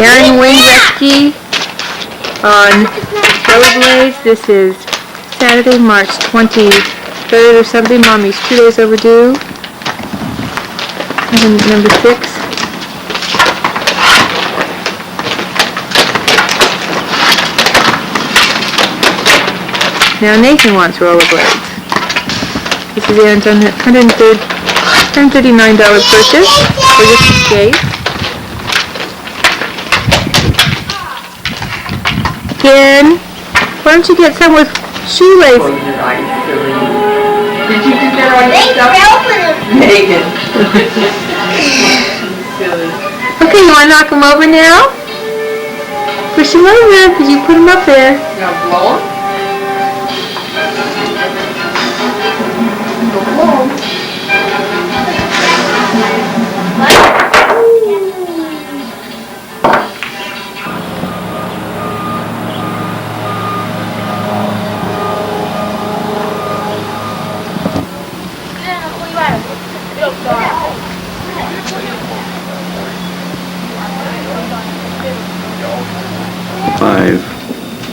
Aaron Wing Rescue on rollerblades. This is Saturday, March 23rd or something. Mommy's 2 days overdue. And number 6. Now Nathan wants rollerblades. This is Aaron's $139 purchase for this skate. Ken, why don't you get some with shoelaces? Did you do that on yourself? Megan. Okay, you want to knock them over now? Push them over because you put them up there. You gonna blow them?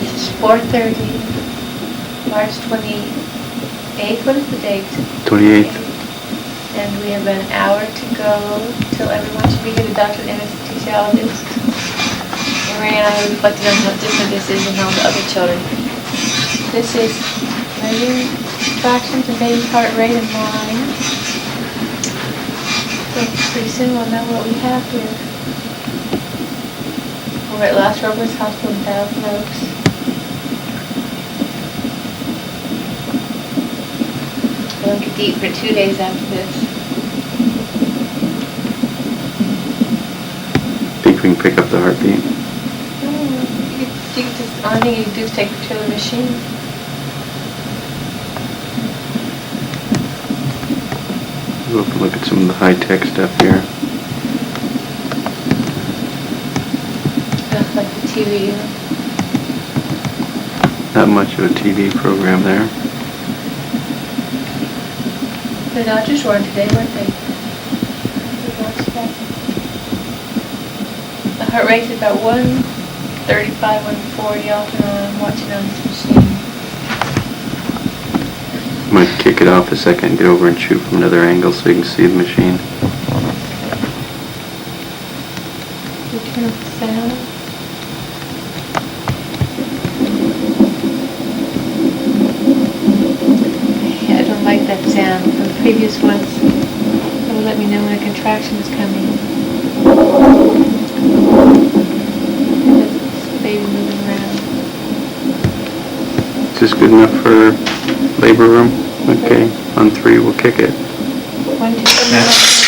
It's 4:30, March 28th. What is the date? 28th. And we have an hour to go till everyone should be here. The doctor and anesthesiologist. Breanne and I reflected on how different this is and all the other children. This is measuring fractions of baby's heart rate and mine. So pretty soon we'll know what we have here. We're at Las Robles Hospital in Thousand Oaks. I don't get to eat for 2 days after this. Think we can pick up the heartbeat? You can just, the only thing you can do is take a picture of the machine. We'll have to look at some of the high-tech stuff here. Stuff like the TV. Not much of a TV program there. The Dodgers won today, weren't they? The heart rate's about 135, 140 off and on. I'm watching on this machine. Might kick it off a second and get over and shoot from another angle so you can see the machine. You turn up the sound. I don't like that sound from the previous ones. It will let me know when a contraction is coming. This baby moving around. Is this good enough for labor room? Okay, on 3 we'll kick it. 1, 2, 3.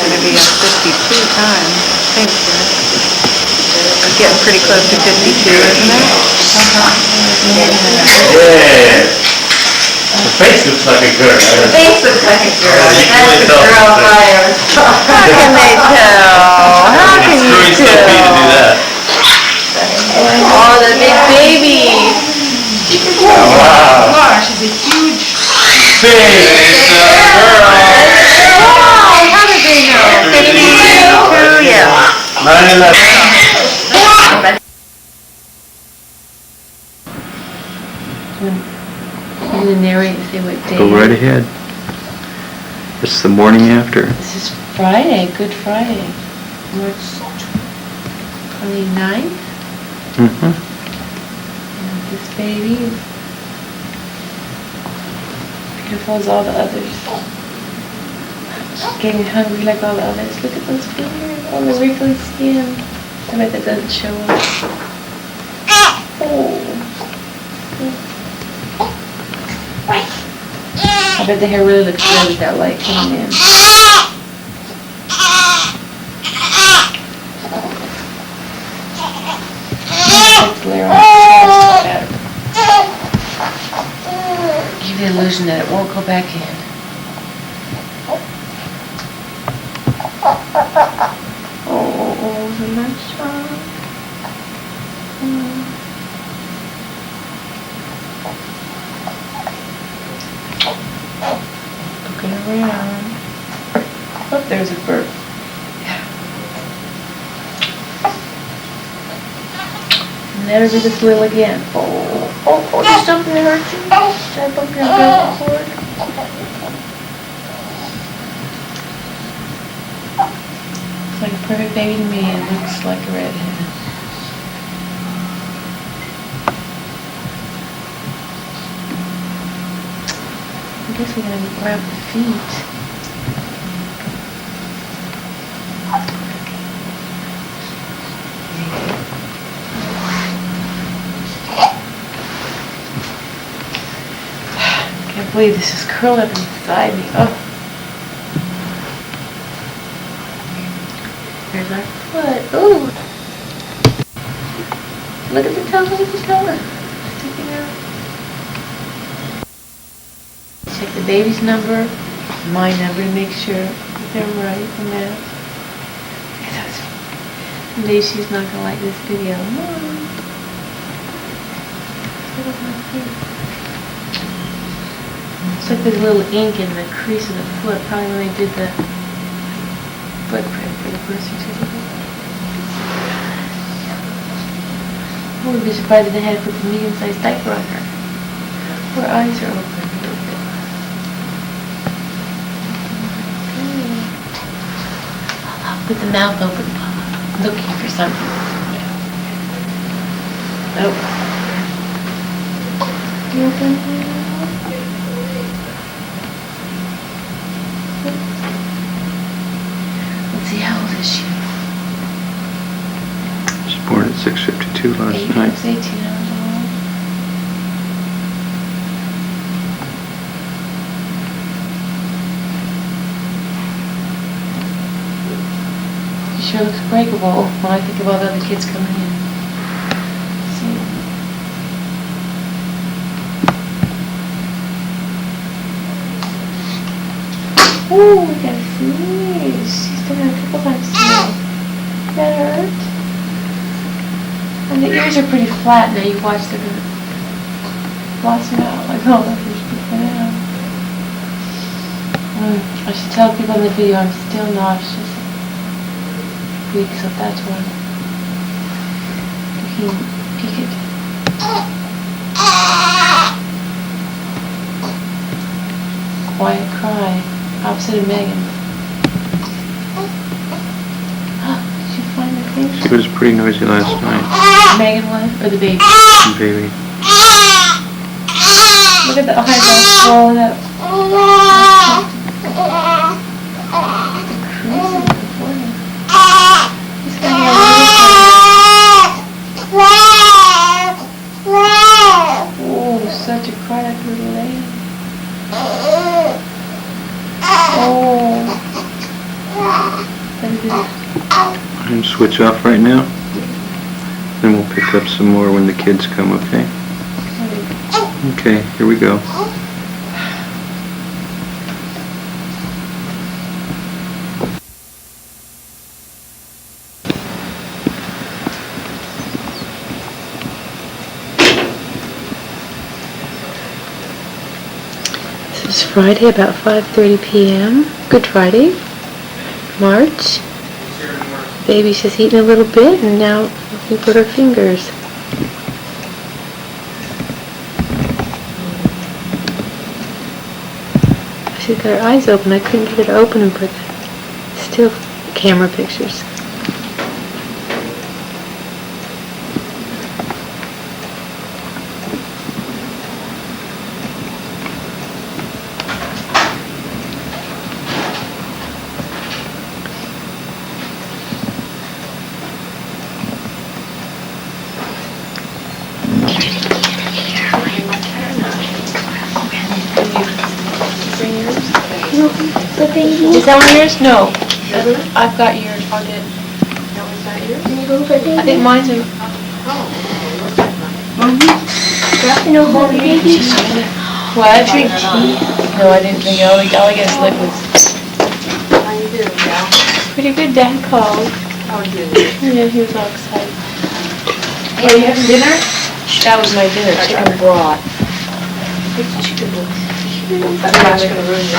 Gonna be on 52 times. Thanks, Jen. It's getting pretty close to 52, isn't it? Yeah. The face looks like a girl. The face looks like a girl. You can That's really the tell girl from the I was talking. How can they tell? How can you Screwing stuff for you to do tell? that. Oh, the big baby. Oh, wow. Gosh, she's a huge Face girl. Wow, how did they know? 52, yeah. 9/11. You can narrate and say what day. Go right ahead. It's the morning after. This is Friday, Good Friday, March 29th. Mm-hmm. And this baby is beautiful as all the others. She's getting hungry like all the others. Look at those fingers, all the wrinkly skin. I bet that doesn't show up. Oh. I bet the hair really looks good with that light coming in. Glare on the better. give you the illusion that it won't go back in. Oh, isn't that strong? Looking around. Oh, there's a bird. Never be this little again. Oh, there's something that hurt you. Should I bump your umbrella cord? It's like a perfect baby to me. It looks like a redhead. I guess we're gonna wrap the feet. I can't believe this is curled up inside me. Oh. There's our foot. Ooh. Look at the toe, look at the toe. Sticking out. Check the baby's number, my number to make sure that they're right and that. Maybe she's not gonna like this video. It's like there's a little ink in the crease of the foot, probably when they did the footprint for the birth certificate. I wouldn't be surprised if they had to put the medium-sized diaper on her. Her eyes are open. With the mouth open, looking for something. Nope. You open it? Let's see, how old is she? She was born at 6:52 last night. 18 hours old. She sure looks breakable when I think of all the other kids coming in. See? Ooh, we got a sneeze. She's done it a couple times today. That hurt? And the ears are pretty flat now. You watch them blossom out like all the ears peeking out. I should tell people in the video I'm still nauseous. Weak, so that's why. You can peek it. Quiet cry, opposite of Megan. Did you find the thing? She was pretty noisy last night. Megan was? Or the baby? The baby. Look at the eyeball swollen up. Oh, such a cry, that little lady. Oh. I'm switch off right now. Then we'll pick up some more when the kids come, okay? Okay, here we go. This is Friday, about 5:30 p.m. Good Friday, March. Baby's just eating a little bit, and now we put her fingers. She's got her eyes open. I couldn't get her to open them, but still camera pictures. Is that one yours? No. I've got yours. I'll get. I think mine's in. Dropping over the baby. Well, I drink tea. No, I didn't drink it. All I get is liquids. How you doing, Val? Pretty good. Dad called. How you doing? Yeah, he was all excited. Are you having dinner? That was my dinner, chicken broth. That's not gonna ruin you.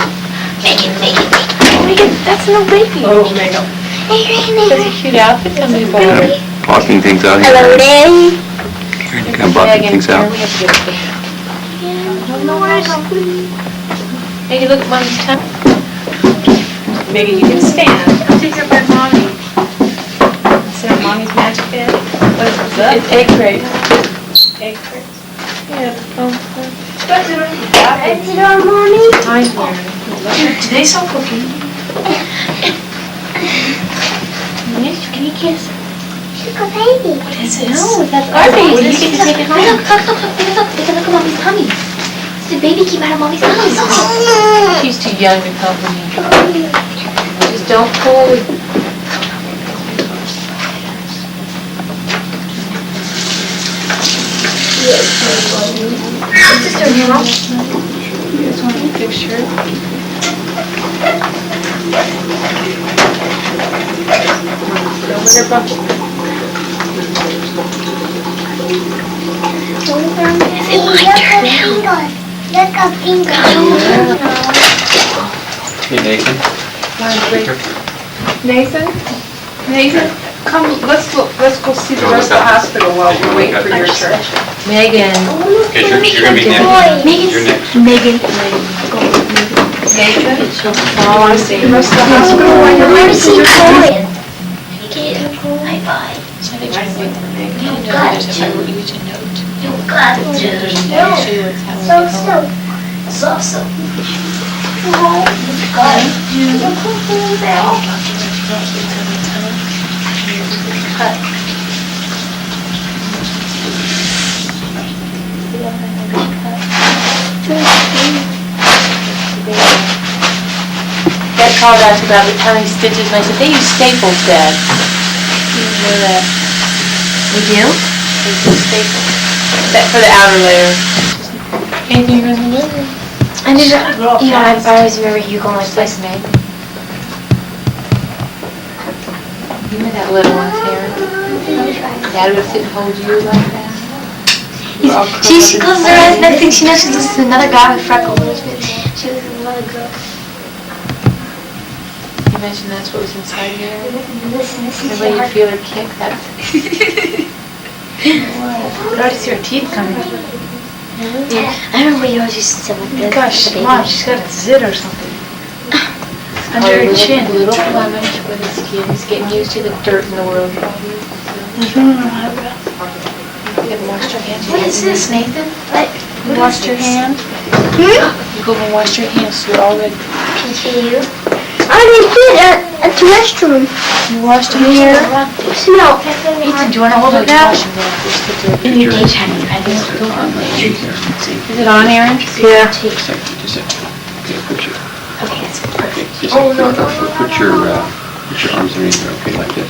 Oh my God, that's no baby. Oh, Megan. That's a cute outfit somebody bought her. Kind of blocking things out here. Hello, Daddy. Kind of blocking things out. We have to get it. Hey, look at Mommy's tummy. Megan, you can stand. Come take her by Mommy. Sit on Mommy's magic bed. What is that? It's egg crate. Egg crate. Yeah, Is it on, Mommy? I'm here. Today's so cookie. Can you kiss? Look a baby. What is this? No, that's Our baby. What You is get to this? take it home. Look, look at Mommy's tummy. The baby came out of Mommy's tummy. She's too young to comprehend. Just don't pull it. What's this doing here, Mom? You just want a picture. Is it my turn now? Look a finger. Hey, Nathan. Nathan, come, let's go see the rest of the hospital while we wait for your turn. Megan. Okay, you're gonna be next. You're next. Megan. Nathan, I want to see the rest of the hospital while I you're want to waiting for see your turn. Toy. High five. So they try to make them make you know there's a I wrote you a note. You got it. Show you it's how So, we get home. so. Oh, you got it. Look who's there. Dad called us about the tying stitches, and I said, they use staples, Dad. You know that. We do? They use staples. That for the outer layer. Anything you're gonna do? I always remember you going like this. Meg. You know that little one's hair? Dad would sit and hold you like that. She closes her eyes, next thing she knows she's listening to another guy with freckles. She was another girl. You mentioned that's what was inside here. Listen The to way you her. feel her kick, that's... I already see her teeth coming. Yeah, I remember you always used to sit like this. Gosh, with the Mom, baby. she's got a zit or something. Under Probably her chin. A little blemish with his skin. He's getting used to the dirt in the world, probably. You haven't washed your hands. What is this, Nathan? What? You washed your hands? You go and wash your hands, so you're all ready. Continue. I didn't fit at the restroom. You washed your hair? Smell. Nathan, do you want to hold it now? In your Is daytime, you had this. it on, Aaron? Yeah. Take. Just a second. Get a picture. Okay, that's perfect. Just put your arms underneath her, okay, like this.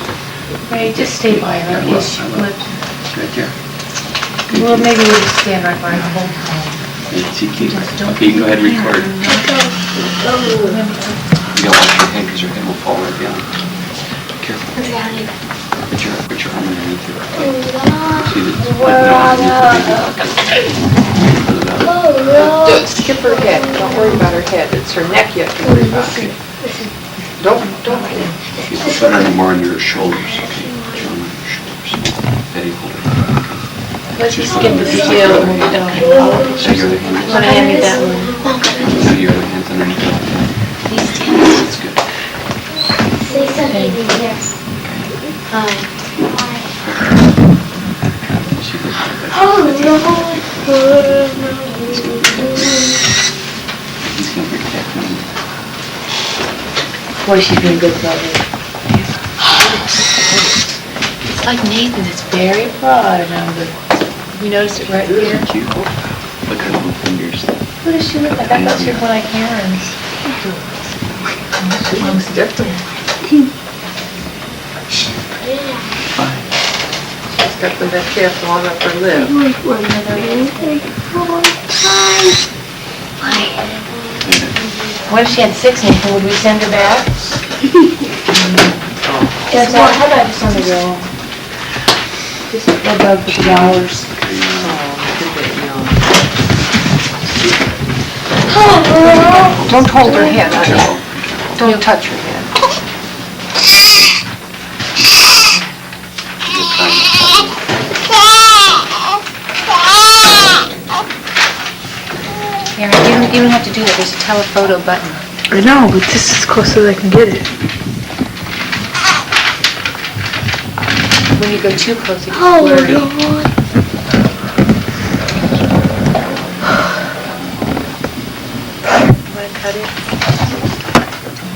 Ray, just stay by her. Yes, she flips. Right there. Well, maybe we'll just stand right by her. Okay, you can go ahead and record. You gotta wash your head because your head will fall right down. Careful. Put your arm underneath her. See the Don't skip her head. Don't worry about her head. It's her neck you have to worry about. Don't. You can put it more under your shoulders. Okay. Put your arm on your shoulders. Betty, hold it. Let's just get the seal and move it down. So your other hand. I'm gonna hand you that one. Now your other hand's underneath her. That's good. Say something here. Hi. She goes like that. Oh, no. He's gonna protect me. Boy, she's been good about it. It's like Nathan, it's very broad around the, you notice it right here? Cute. Look at her little fingers. What does she look like? I thought she was like Aaron's. She looks different. Fine. She's got the neck hair falling up her lip. What if she had 6, Nathan? Would we send her back? Just how about just on the roll? Just above the flowers. Don't hold her head, don't touch her head. Aaron, you don't have to do that. There's a telephoto button. I know, but this is close so I can get it. When you go too close, it gets Oh, blurry. Lord. Want to cut it?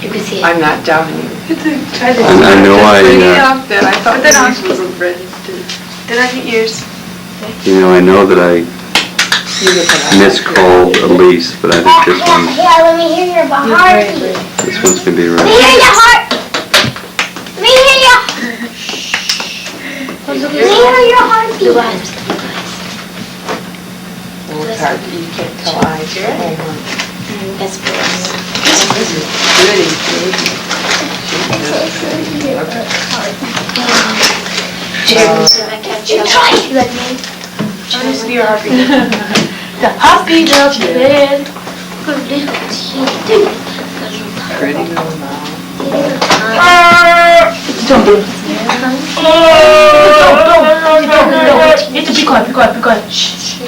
You can see it. I'm not doubting you. I know I thought Denise was ready to. Did I get yours? know that I miscalled Elise, but I think this one, Yeah, let me hear your heartbeat. this one's gonna be Let me right. hear your heart. Let me hear your. Let me hear your heartbeat. Blue eyes. Oh, it's hard, you can't tell eyes. That's blue eyes. Pretty, Jeremy said I can't try. You like me? Just your heartbeat. The heartbeat of the bed. pretty little mouth. Don't do it. Don't. Be quiet. Shh.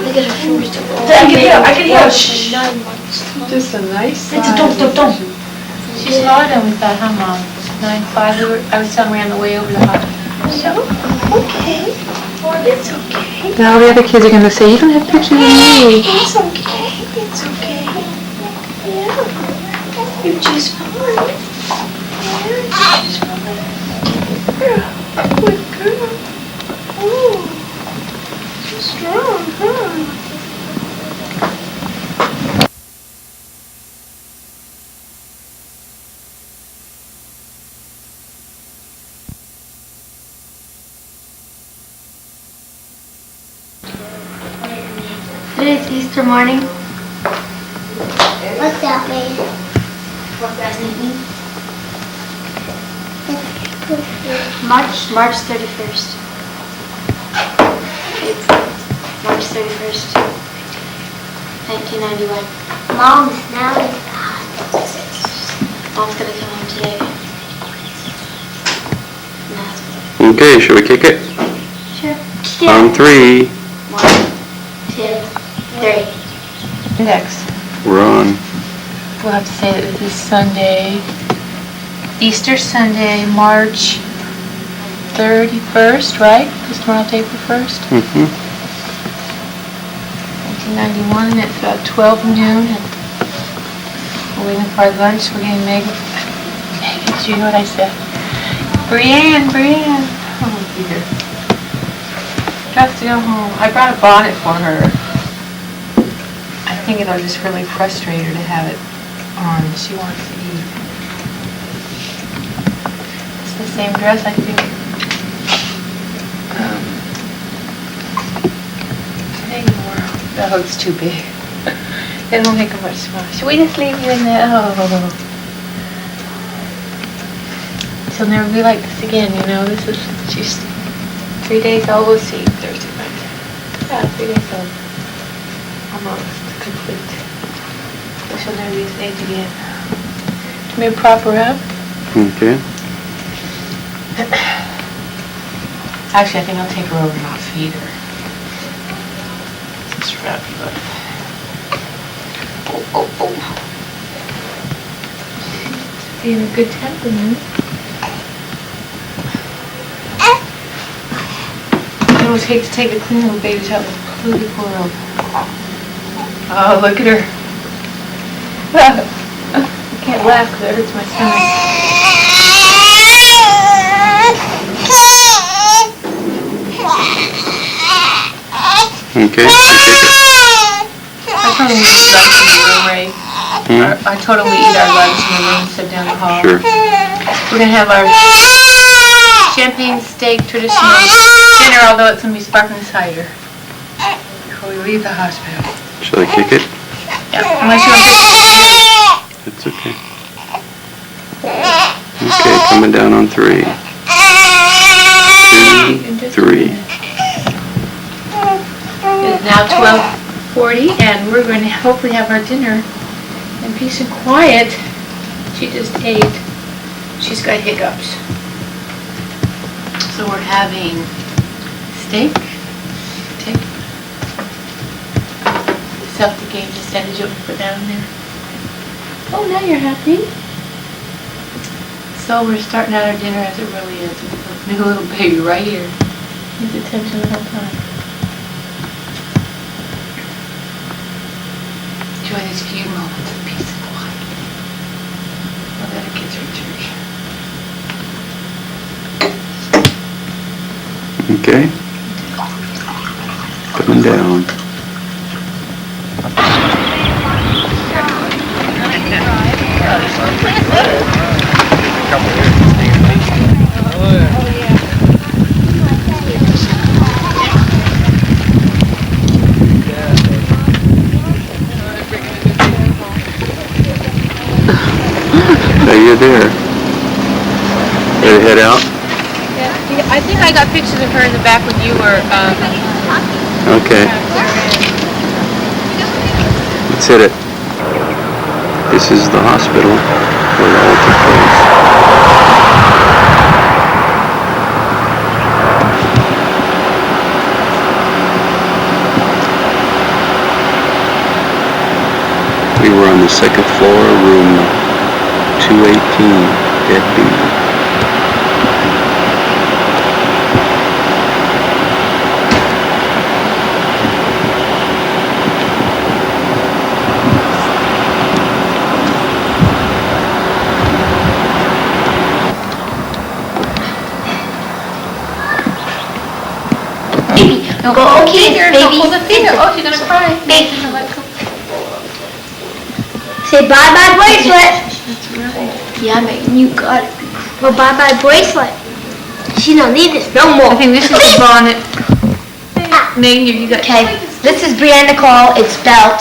Look at her fingers. I can hear. Shh. 9 months. Just a nice size. Don't. She's smaller than we thought, huh, Mom? 9'5". I was somewhere on the way over the hospital. Okay. It's okay. Now all the other kids are gonna say, you don't have pictures of me. It's okay. Yeah. You're just fine. Yeah, you're just fine. Yeah. Good girl. Oh. So strong, huh? Today's Easter morning. What's that mean? What does it mean? March 31st. April. March 31st. 1991. Mom's now in the hospital. Mom's gonna come home today. Okay, should we kick it? Sure. On 3, 1, 2, 3. Next. we're on. We'll have to say that this is Sunday, Easter Sunday, March 31st, right? Because tomorrow's April 1st. 1991, it's about 12 noon, and we're waiting for our lunch. We're getting Megan, do you know what I said? Breanne. Oh, dear. Got to go home. I brought a bonnet for her. I think it'll just really frustrate her to have it on. She wants to eat. It's the same dress, I think. Megan wore. Oh, it's too big. It won't make her much smaller. Should we just leave you in there? Oh. She'll never be like this again, you know. She's 3 days old. We'll see. Thursday, Friday. Yeah, 3 days old. Almost complete. But she'll never be this age again. Maybe prop her up. Okay. Actually, I think I'll take her over and I'll feed her. Just wrap you up. Oh. Be in a good temper, man. It would take to take the clean little baby out of the polluted world. Oh, look at her. I can't laugh because it hurts my stomach. Okay. I told him we eat lunch in the room, Ray. I told him we eat our lunch in the room, sit down the hall. Sure. We're going to have our champagne steak traditional dinner, although it's going to be sparkling cider before we leave the hospital. Shall I kick it? Yeah, unless you want to It's okay. Okay, coming down on 3. 2, 3. It's now 12:40 and we're going to hopefully have our dinner in peace and quiet. She just ate. She's got hiccups. So we're having steak. Self the game percentage you put down there. Oh, now you're happy. So we're starting out our dinner as it really is. With a new little baby right here. Needs attention the whole time. Enjoy these few moments of peace and quiet. While the other kids are at church. Okay. Coming down. There you're there. Ready to head out? Yeah, I think I got pictures of her in the back when you were, Okay. Let's hit it. This is the hospital where it all took place. We were on the second floor, room 218, dead baby. Go, okay, baby. Hold the finger. Oh, she's gonna cry. Baby. Say bye-bye bracelet. That's right. Yeah, man, you got it. Well, bye-bye bracelet. She don't need this no more. I think this is the bonnet. Megan, you got Okay, this is Breanne Nicole. It's spelled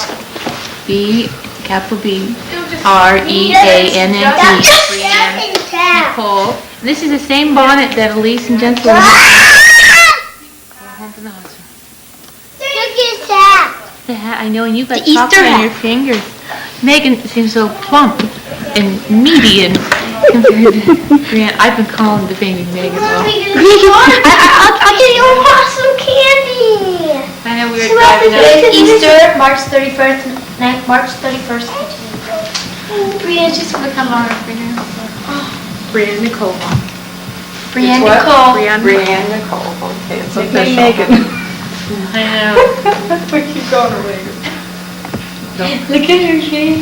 B, capital B, R-E-A-N-N-E. Breanne Nicole. This is the same bonnet that Elise and Jensen were home from the hospital. The hat, I know, and you got The Easter chocolate on hat. your fingers. Megan seems so plump and meaty and compared to Breanne. I've been calling the baby Megan. Well, I'll get you some candy. I know we were driving Today's out. Easter, March 31st. March 31st. Breanne, she's gonna come on her finger. Breanne Nicole. Breanne Nicole. Breanne Nicole, okay, it's official. Megan. I know. We keep going away. Look at her face.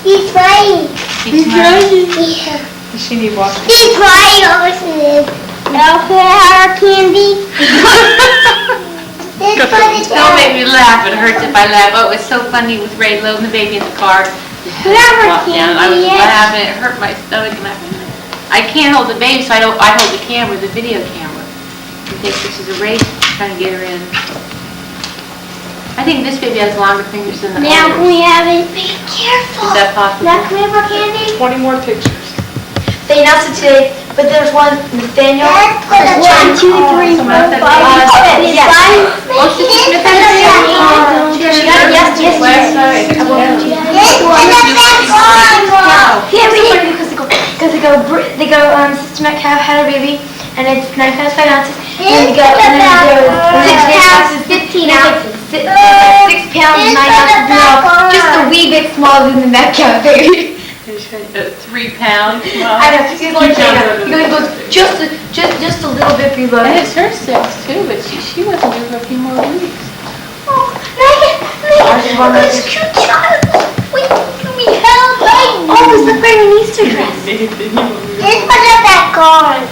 He's right. He's smiling. Yeah. Does she need water? He's right over there. Our candy. Don't make me laugh. It hurts if I laugh. Oh, it was so funny with Ray loading the baby in the car. Walked down. I was laughing. It hurt my stomach. And I can't hold the baby, so I hold the camera, the video camera. And take pictures of Ray trying to get her in. I think this baby has longer fingers than the Now others. can we have it? Be careful. Is that possible? Now can we have our candy? 20 more pictures. They announced it today, but there's one, Nathaniel. There's 1, 2, 3, 4, 5, 6. Yes. Oh, Sister Smith has a candy. Yes. Yeah, we did because they go Sister Metcalf had a baby and it's 9 pounds 5 ounces and they go 6 pounds 15 ounces. 6 pounds 9 ounces milk, just a wee bit smaller than the Metcalf baby. 3 pounds. I know, he's like he goes just a little bit below. And it's her 6 too, but she wasn't due for a few more weeks. Oh, Megan, this cute child. Wait, can we help? Oh, it's the wearing an Easter dress. Just put up that card.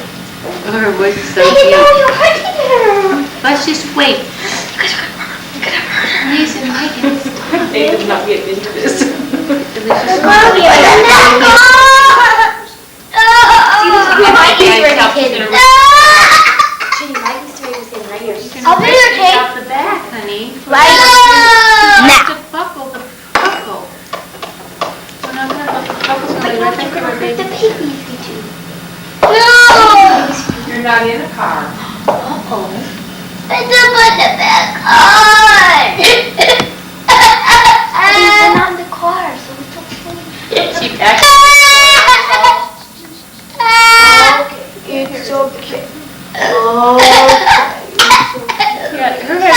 Her voice is so Megan, no, cute. you're hurting her. Let's just wait. Please, and Megan. David's not getting into this. Mommy, I don't know. I'll be okay. Off the back, honey. Right now. The buckle. We're not gonna got in the car. I just put it back on. It's not in the car, so it's okay. She actually. It's okay. Oh. Yeah, her hair.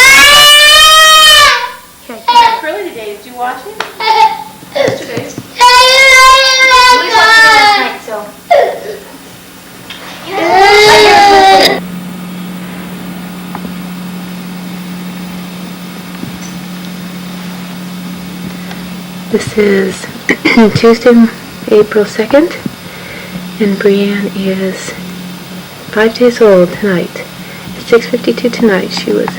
She got curly today. Did you wash it? Yesterday. We watched it last night, so. This is Tuesday, April 2nd, and Breanne is 5 days old tonight. At 6:52 tonight, she was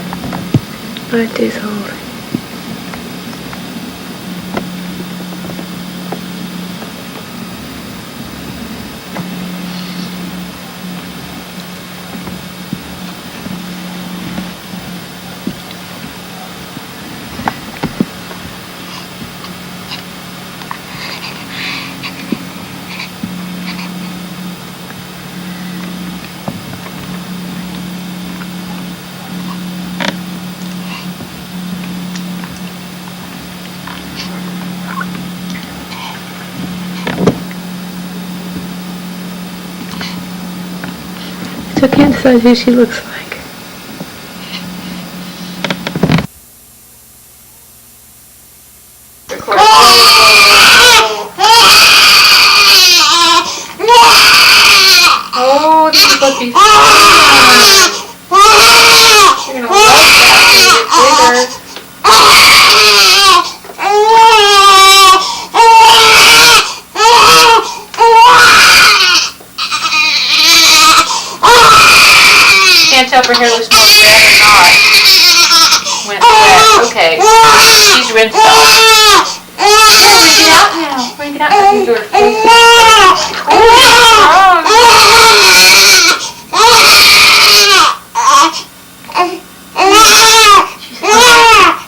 5 days old. Still can't decide who she looks like. Oh, this is supposed to be fun. You're gonna love that when you get bigger. Can't tell if her hair looks more red or not. When it's wet. Okay. She's rinsed off. Bring it out now. Bring it out. Let me do her face.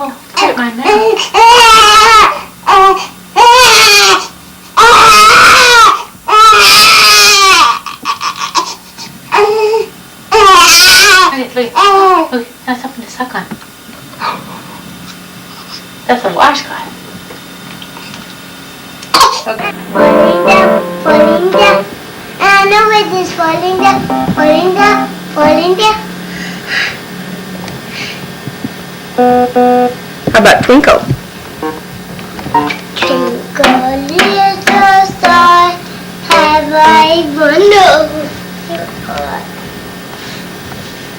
Oh, look at my mouth. Look, that's something to suck on. That's a washcloth. Okay. Falling down, falling down. I know it is falling down, falling down, falling down. How about Twinkle? Twinkle little star, have I wondered?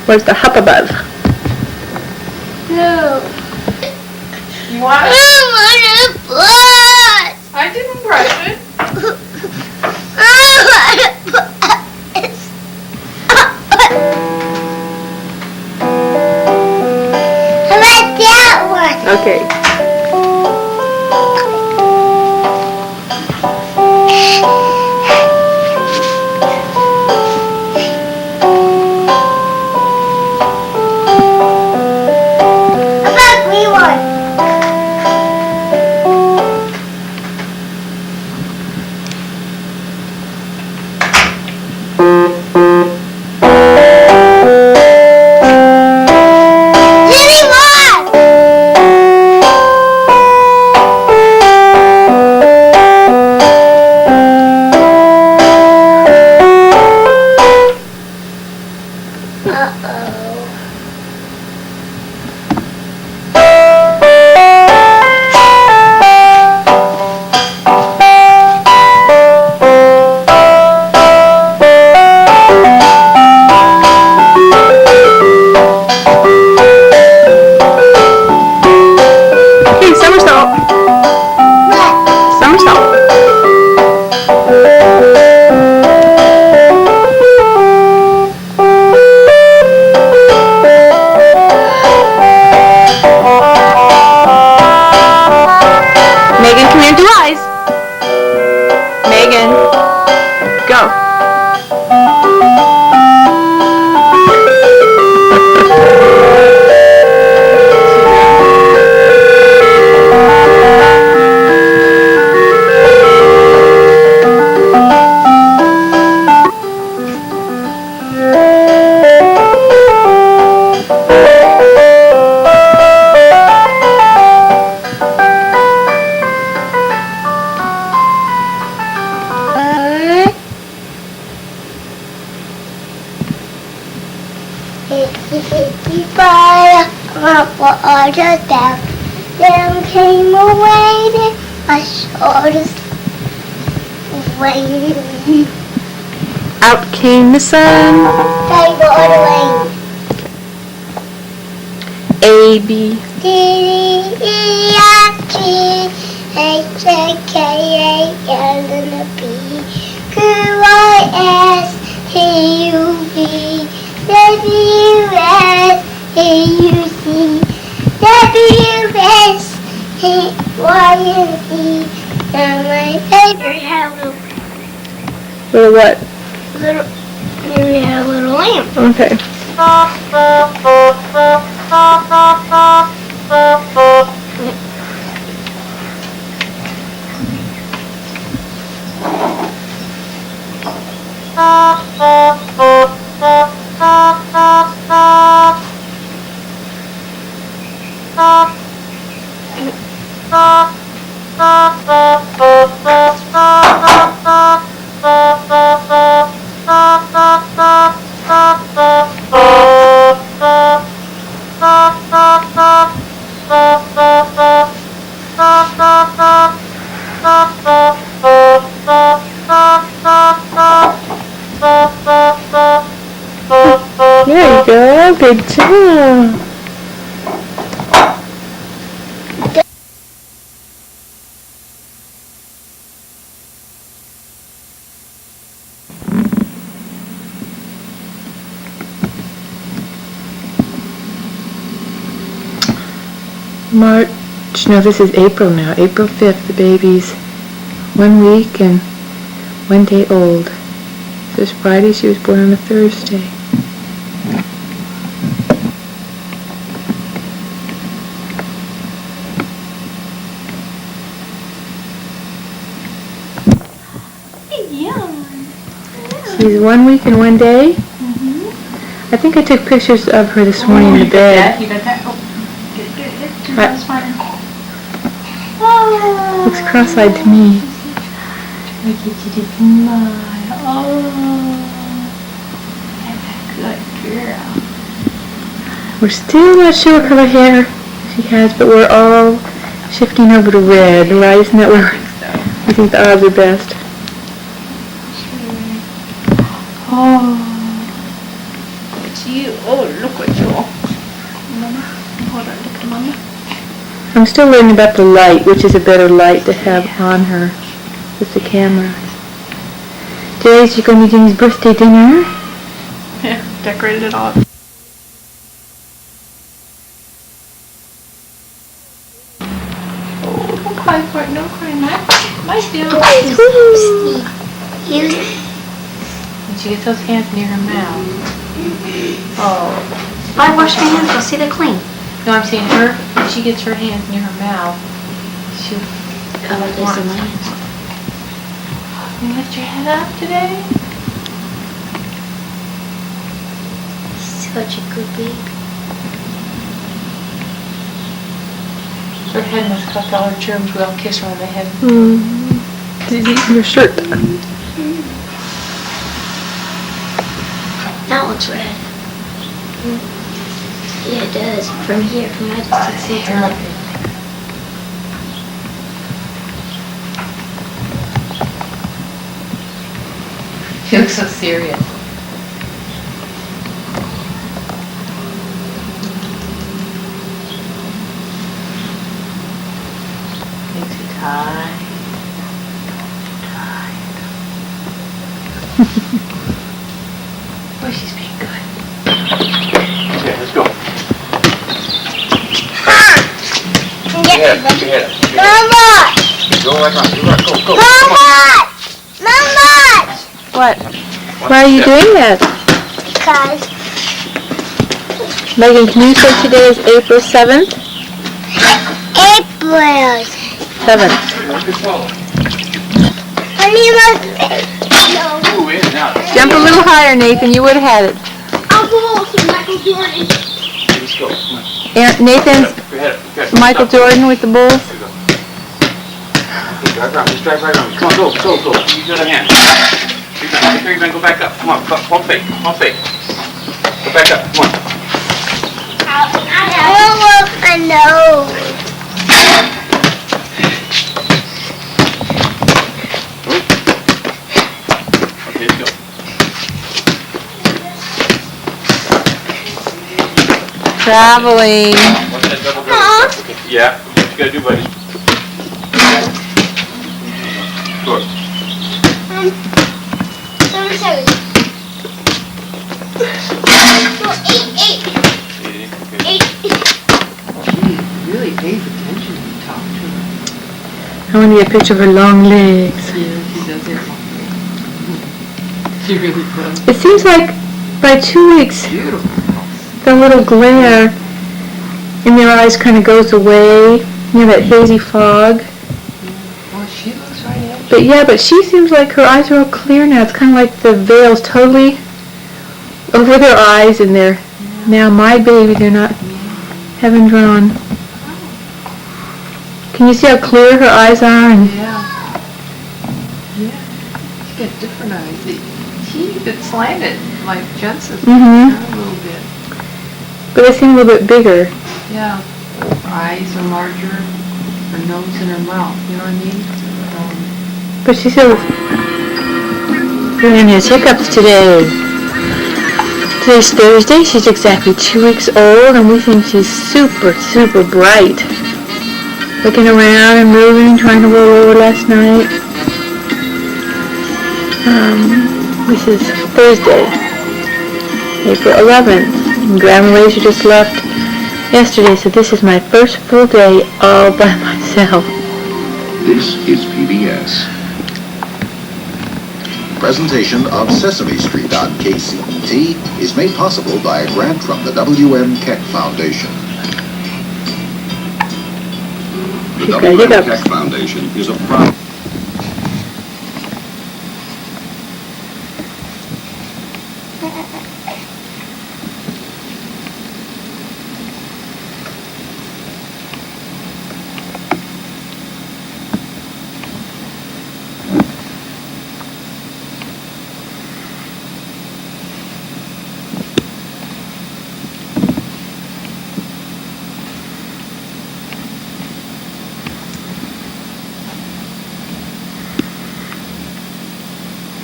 Where's the hop above? No. You want I it? want to brush. I didn't brush it. I want to brush. How about that one? Okay. How about green one? Jimmy, what? Uh-oh. Hey, somersault. What? Somersault. Megan, come here and do eyes. Megan, go. just down. Then came away, my shoulders waiting. Out came the sun. They go away. A, B. D, E, F, G, H, I, K, A, L, and P, Q, R, S, T, U, V, W, S, A, U, C, W, S, T, Y, and Z. And my favorite had a Little what? little, maybe had a little lamp. Okay. There you go. Good job. March, no, this is April now. April 5th, the baby's 1 week and 1 day old. This Friday, she was born on a Thursday. She's 1 week and 1 day. I think I took pictures of her this morning in the bed. You got that? Oh, get it. Turn Right. this one. Looks cross-eyed to me. Look at you to smile. Oh, good girl. We're still not sure what color hair she has, but we're all shifting over to red, right? Isn't that where we think the odds are best? Oh, it's you. Oh, look at you. Mama, hold on, look at Mama. I'm still learning about the light, which is a better light to have on her with the camera. Today's going to be Jimmy's birthday dinner. Yeah, decorated it all. Oh, don't cry for it. Don't cry, Matt. My dear. When she gets those hands near her mouth. Oh. I wash my hands, I'll see they're clean. No, I'm saying her, when she gets her hands near her mouth, she'll Oh, there's the hands. You lift your head up today? Such a good baby. Her head must collect all her germs. We all kiss her on the head. Did you eat your shirt? That looks red. Yeah, it does. From here, from my distance, it's red. She looks so serious. Makes you tired. Boy, she's being good. Okay, let's go. Get Put your head up. Mama! Go right on. Go. Mama! Mama! What? Why are you doing that? Because Megan, can you say today is April 7th? April. 7th. I need my face. No. Move in and out. Jump a little higher, Nathan. You would have had it. I'll go to Michael Jordan. Let's go. Come on. Nathan's Put your head up. Okay. Michael Jordan with the Bulls. There you go. Drive around. Just drive right around. Come on, go. Use the other hand. Make sure you go back up. Come on, hold fake. Go back up. Come on. don't want my nose. Okay, let's go. Traveling. What's that double door? Okay. Yeah, what you gotta do, buddy? Sure. 37. No, 8. Okay. 8. Really pays attention when you talk to her. I want to get a picture of her long legs. Yeah, she does it. She really does. It seems like by 2 weeks, Beautiful. the little glare in their eyes kind of goes away. You know, that hazy fog. Well, she looks right at you. But she seems like her eyes are all clear now. It's kind of like the veil's totally over their eyes, and they're now my baby. They're not haven't drawn. Can you see how clear her eyes are? And Yeah. Yeah. She's got different eyes. It's slanted, like Jensen's. Mhm. A little bit. but they seem a little bit bigger. Yeah. Her eyes are larger. Her nose and her mouth. You know what I mean? But she still. Breanne has hiccups today. Today's Thursday. She's exactly 2 weeks old, and we think she's super, super bright. Looking around and moving, trying to roll over last night. This is Thursday, April 11th. And Grandma Razor just left yesterday, so this is my first full day all by myself. This is PBS. Presentation of Sesame Street on KCET is made possible by a grant from the W.M. Keck Foundation. The She's got W.M. hiccups. Keck Foundation is a proud...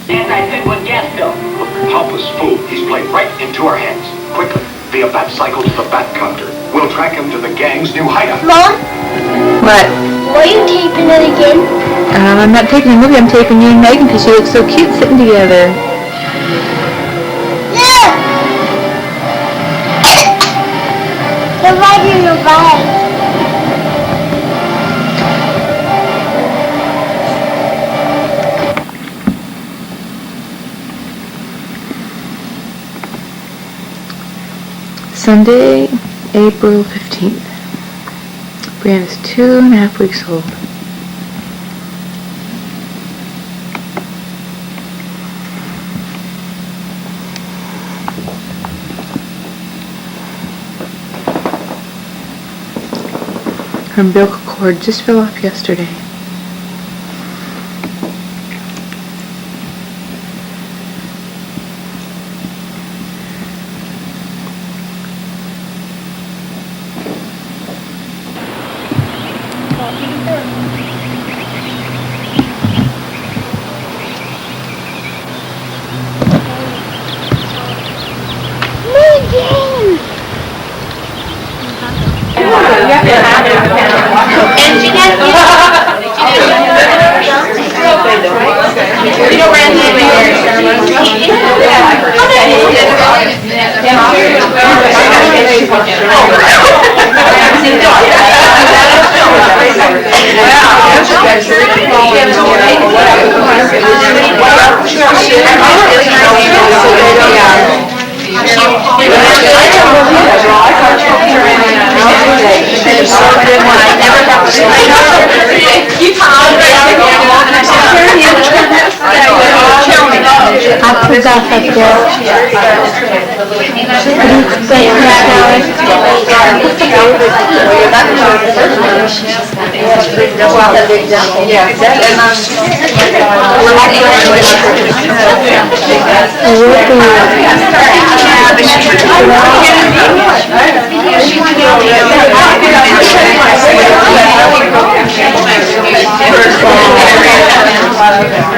Anti-penguin gas bill. Pompous fool. He's played right into our hands. Quickly, via bat cycle to the bat counter. We'll track him to the gang's new hideout. Mom, What? why are you taping it again? I'm not taping the movie, I'm taping you and Megan because you look so cute sitting together. No! You're riding your bike. Sunday, April 15th. Breanne is 2.5 weeks old. Her umbilical cord just fell off yesterday. Megan! I forgot that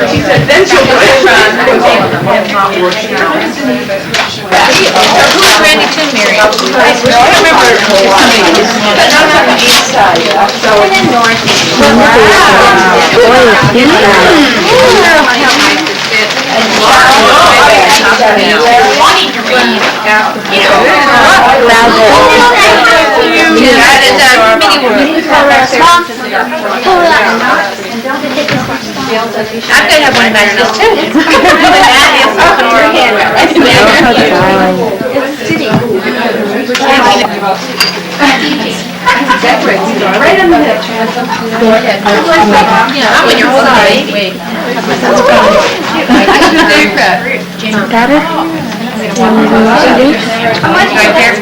She said, then she'll Who's Randy Tin Mary? I remember somebody, but not on the east side. So I'm gonna have one of those too. Right on the head. When you're holding a baby. Better? Right there.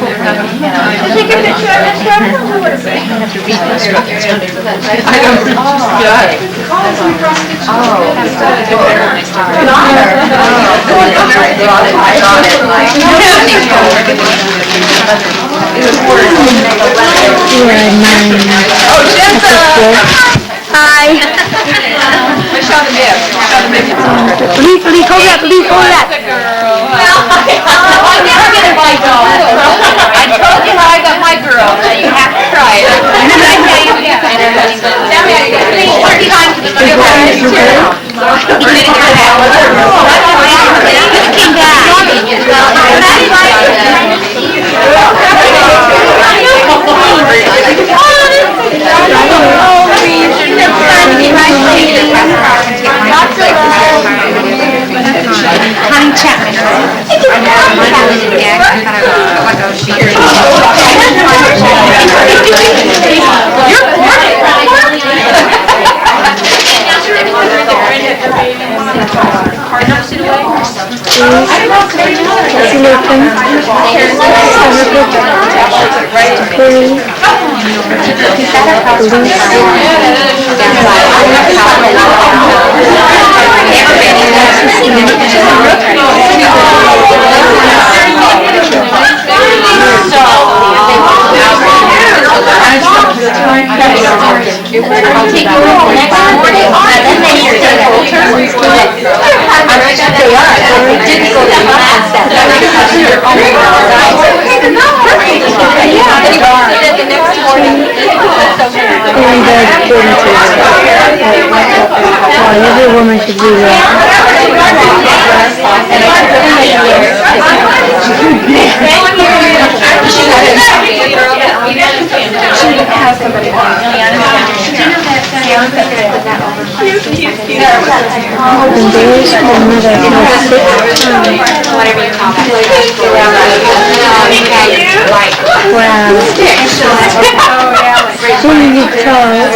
Take a picture of this camera. I don't. God. Hi. I shot a bib. Leave, hold that, leave, hold that. I never get my dog. I told you how I got my girl. Now you have to try it. And then I tell you, tell me, I got 3 times to the Honey Chapman. Every woman should do that. And there's another 6 times. Whatever you call that.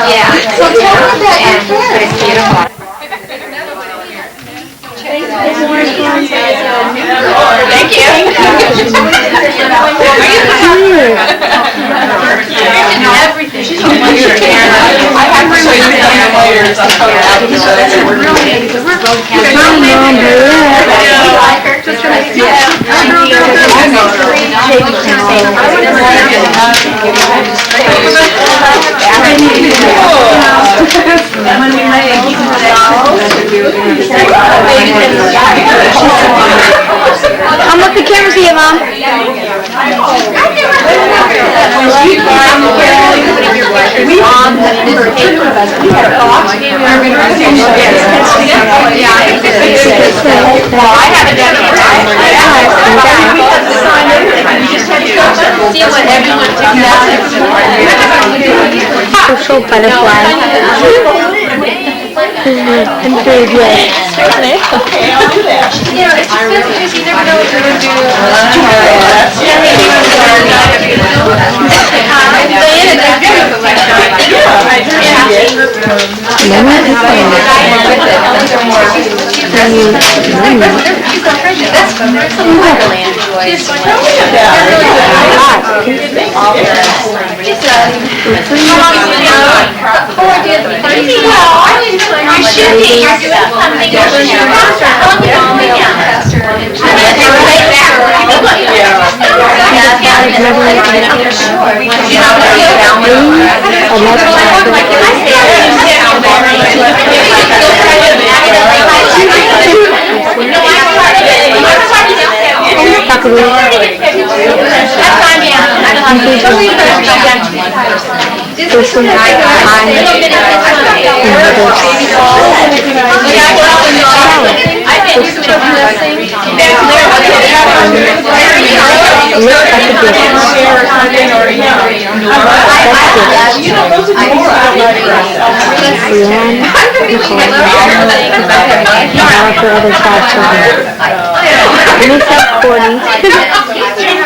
Yeah. So tell me about your friend. It's beautiful. Thank you. Everything. I have layers. I'm with the camera here, Mom. Social butterfly. And food, yes. Okay, I'll do that. You know, it's just because you never know what you're going to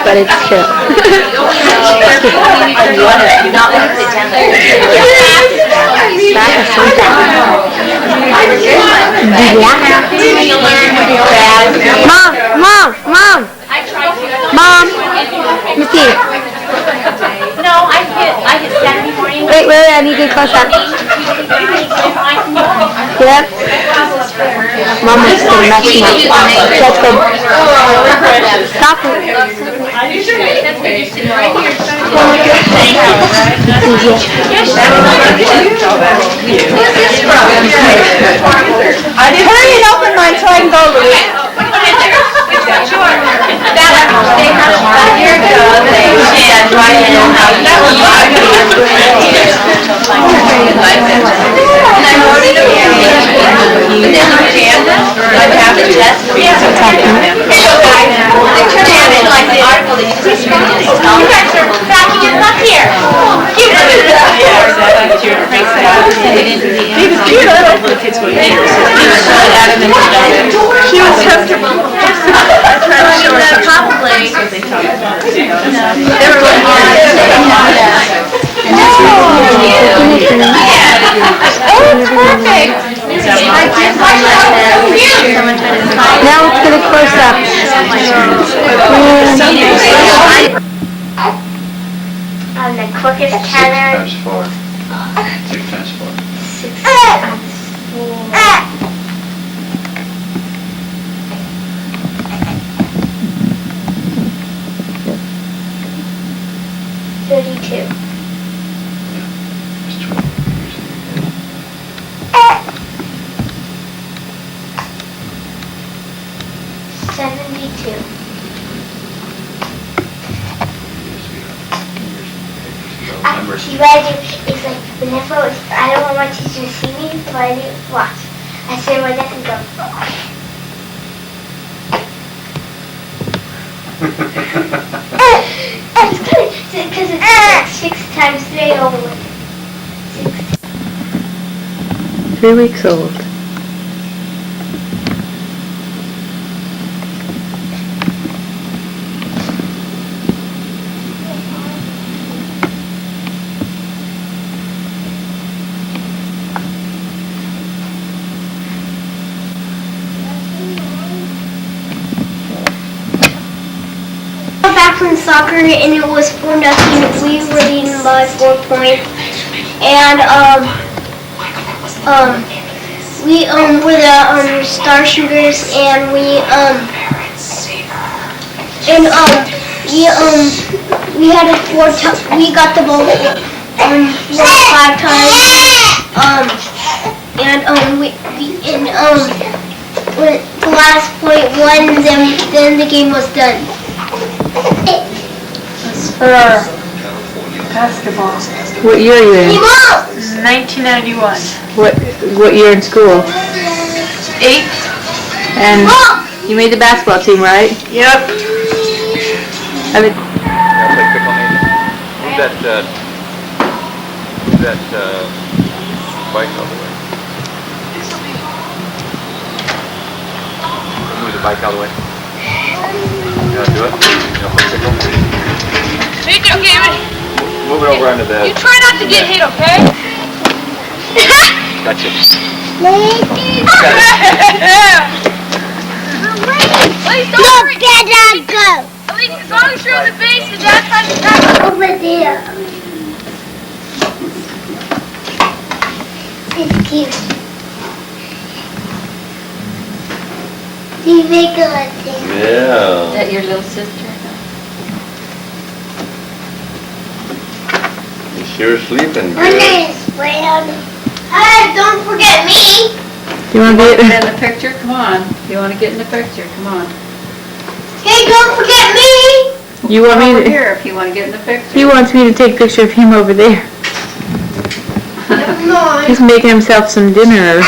But it's chill. Mom! Missy! No, I hit Saturday morning. Wait, I need to get close up. Yep. Mom is gonna mess me up. Let's go. Stop it. Hurry and open mine so I can go over it. She was comfortable. Probably. They were really hard. Oh, it's perfect. Now let's get a close up. I'm the quickest tenor. 6 times 4. 6 times 4. 32. It's 12 years. 72. See what I do is like whenever I don't want my teacher to see me, so I do watch. I sit on my desk and go. It's good because it's like 6 times 3 over 6. 3 weeks old. Back from soccer and it was 4-0. We were leading by 4 points, and we were the star shooters, and we had it 4 times. We got the ball 5 times, when the last point won, then the game was done. Basketball. What year are you in? 1991. What year in school? 8th. And you made the basketball team, right? Yep. I'll take pickle maybe. Move that bike all the way. Move the bike all the way. You want to do it? You want to play pickle? Move it over onto the... You try not to get hit, okay? Gotcha. Please don't hurry. Get that go. At least as long as you're on the base, the dad's trying to tackle. Over there. It's cute. Do you make a thing? Yeah. Is that your little sister? You're sleeping My good. name is Breanne. Hey, don't forget me. You want to Get be in the picture? Come on. You want to get in the picture? Come on. Hey, don't forget me. You want me Over to? here if you want to get in the picture. He wants me to take a picture of him over there. No. He's making himself some dinner.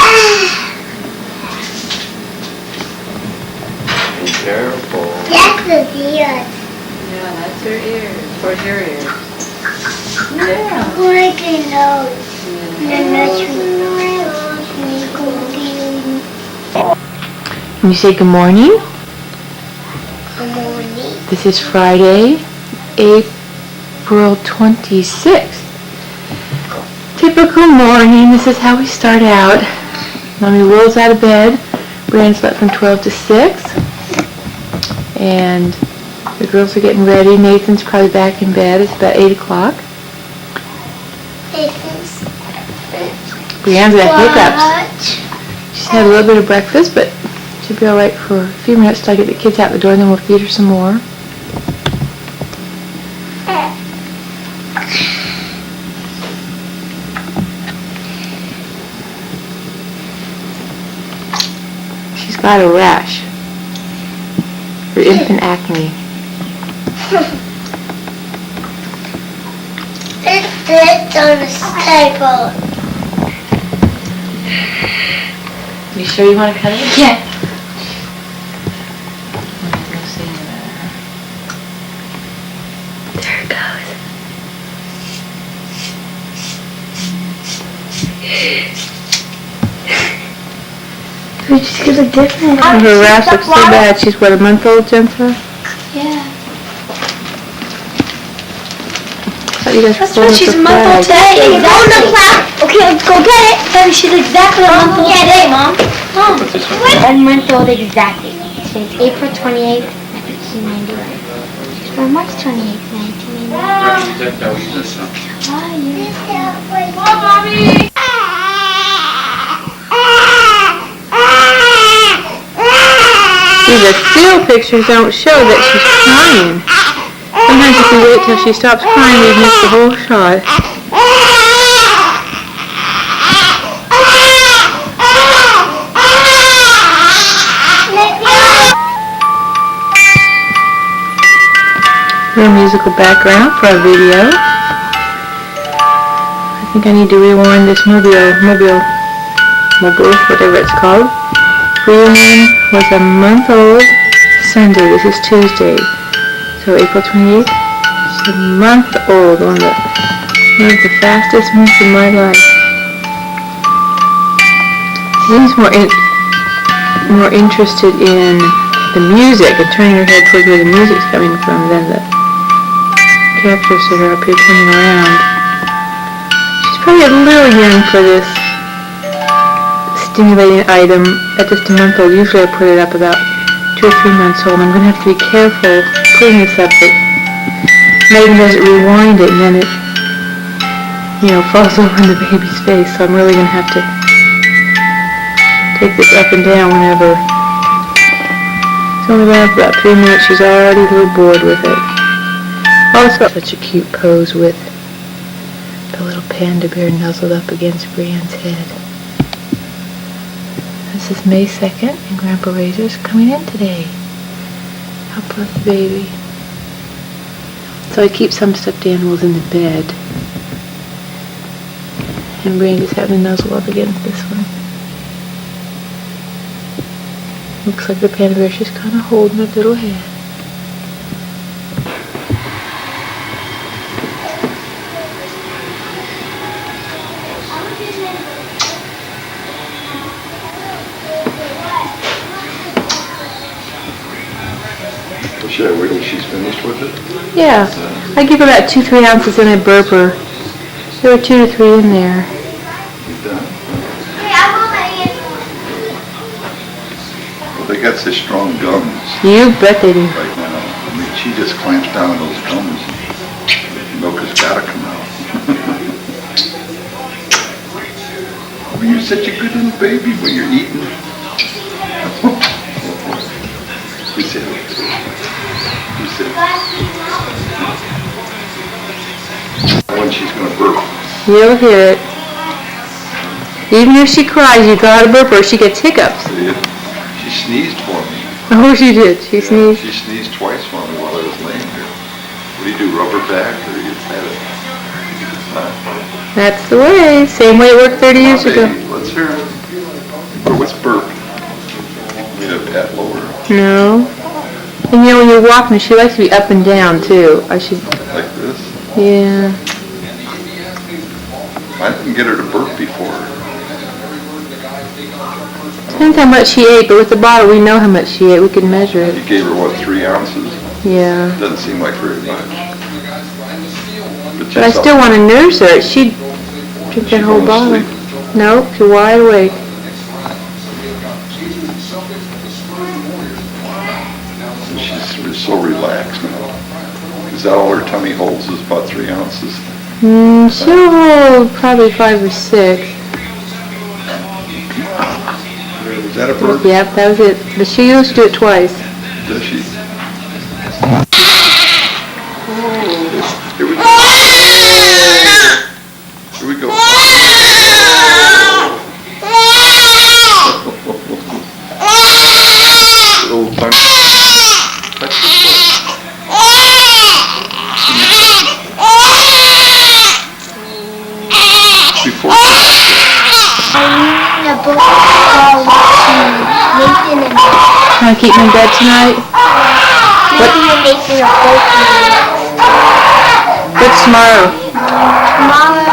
Be careful. That's the deer. Yeah, that's her ears. Where's your ears? Yeah. Like a nose. Yeah. Can you say good morning? Good morning. This is Friday, April 26th. Typical morning. This is how we start out. Mommy rolls out of bed. Breanne slept from 12 to 6. And the girls are getting ready. Nathan's probably back in bed. It's about 8 o'clock. Breanne's got hiccups. She's had a little bit of breakfast, but she'll be alright for a few minutes till I get the kids out the door, and then we'll feed her some more. She's got a rash for infant acne. It's on the table. You sure you want to cut it? Yeah. There it goes. We just gonna look different. Her rash looks so bad. She's what, a month old, Jennifer? Yeah. I thought you guys were That's pulling right, up she's the a month old flag. today. Exactly. Okay, let's go get it. Baby, she's exactly a month old today, Mom. Mom. Put this on. A month old exactly. Since April 28th, 1991. She's born March 28th, 1991. How are you? See, the still pictures don't show that she's crying. Sometimes if we wait till she stops crying, we've missed the whole shot. Little musical background for our video. I think I need to rewind this mobile, whatever it's called. Breanne was a month old Sunday. This is Tuesday. So April 28th. She's a month old. One of the fastest months in my life. She's more interested in the music and turning her head towards where the music's coming from than the characters that are up here turning around. She's probably a little young for this stimulating item at just a month old. Usually I put it up about 2 or 3 months old. I'm going to have to be careful putting this up. Megan doesn't rewind it and then it, falls over in the baby's face. So I'm really going to have to take this up and down whenever. It's only been up about 3 minutes. She's already a little bored with it. Also, such a cute pose with the little panda bear nuzzled up against Breanne's head. This is May 2nd, and Grandpa Razor's coming in today. Help bless the baby. So I keep some stuffed animals in the bed. And Breanne just having to nuzzle up against this one. Looks like the panda bear, she's kind of holding her little head. Should I wait till she's finished with it? Yeah, I give her about 2-3 ounces and I burp her. There were 2 to 3 in there. You done? Hey, I will let you. Well, they got such strong gums You bet they do. right now. I mean, she just clamps down on those gums. Milk has got to come out. Oh, you're such a good little baby when you're eating. You sit. You sit. One when she's gonna burp. You'll hear it. Even if she cries, you got to burp her. She gets hiccups. See it? She sneezed for me. Oh, she did. She sneezed. She sneezed twice for me while I was laying here. What do you do, rubber back, or you pat it? That's the way. Same way it worked 30 years ago. Let's hear it. Or what's burp? You know, pat lower. No. And you know, when you're walking, she likes to be up and down, too. I should... Like this? Yeah. I didn't get her to burp before. Depends how much she ate, but with the bottle, we know how much she ate. We can measure it. You gave her, what, 3 ounces? Yeah. Doesn't seem like very much. But I still want to nurse her. She'd drink that whole bottle. Nope, she's wide awake. She's so relaxed now. Is that all her tummy holds, is about 3 ounces? She'll hold probably 5 or 6. Is that a burp? Yep, that was it. But she used to do it twice. Does she? Here we go. Here we go. Little tongue. Touch the foot. Before. The book called Nathan and Trying to keep me in bed tonight? Nathan and Nathan are both What's tomorrow? Tomorrow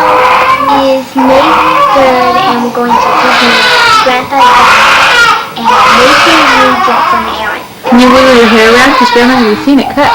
is May 3rd and we're going to Disney Grandpa and Nathan reads it from Aaron. Can you wiggle your hair around? Because Grandma hasn't seen it cut.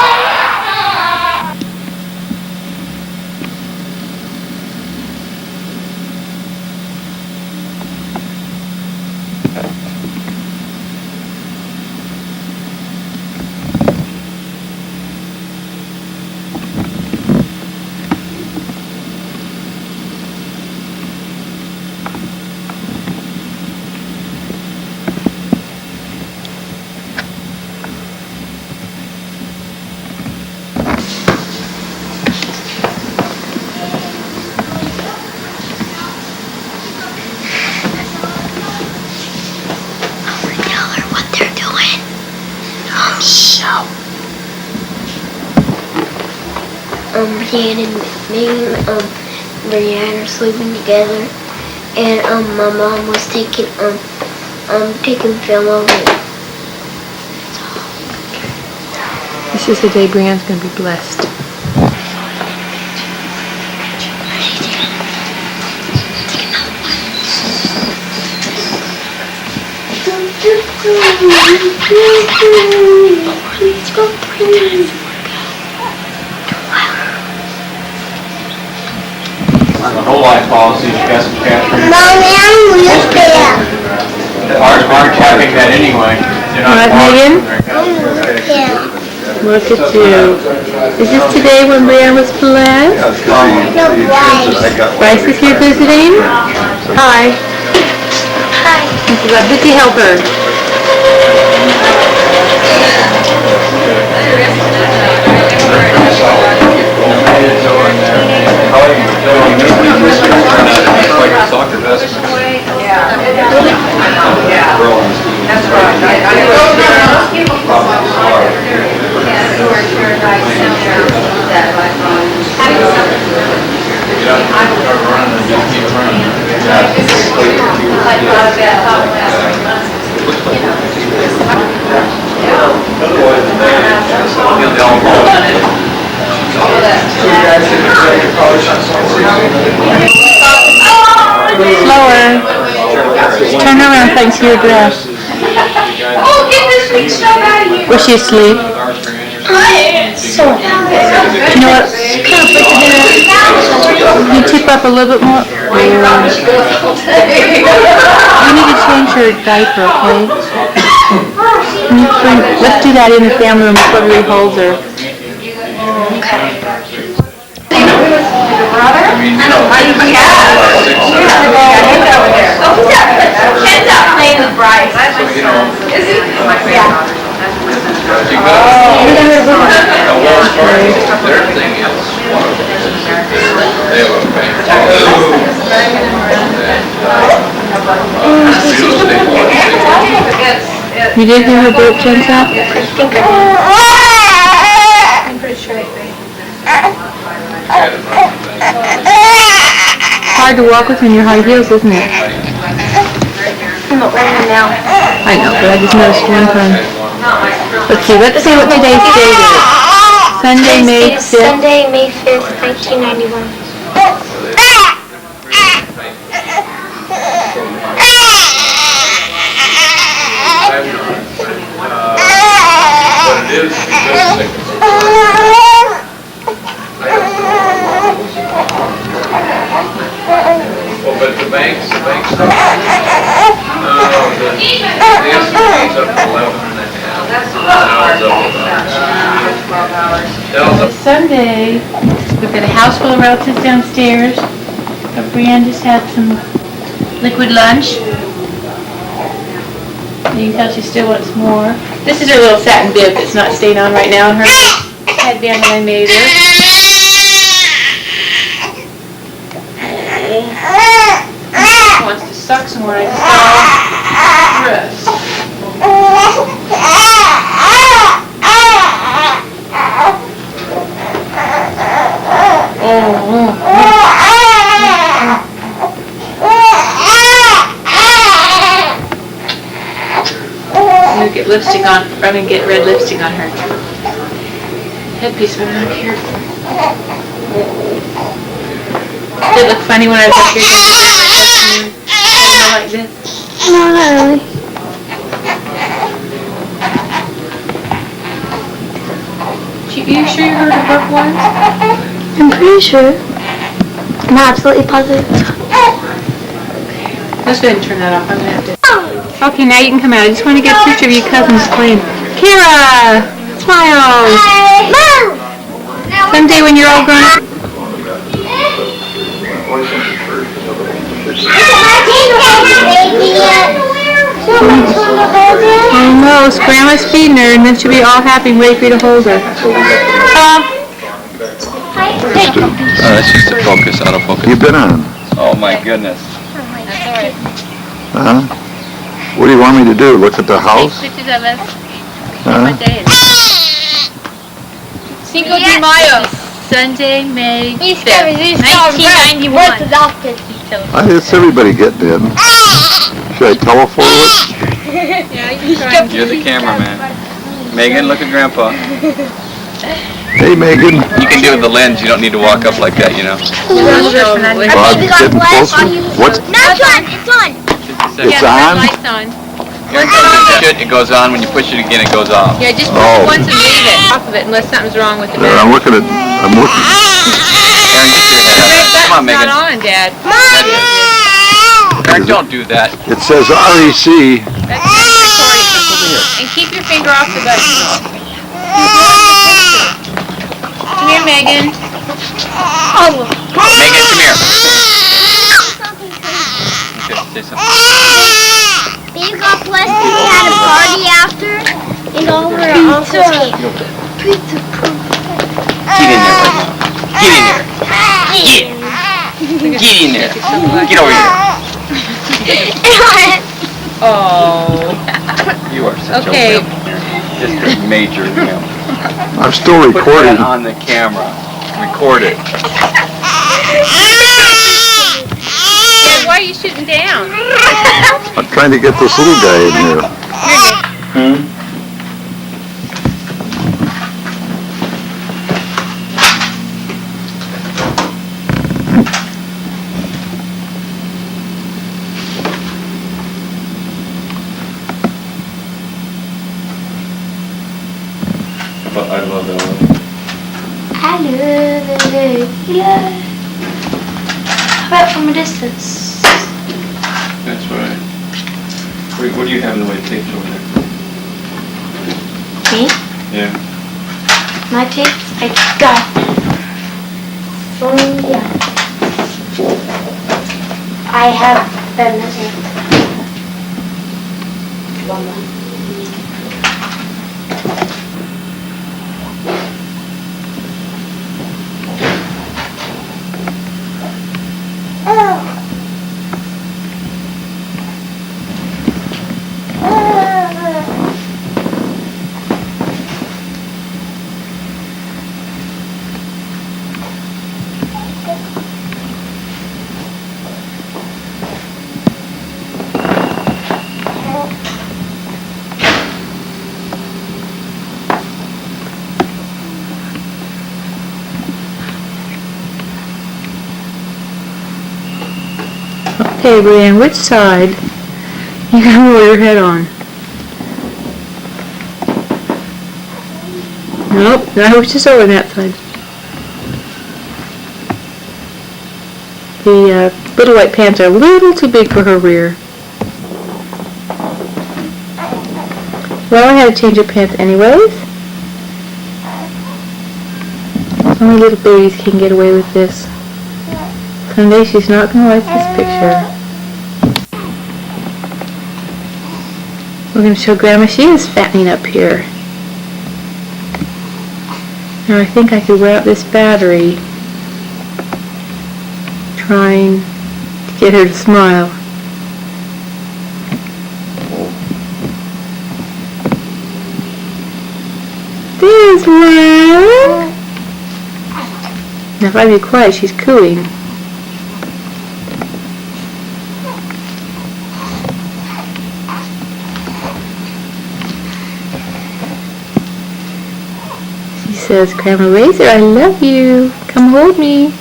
Breanne and me and Breanne are sleeping together, and my mom was taking film of it. This is the day Breanne's going to be blessed. On the whole life policies, you got some cash for your... Mommy, I'm wheelchair. Ours aren't having that anyway. They're not Right, Megan? Look at you. Is this today when Breanne was blessed? No, Bryce. Bryce is here visiting? Hi. Hi. This is our busy helper. Slower. Turn around so I can see your dress. Oh, get this big stuff out of here. Was she asleep? So. You know what? Kind of break it in. Can you tip up a little bit more? You need to change your diaper, okay? Let's do that in the family room before we holds her. Ken's out playing with Bryce. Is he? Yeah. Their thing is, one of them is You did hear her burp, Jensa? I'm pretty sure I agree. Hard to walk with in your high heels, isn't it? I'm not wearing them now. I know, but I just noticed one time. Let's see what today's date is. Sunday, May 5th. Sunday, May 5th, 1991. What it is because well, but the banks stuff. No, the S&P's up to 11 and a half. Dell's up. Sunday, we've got a house full of relatives downstairs. Breanne just had some liquid lunch. You can tell she still wants more. This is her little satin bib that's not staying on right now. Her headband that I made her. She wants to suck some more. I just got rest. I'm gonna get lipstick on. I'm gonna get red lipstick on her headpiece when I'm up here. Did it look funny when I was up here? Like this. No, not really. You sure you heard her burp once? I'm pretty sure. I'm absolutely positive. Let's go ahead and turn that off. I'm gonna have to. Okay, now you can come out. I just want to get a picture of your cousins playing. Kira! Smiles! Someday when you're all grown up. Oh no, Grandma's feeding her and then she'll be all happy and wait for you to hold her. That's just a focus, autofocus. You've been on. Oh my goodness. Huh? What do you want me to do? Look at the house? Pictures of us. Huh? What day is it? Cinco de Mayo. Sunday, May 5th, 1991. I guess everybody getting in. Should I telephoto it? Yeah, you can try. You're the cameraman. Megan, look at Grandpa. Hey, Megan. You can do it with the lens. You don't need to walk up like that, you know. Bob, getting closer. What's No, it's on. It's on. it's on? Light's on. It goes on. When you push it again, it goes off. Yeah, just push it once and leave it off of it unless something's wrong with the There, battery. I'm looking. Aaron, get your head up. Come on, It's Megan. not on, Dad. Aaron, don't do that. It says REC. That's recording. And keep your finger off the button. Come here, Megan. Megan, come here. Okay, say something. Baby got blessed and we had a party after. And all our uncles came. Get in there right now. Get in there. Get in there. Get over here. Oh. You are such Okay. a just a major wimp. I'm still Put recording. that on the camera. Record it. Dad, why are you shooting down? I'm trying to get this little guy in here. Hmm? But I love that one. I love it. Yeah. How about from a distance? That's right. What do you have in the way of tapes over there? Me? Yeah. My tapes? I got. Oh, yeah. I have them as well. One more. Okay, Breanne, which side you gonna roll your head on? Nope, no, it's just over that side. The little white pants are a little too big for her rear. Well, I had to change her pants anyways. Only little babies can get away with this. Someday she's not going to like this picture. We're going to show Grandma she is fattening up here. Now I think I could wear out this battery trying to get her to smile. There's one. Now if I be quiet, she's cooing. She says, Grandma Razor, I love you. Come hold me.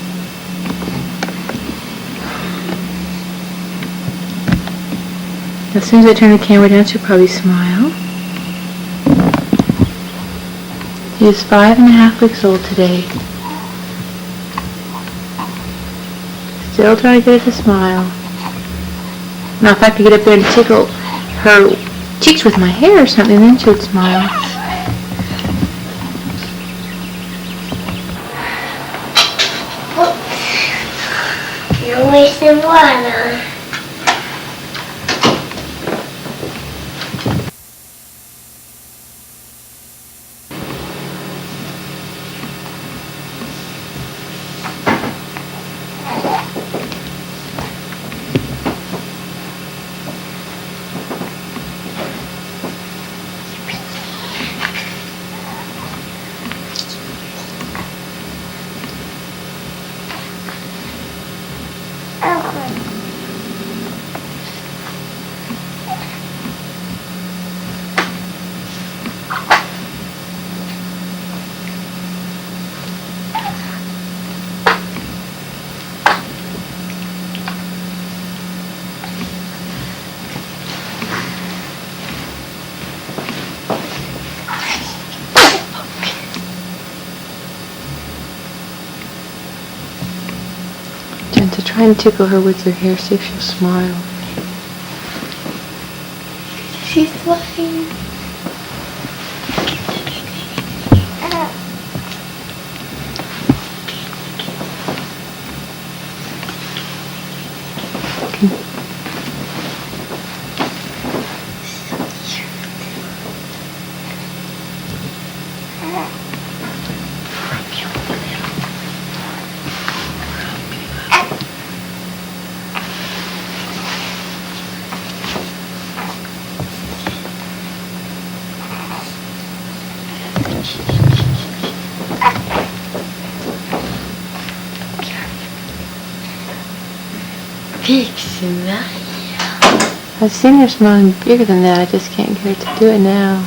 As soon as I turn the camera down, she'll probably smile. She is 5.5 weeks old today. Still trying to get her to smile. Now if I could get up there and tickle her cheeks with my hair or something, then she would smile. You're wasting water. To try and tickle her with your hair, see if she'll smile. She's flying. Big smile. I've seen her smiling bigger than that. I just can't get her to do it now.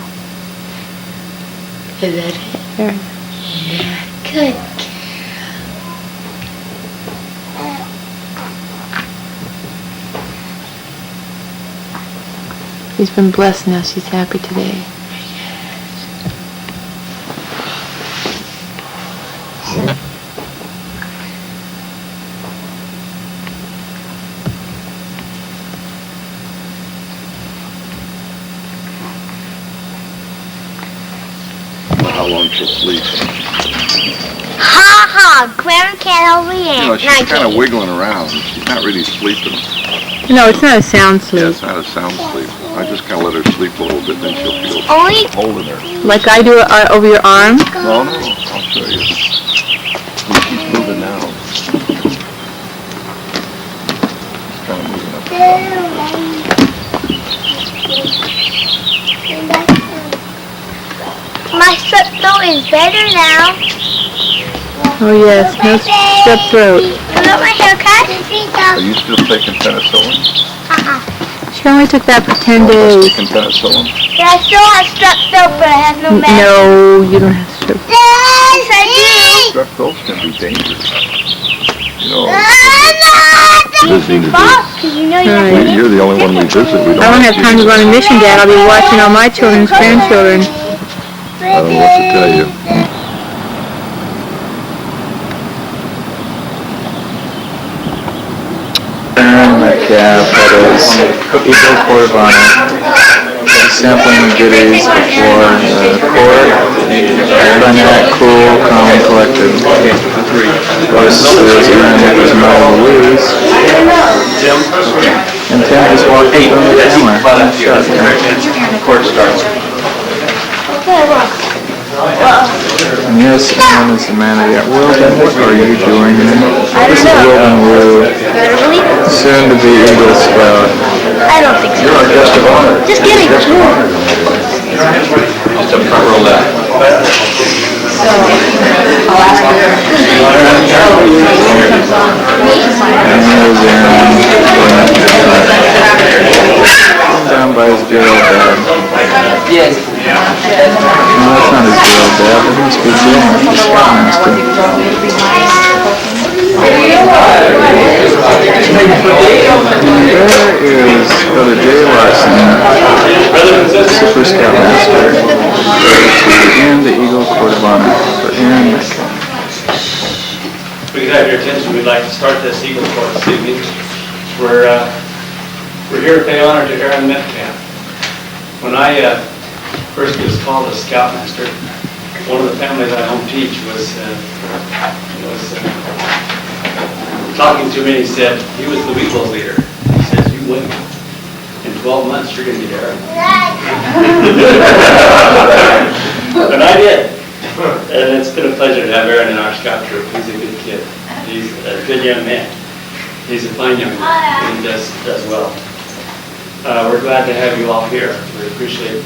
Is that it? There. Good. She's been blessed now. She's happy today. How long she'll sleep. Ha ha! Grandma can't hold me in. You know, she's kind of wiggling around. She's not really sleeping. No, it's not a sound Yeah, sleep. it's not a sound sleep. I just kind of let her sleep a little bit, then she'll feel Only holding her. Like I do over your arm. No, no, I'll show you. She's moving now. She's kind of moving up. my strep throat is better now. Oh yes, no strep throat. You want my haircut? Are you still taking penicillin? She only took that for 10 Still days. taking penicillin? Yeah, I still have strep throat, but I have no medicine. No, you don't have strep. Yes, I do. Strep throats can be dangerous. You Visiting today. Because you know you have to You're the only one we visit. We don't I won't have time to go on a mission, Dad. I'll be watching all my children's grandchildren. I don't know what to tell you. Metcalf, that is Eagle Court of Honor, sampling the goodies for the court, Barnett, Cool, Common Collective. This is Aaron with his mother Louise. And Tim just walked in front of the camera. Shut Tim. Court starts. And yes, Aaron is the man of the Will, are you joining him? This is Wilton Wu, soon to be Eagle Scout. I don't think so. You're our guest of honor. Just kidding. Just a front row left. And there's Aaron down by his dear old dad. Yes. No, that's not his dear old dad. That must be James, the Scoutmaster. There is Brother Jay Larson, Super Scoutmaster, and the Eagle Court of Honor for Aaron Metcalf. If we could have your attention, we'd like to start this Eagle Court this evening. We're here to pay honor to Aaron Metcalf. When I first was called a Scoutmaster, one of the families I home teach was talking to me, and he said, he was the Weebles leader. He says, you wait. In 12 months, you're going to get Aaron. And I did. And it's been a pleasure to have Aaron in our scout troop. He's a good kid. He's a good young man. He's a fine young man, and he does well. We're glad to have you all here. We appreciate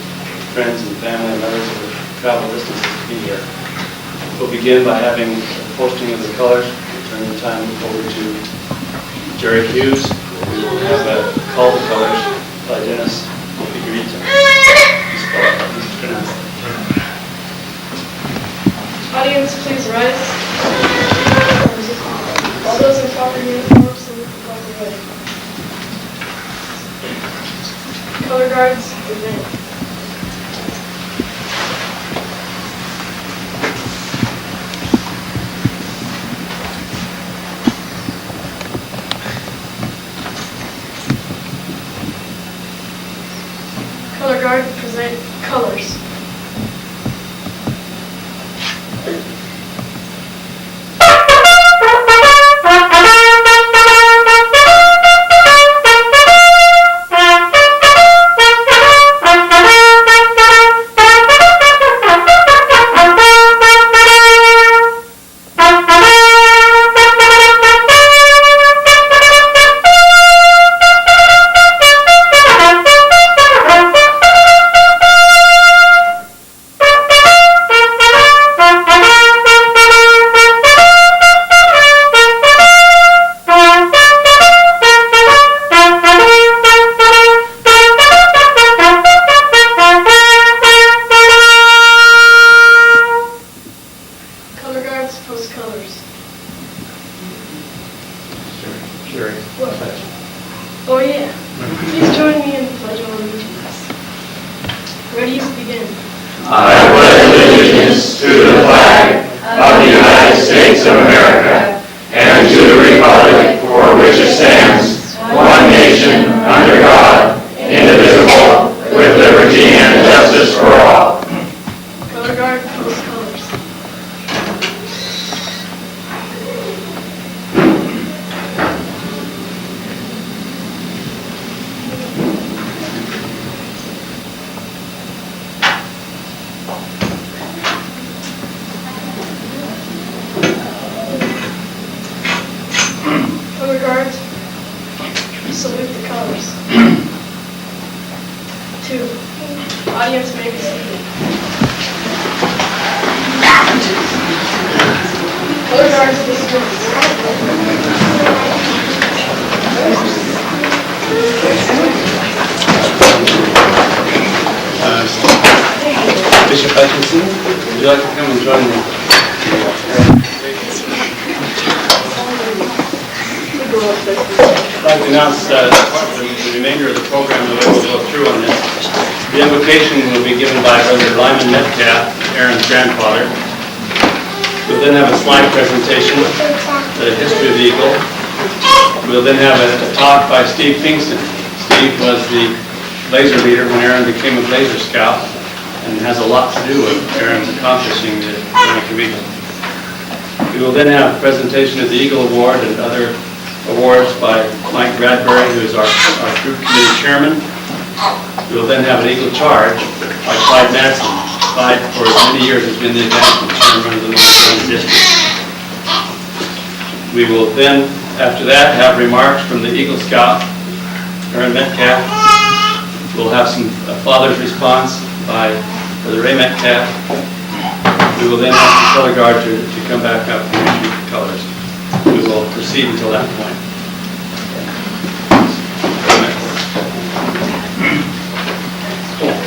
friends and family and others who have traveled distances to be here. We'll begin by having a posting of the colors. We'll turn the time over to Jerry Hughes. We will have a call the colors by Dennis Figueroa. Audience, please rise. All those in proper uniforms, salute the proper way. Color guards, advance. Color guard, present colors. Oh yeah. Please join me in the Pledge of Allegiance. Ready to begin. I pledge allegiance to the flag of the United States of America and to the republic for which it stands, one nation, under God, indivisible, with liberty and justice for all. Color guard, post colors. Color guards, salute the colors. 2. Audience may be seated. Color guards dismissed. Bishop Hutchinson, would you like to come and join me? I'd like to announce the remainder of the program that we will go through on this. The invocation will be given by Brother Lyman Metcalf, Aaron's grandfather. We'll then have a slide presentation, the history of the Eagle. We'll then have a talk by Steve Pinkston. Steve was the laser leader when Aaron became a Blazer Scout and has a lot to do with Aaron's accomplishing the rank of Eagle. We will then have a presentation of the Eagle Award and other awards by Mike Bradbury, who is our troop committee chairman. We will then have an Eagle Charge by Clyde Madsen. Clyde, for as many years, has been the advancement chairman of the North Carolina District. We will then, after that, have remarks from the Eagle Scout, Aaron Metcalf. We'll have some father's response by Brother Ray Metcalf. We will then ask the color guard to come back up and issue the colors. We will proceed until that point.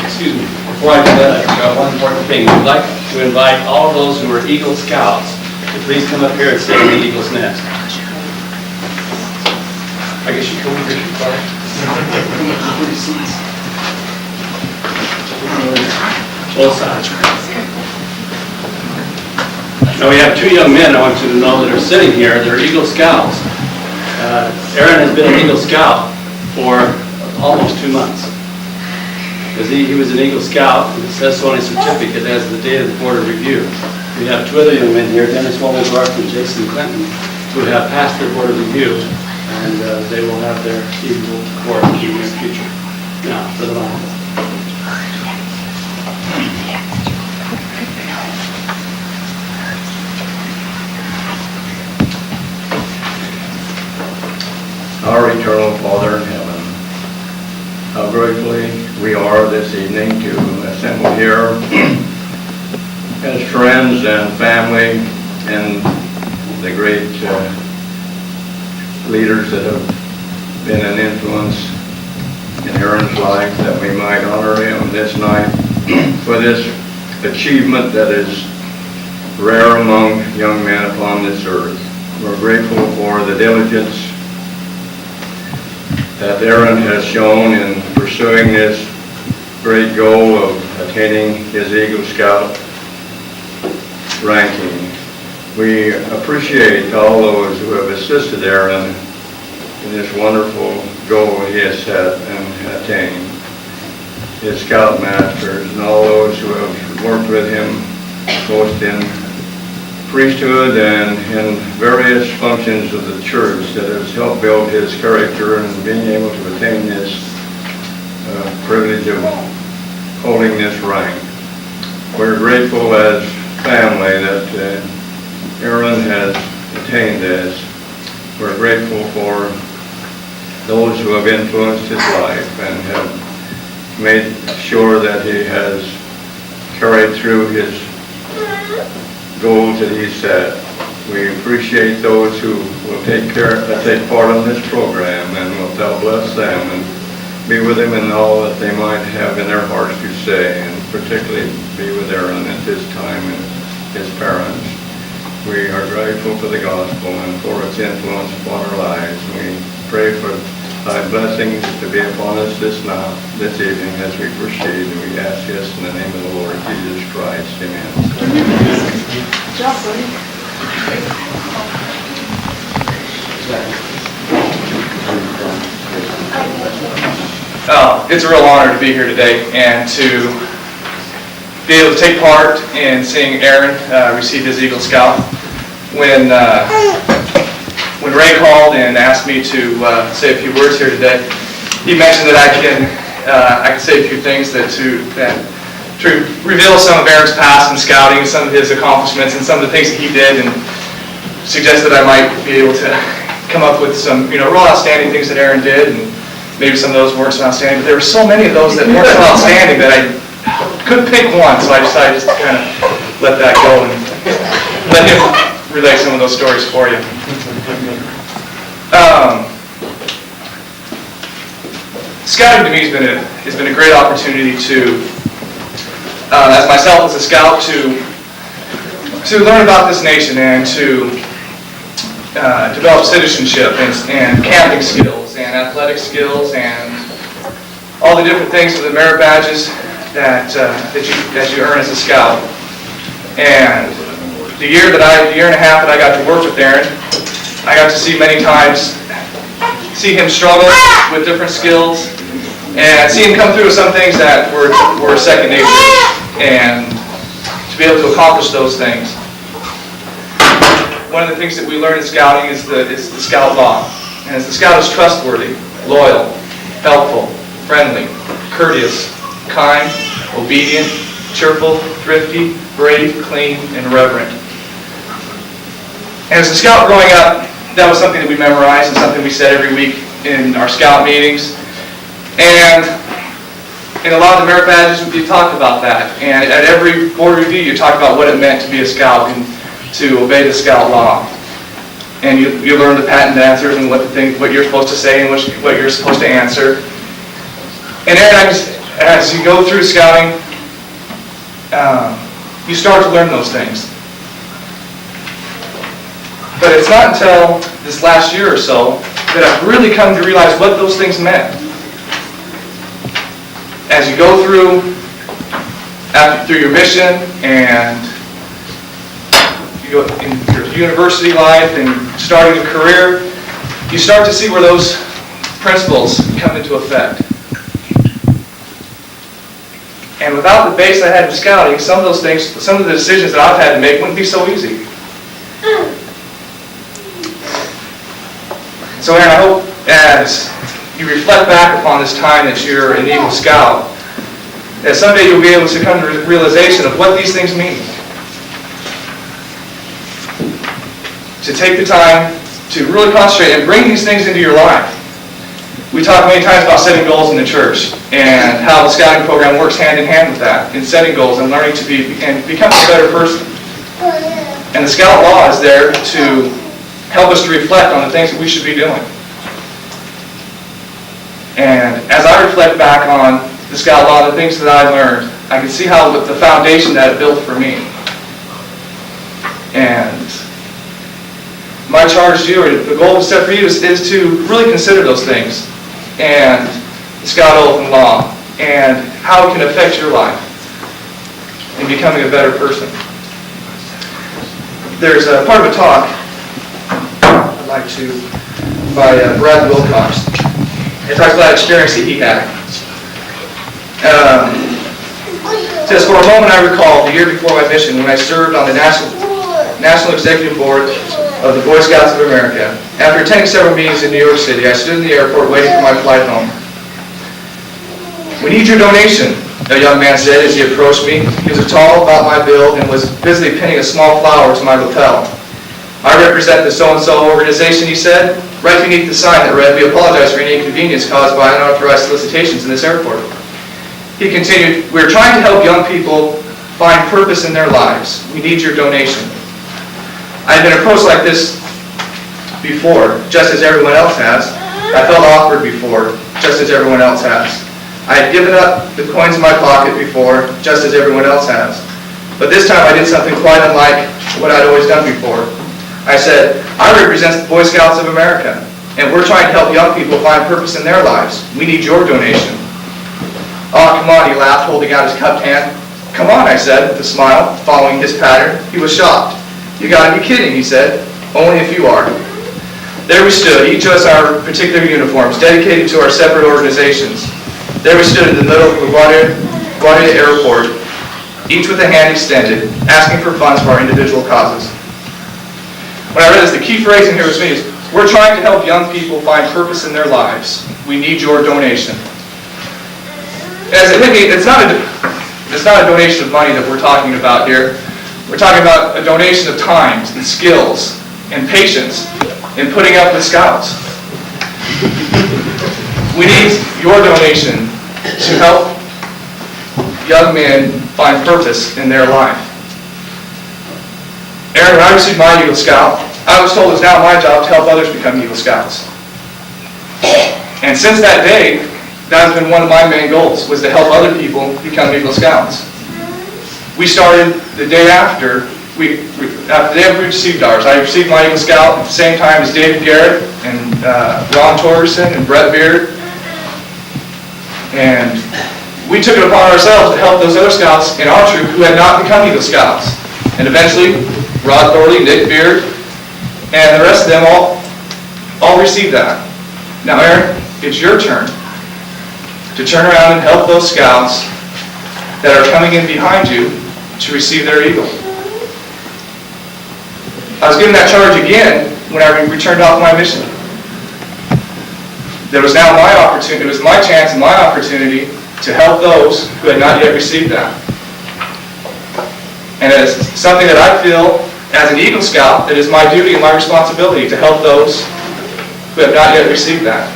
Excuse me. Before I do that, I've got one important thing. We'd like to invite all of those who are Eagle Scouts to please come up here and stay in the Eagle's Nest. I guess you come over here, Clark. Both sides. Now we have two young men I want you to know that are sitting here. They're Eagle Scouts. Aaron has been an Eagle Scout for almost 2 months. Because he was an Eagle Scout, and it says so on his certificate as the date of the Board of Review. We have two other young men here, Dennis Waldorf and Jason Clinton, who have passed their Board of Review, and they will have their Eagle Corps in the near future. Now, for the line. Our eternal Father in heaven, how gratefully we are this evening to assemble here as friends and family and the great leaders that have been an influence in Aaron's life, that we might honor him this night for this achievement that is rare among young men upon this earth. We're grateful for the diligence that Aaron has shown in pursuing this great goal of attaining his Eagle Scout ranking. We appreciate all those who have assisted Aaron in this wonderful goal he has set and attained. His Scout Masters and all those who have worked with him, both in priesthood and in various functions of the church, that has helped build his character and being able to attain this privilege of holding this rank. We're grateful as family that Aaron has attained this. We're grateful for those who have influenced his life and have made sure that he has carried through his goals that he set. We appreciate those who will take part in this program, and will bless them and be with him in all that they might have in their hearts to say, and particularly be with Aaron at this time and his parents. We are grateful for the gospel and for its influence upon our lives. We pray for thy blessings to be upon us this evening as we proceed, and we ask this in the name of the Lord Jesus Christ. Amen. Good job, buddy. It's a real honor to be here today and to be able to take part in seeing Aaron receive his Eagle Scout. When Ray called and asked me to say a few words here today, he mentioned that I can say a few things that to reveal some of Aaron's past in scouting, some of his accomplishments, and some of the things that he did, and suggest that I might be able to come up with some, real outstanding things that Aaron did, and maybe some of those weren't so outstanding, but there were so many of those that weren't so outstanding that I couldn't pick one, so I decided just to kind of let that go and let him relay some of those stories for you. Scouting to me has been a great opportunity to, as myself as a scout, to learn about this nation and to develop citizenship and camping skills and athletic skills and all the different things with the merit badges that you earn as a scout. And the year and a half that I got to work with Aaron, I got to see many times, see him struggle with different skills, and see him come through with some things that were second nature, and to be able to accomplish those things. One of the things that we learn in scouting is the scout law. And as the scout is trustworthy, loyal, helpful, friendly, courteous, kind, obedient, cheerful, thrifty, brave, clean, and reverent. And as a scout growing up, that was something that we memorized and something we said every week in our scout meetings. And in a lot of the merit badges, you talked about that. And at every board review, you talked about what it meant to be a scout and to obey the scout law. And you learn the patent answers and what you're supposed to say and what you're supposed to answer. And then as you go through scouting, you start to learn those things. But it's not until this last year or so that I've really come to realize what those things meant. As you go through your mission and you go in your university life and starting a career, you start to see where those principles come into effect. And without the base I had in scouting, some of those things, some of the decisions that I've had to make wouldn't be so easy. So Aaron, I hope as you reflect back upon this time that you're an Eagle Scout, that someday you'll be able to come to the realization of what these things mean. To take the time to really concentrate and bring these things into your life. We talk many times about setting goals in the church and how the scouting program works hand in hand with that, in setting goals and learning to be and becoming a better person. And the scout law is there to help us to reflect on the things that we should be doing. And as I reflect back on the scout law, the things that I learned, I can see how the foundation that it built for me. And my charge to you, or the goal set for you, is to really consider those things and the scout oath and law and how it can affect your life in becoming a better person. There's a part of a talk I'd like to by Brad Wilcox. It talks about experience that he had. It says, for a moment I recall the year before my mission when I served on the National Executive Board of the Boy Scouts of America. After attending several meetings in New York City, I stood in the airport waiting for my flight home. "We need your donation," a young man said as he approached me. He was tall, about my build, and was busily pinning a small flower to my lapel. "I represent the so-and-so organization," he said, right beneath the sign that read, "We apologize for any inconvenience caused by unauthorized solicitations in this airport." He continued, "We are trying to help young people find purpose in their lives. We need your donation." I had been approached like this before, just as everyone else has. I felt awkward before, just as everyone else has. I had given up the coins in my pocket before, just as everyone else has. But this time I did something quite unlike what I'd always done before. I said, "I represent the Boy Scouts of America, and we're trying to help young people find purpose in their lives. We need your donation." "Oh, come on," he laughed, holding out his cupped hand. "Come on," I said, with a smile, following his pattern. He was shocked. "You gotta be kidding," he said. "Only if you are." There we stood, each of us in our particular uniforms, dedicated to our separate organizations. There we stood in the middle of LaGuardia Airport, each with a hand extended, asking for funds for our individual causes. When I read this, the key phrase in here was me is, we're trying to help young people find purpose in their lives. We need your donation. As it hit me, it's not a donation of money that we're talking about here. We're talking about a donation of time and skills and patience in putting up with scouts. We need your donation to help young men find purpose in their life. Aaron, when I received my Eagle Scout, I was told it's now my job to help others become Eagle Scouts. And since that day, that has been one of my main goals, was to help other people become Eagle Scouts. We started the day after after the day we received ours, I received my Eagle Scout at the same time as David Garrett and Ron Torgerson and Breanne Birth. And we took it upon ourselves to help those other scouts in our troop who had not become Eagle Scouts. And eventually, Rod Thorley, Nick Beard, and the rest of them all received that. Now, Aaron, it's your turn to turn around and help those scouts that are coming in behind you to receive their Eagle. I was given that charge again when I returned off my mission. There was now my opportunity, it was my chance and my opportunity to help those who had not yet received that. And it's something that I feel as an Eagle Scout, that is my duty and my responsibility to help those who have not yet received that.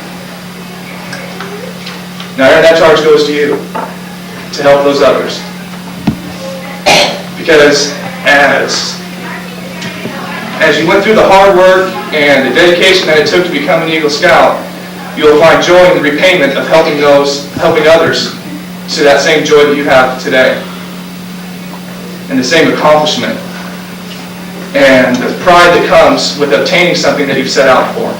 Now, Aaron, that charge goes to you, to help those others. Because as you went through the hard work and the dedication that it took to become an Eagle Scout, you will find joy in the repayment of helping others to that same joy that you have today. And the same accomplishment. And the pride that comes with obtaining something that you've set out for.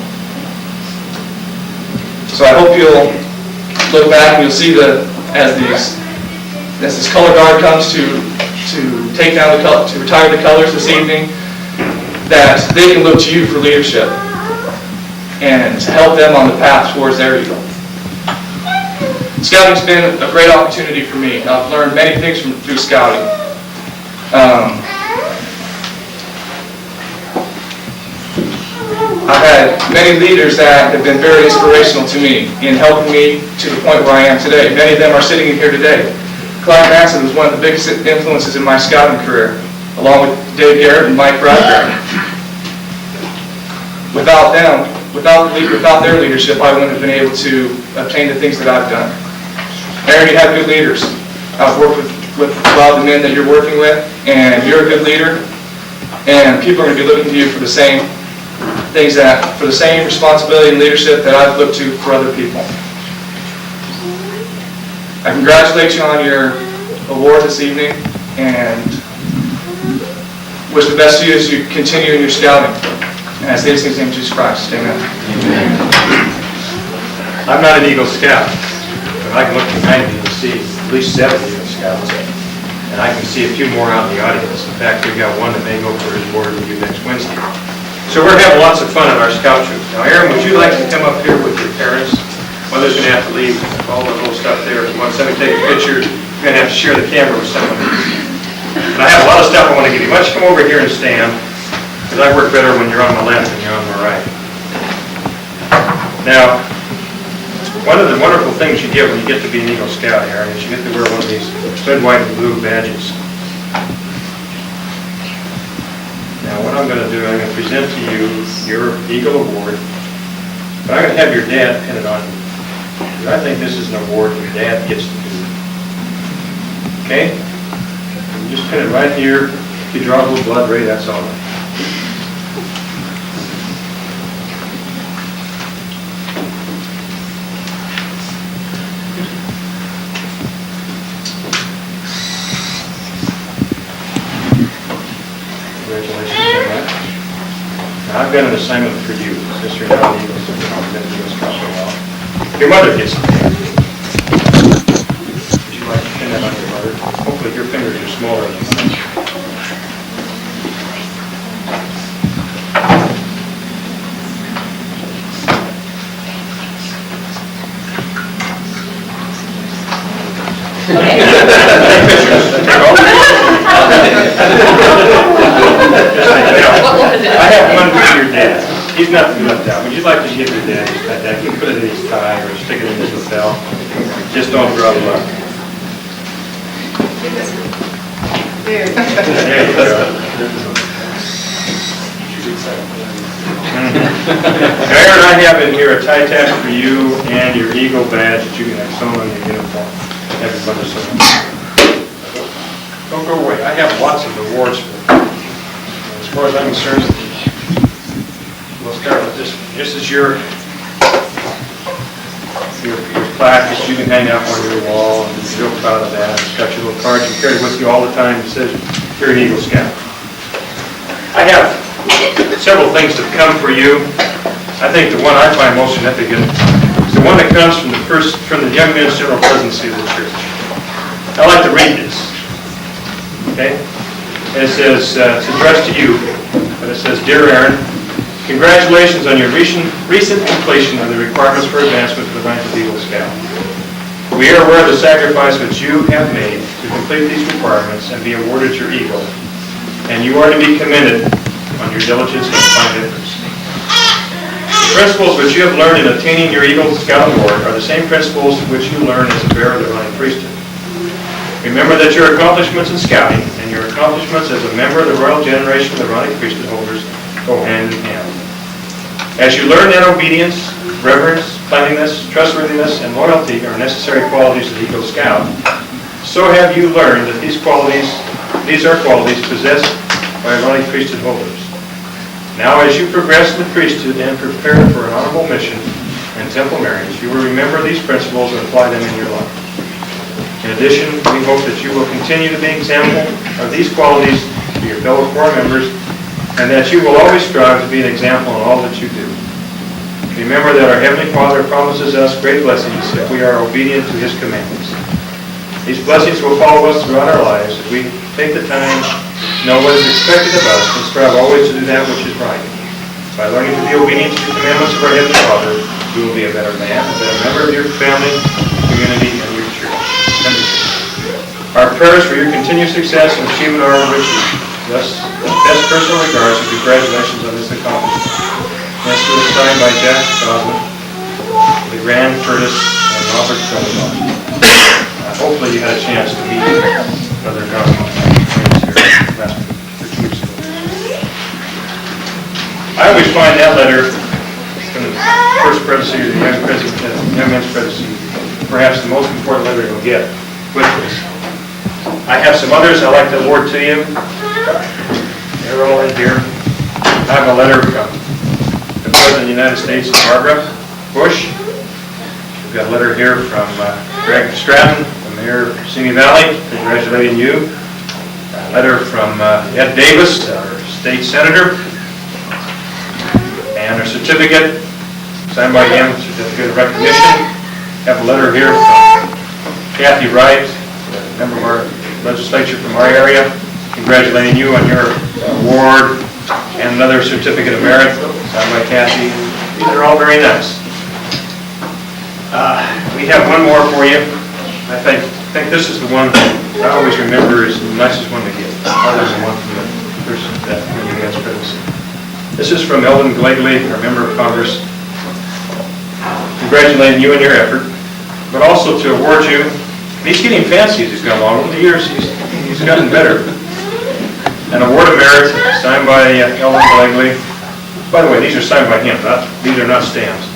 So I hope you'll look back and you'll see as this color guard comes to take down to retire the colors this evening, that they can look to you for leadership and to help them on the path towards their Eagle. Scouting's been a great opportunity for me. I've learned many things through scouting. I've had many leaders that have been very inspirational to me in helping me to the point where I am today. Many of them are sitting in here today. Clyde Manson was one of the biggest influences in my scouting career, along with Dave Garrett and Mike Bradbury. Without them, without their leadership, I wouldn't have been able to obtain the things that I've done. Aaron, you have good leaders. I've worked with a lot of the men that you're working with, and you're a good leader, and people are going to be looking to you for the same things for the same responsibility and leadership that I've looked to for other people. I congratulate you on your award this evening, and wish the best to you as you continue in your scouting. And I say this in the name of Jesus Christ. Amen. I'm not an Eagle Scout, but I can look behind me and see at least 7 Eagle Scouts. And I can see a few more out in the audience. In fact, we've got one that may go for his board review next Wednesday. So we're having lots of fun at our scout troop. Now, Aaron, would you like to come up here with your parents? Mother's going to have to leave all the little stuff there. If you want somebody to take a picture, you're going to have to share the camera with somebody. And I have a lot of stuff I want to give you. Why don't you come over here and stand? Because I work better when you're on my left than you're on my right. Now, one of the wonderful things you get when you get to be an Eagle Scout, Aaron, is you get to wear one of these red, white, and blue badges. Now, what I'm going to do, I'm going to present to you your Eagle Award, but I'm going to have your dad pin it on you. Because I think this is an award your dad gets to do. Okay? You just pin it right here. If you draw a little blood ray, that's all right. I've got an assignment for you, since you're not an Eagle Scout, you've been an Eagle Scout for a while. Your mother gets it. Would you like to pin that on your mother? Hopefully your fingers are smaller than mine. I have one for your dad. He's not to be left out. Would you like to give your dad his pet dad? You can put it in his tie or stick it in his lapel. Just don't draw blood. There you go. Aaron, I have in here a tie tag for you and your Eagle badge that you can have sewn on your uniform. Everybody sewn. Don't go away. I have lots of awards for you. As far as I'm concerned, we'll start with this one. This is your plaque that you can hang out on your wall, and you're real proud of that. It's got your little card you carry with you all the time that says you're an Eagle Scout. I have several things to come for you. I think the one I find most significant is the one that comes from the Young Men's General Presidency of the church. I like to read this. Okay? It says, it's addressed to you, but it says, Dear Aaron, congratulations on your recent completion of the requirements for advancement to the rank of Eagle Scout. We are aware of the sacrifice which you have made to complete these requirements and be awarded your Eagle, and you are to be commended on your diligence and fine efforts. The principles which you have learned in obtaining your Eagle Scout Award are the same principles which you learn as a bearer of the running priesthood. Remember that your accomplishments in scouting and your accomplishments as a member of the royal generation of the running priesthood holders go hand in hand. As you learn that obedience, reverence, cleanliness, trustworthiness, and loyalty are necessary qualities of the Eagle Scout, so have you learned that these are qualities possessed by running priesthood holders. Now, as you progress in the priesthood and prepare for an honorable mission and temple marriage, you will remember these principles and apply them in your life. In addition, we hope that you will continue to be an example of these qualities to your fellow corps members, and that you will always strive to be an example in all that you do. Remember that our Heavenly Father promises us great blessings if we are obedient to His commandments. These blessings will follow us throughout our lives if we take the time to know what is expected of us and strive always to do that which is right. By learning to be obedient to the commandments of our Heavenly Father, you will be a better man, a better member of your family, community, and your church. Our prayers for your continued success and achievement are with you. Thus, best personal regards and congratulations on this accomplishment. This was signed by Jack Gosman, Breanne Birth, and Robert Gosman. Hopefully you had a chance to meet Brother Gosman last 2 weeks ago. I always find that letter from the first presidency, or the Young Men's Presidency, perhaps the most important letter you'll get with this. I have some others I'd like to award to you. They're all in here. I have a letter from the President of the United States, Barbara Bush. We've got a letter here from Greg Stratton, the Mayor of Simi Valley, congratulating you. A letter from Ed Davis, our State Senator. And a certificate signed by him, certificate of recognition. I have a letter here from Kathy Wright, a member of our legislature from our area, congratulating you on your award, and another certificate of merit signed by Kathy. These are all very nice. We have one more for you. I think this is the one I always remember is the nicest one to get, other than one from the person that Young Men's Presidency. This is from Eldon Glegley, our member of Congress, congratulating you on your effort, but also to award you. He's getting fancy as he's gone along. Over the years, he's gotten better. An award of merit signed by Eldon Glegley. By the way, these are signed by him. These are not stamps.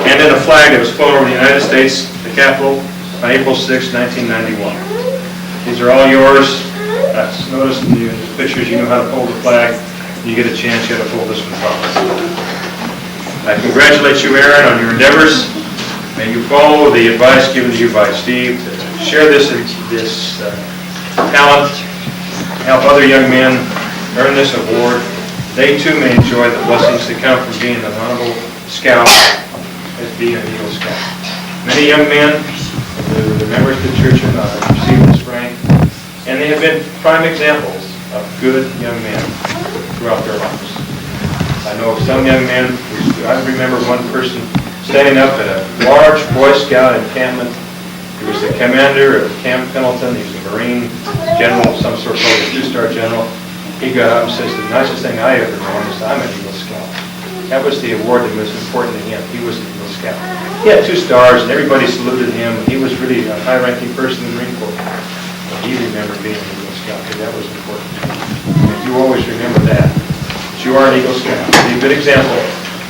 And then a flag that was flown over the United States, the Capitol, on April 6, 1991. These are all yours. Notice in the pictures you know how to hold the flag. When you get a chance, you got to hold this one properly. I congratulate you, Aaron, on your endeavors. May you follow the advice given to you by Steve to share this talent, help other young men earn this award. They too may enjoy the blessings that come from being an honorable scout as being an Eagle Scout. Many young men, the members of the church have received this rank, and they have been prime examples of good young men throughout their lives. I know of some young men, I remember one person standing up at a large Boy Scout encampment. He was the commander of Camp Pendleton. He was a Marine general of some sort, probably a 2-star general. He got up and says, the nicest thing I ever known is I'm an Eagle Scout. That was the award that was important to him. He was an Eagle Scout. He had 2 stars, and everybody saluted him. He was really a high-ranking person in the Marine Corps. But he remembered being an Eagle Scout, because that was important to him. And you always remember that you are an Eagle Scout. Be a good example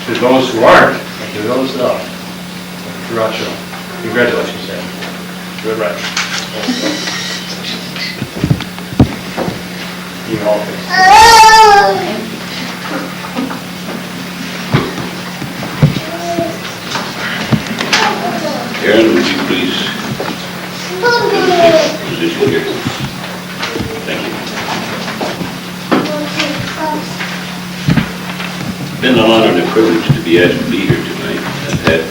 to those who aren't, and to those that are, throughout your life. Congratulations, Sam. Good right. You all Aaron, would you please position here? Thank you. It's been an honor and a privilege to be asked to be here tonight. I've had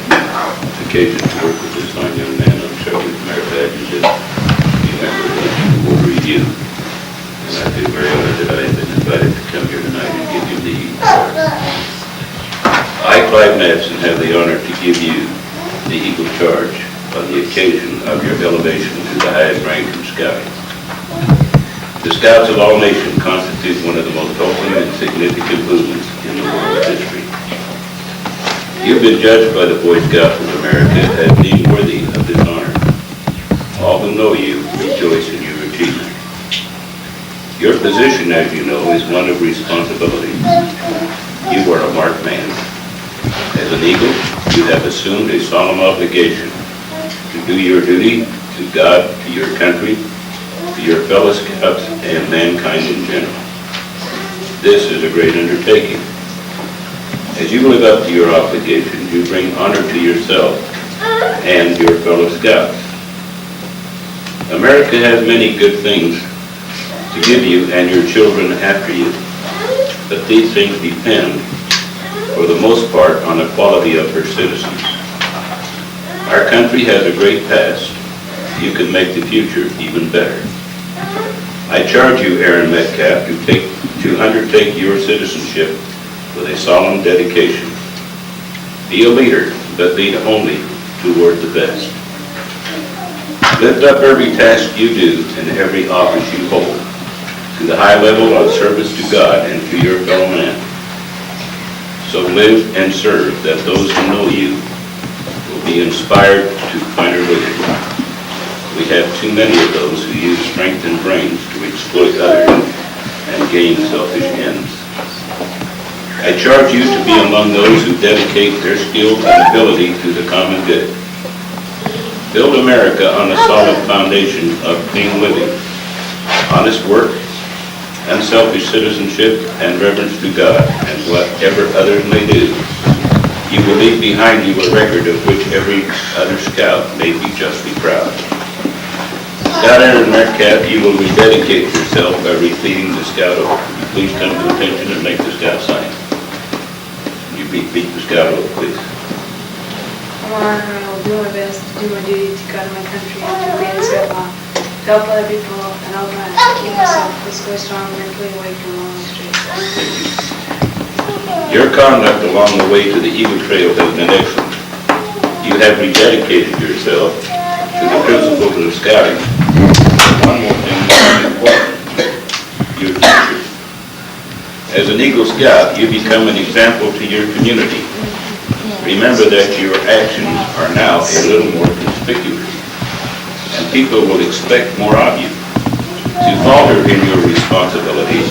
occasion to work with this fine young man on several merit badges and be a member of the board review. And I feel very honored that I have been invited to come here tonight and give you the Eagle Charge. I, Clyde Madsen, have the honor to give you the Eagle Charge on the occasion of your elevation to the highest rank in Scouting. The Scouts of all nations constitute one of the most ultimate and significant movements in the world's history. You've been judged by the Boy Scouts of America as being worthy of this honor. All who know you rejoice in your achievement. Your position, as you know, is one of responsibility. You are a marked man. As an Eagle, you have assumed a solemn obligation to do your duty to God, to your country, to your fellow Scouts, and mankind in general. This is a great undertaking. As you live up to your obligations, you bring honor to yourself and your fellow Scouts. America has many good things to give you and your children after you, but these things depend, for the most part, on the quality of her citizens. Our country has a great past. You can make the future even better. I charge you, Aaron Metcalf, to undertake your citizenship with a solemn dedication. Be a leader, but lead only toward the best. Lift up every task you do and every office you hold to the high level of service to God and to your fellow man. So live and serve that those who know you will be inspired to finer living. We have too many of those who use strength and brains to exploit others and gain selfish ends. I charge you to be among those who dedicate their skills and ability to the common good. Build America on a solid foundation of clean living, honest work, unselfish citizenship, and reverence to God, and whatever others may do. You will leave behind you a record of which every other Scout may be justly proud. Scout Aaron Metcalf, you will rededicate yourself by repeating the Scout oath. Will you please come to attention and make the Scout sign? You repeat the Scout oath, please. I will do my best to do my duty to God and my country and to obey the Scout law, to help other people, and ultimately to keep myself physically strong and mentally awake from long streets. Your conduct along the way to the Eagle Trail has been excellent. You have rededicated yourself to the principles of Scouting. One more thing is important, your future. As an Eagle Scout, you become an example to your community. Remember that your actions are now a little more conspicuous, and people will expect more of you. To falter in your responsibilities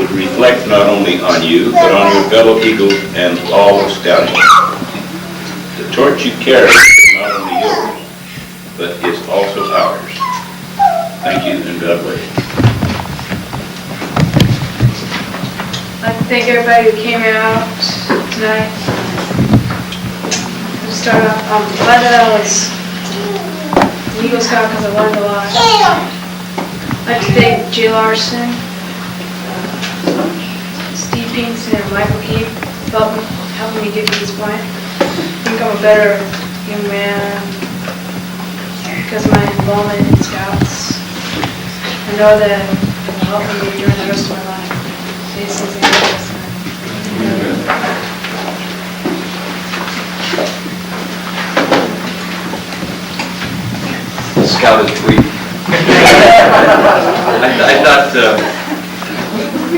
would reflect not only on you, but on your fellow Eagles and all of Scouting. The torch you carry is not only yours, but it's also ours. Thank you, and God bless you. I'd like to thank everybody who came out tonight. To start off, I'm glad that I was an Eagle Scout because I learned a lot. I'd like to thank Jay Larson, Steve Pinkston, and Michael Keefe for helping me get to this point. I think I'm a better young man because of my involvement in Scouts. I know that it will help me during the rest of my life. These things like this. Scout is brief. I thought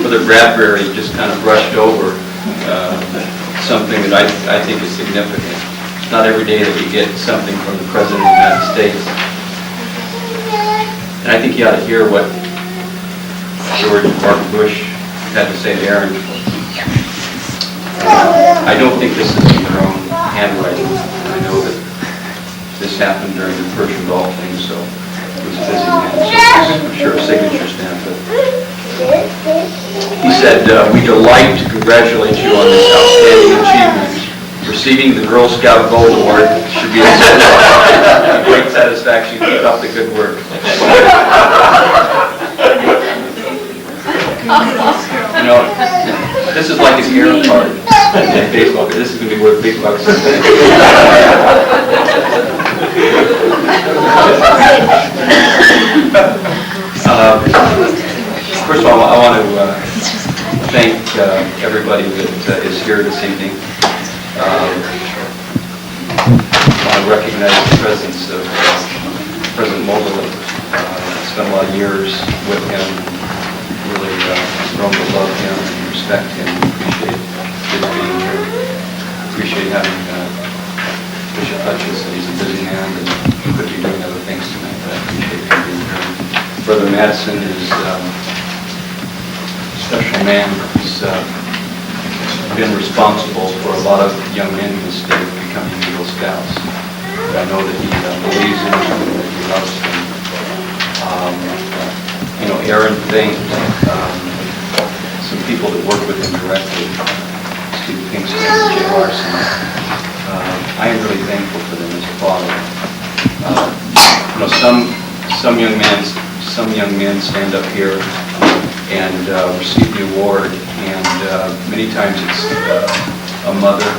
Brother Bradbury just kind of brushed over something that I think is significant. It's not every day that you get something from the President of the United States. And I think you ought to hear what George Mark Bush had to say to Aaron. I don't think this is in their own handwriting. I know that this happened during the Persian Gulf thing, so it was a busy man. So I'm sure a signature stamp. But he said, "We delight to congratulate you on this outstanding achievement. Receiving the Girl Scout Gold Award should be a great satisfaction. Keep up the good work." You know, this is like an air card. Baseball, this is going to be worth big bucks. First of all, I want to thank everybody that is here this evening. I want to recognize the presence of President Mogul. Spent a lot of years with him, really grown to love him and respect him, appreciate his being here. Appreciate having Bishop Hutchison. He's a busy man and could be doing other things tonight, but I appreciate him being here. Brother Madsen is a special man. He's been responsible for a lot of young men in the state becoming Eagle Scouts. I know that he believes in them, that he loves them. Aaron thanked some people that work with him directly, Steve Pinkston and Jay Larson. I am really thankful for them as a father. Some young men stand up here and receive the award, and many times it's a mother,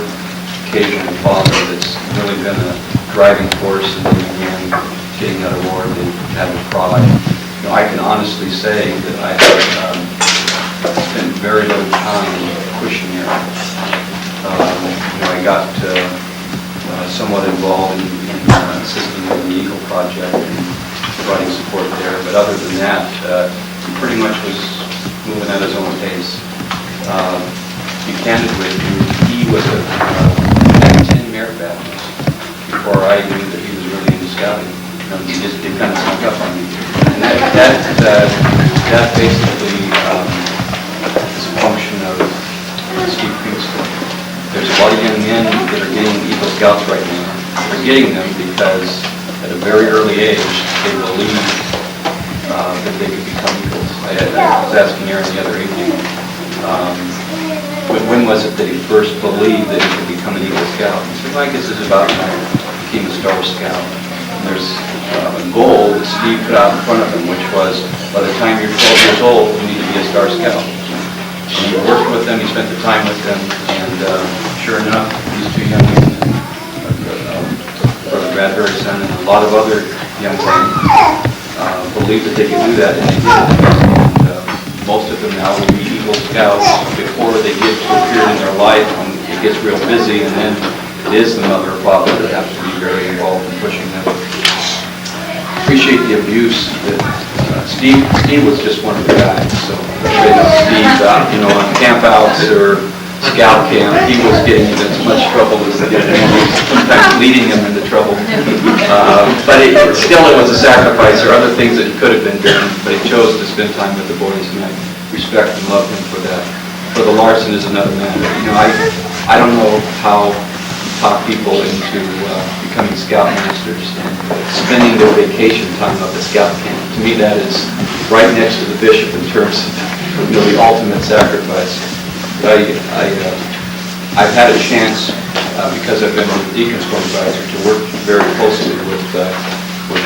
occasionally a father, that's really been a driving force in the young man getting that award and having pride. I can honestly say that I have spent very little time pushing it. I got somewhat involved in assisting with the Eagle Project and providing support there, but other than that, he pretty much was moving at his own pace. To be candid with you, he was had 10 merit badges before I knew that he was really into scouting. He just kind of snuck up on me. And that basically is a function of Steve Pinkston. There's a lot of young men that are getting Eagle Scouts right now. They're getting them because at a very early age, they believe that they could become Eagles. I was asking Aaron the other evening, when was it that he first believed that he could become an Eagle Scout? He said, well, I guess it's about when I became a Star Scout. And there's a goal that Steve put out in front of him, which was, by the time you're 12 years old, you need to be a Star Scout. And he worked with them, he spent the time with them, and sure enough, these two young men, Brother Breanne Birth and a lot of other young men, believed that they could do that, and they did. And most of them now will be Eagle Scouts before they get to a period in their life when it gets real busy, and then it is the mother or father that have to be very involved in pushing them. Appreciate the abuse that Steve was just one of the guys. So Steve, on campouts or scout camp, he was getting into as much trouble as the young man, sometimes leading him into trouble. But it was a sacrifice. There are other things that he could have been doing, but he chose to spend time with the boys, and I respect and love him for that. Brother Larson is another man. I don't know how talk people into becoming scoutmasters and spending their vacation time up at scout camp. To me, that is right next to the bishop in terms of the ultimate sacrifice. I've had a chance, because I've been on the Deacon's Corps Advisor, to work very closely with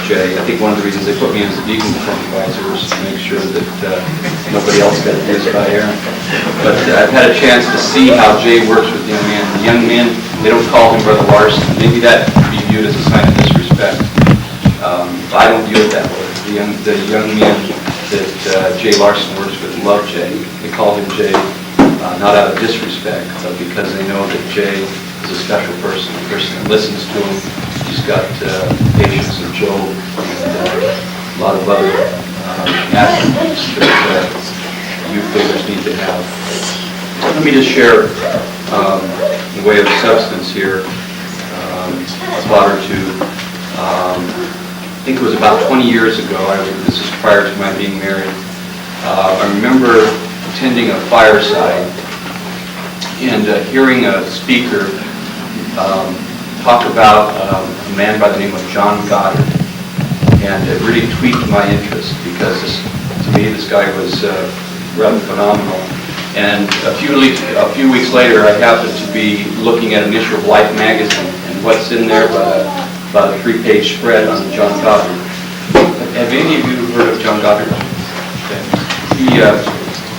Jay. I think one of the reasons they put me as the Deacon's Corps Advisor is to make sure that nobody else got abused by Aaron. But I've had a chance to see how Jay works with young men. The young men, they don't call him Brother Larson. Maybe that could be viewed as a sign of disrespect. I don't view it that way. The young men that Jay Larson works with love Jay. They call him Jay, not out of disrespect, but because they know that Jay is a special person, a person that listens to him. He's got patience of Job and a lot of other attributes that youth leaders need to have. Let me just share in way of substance here a thought or two. I think it was about 20 years ago, this is prior to my being married, I remember attending a fireside and hearing a speaker talk about a man by the name of John Goddard, and it really tweaked my interest because to me this guy was rather phenomenal. And a few weeks later, I happened to be looking at an issue of Life magazine, and what's in there about a 3-page spread on John Goddard. Have any of you heard of John Goddard? Okay. He,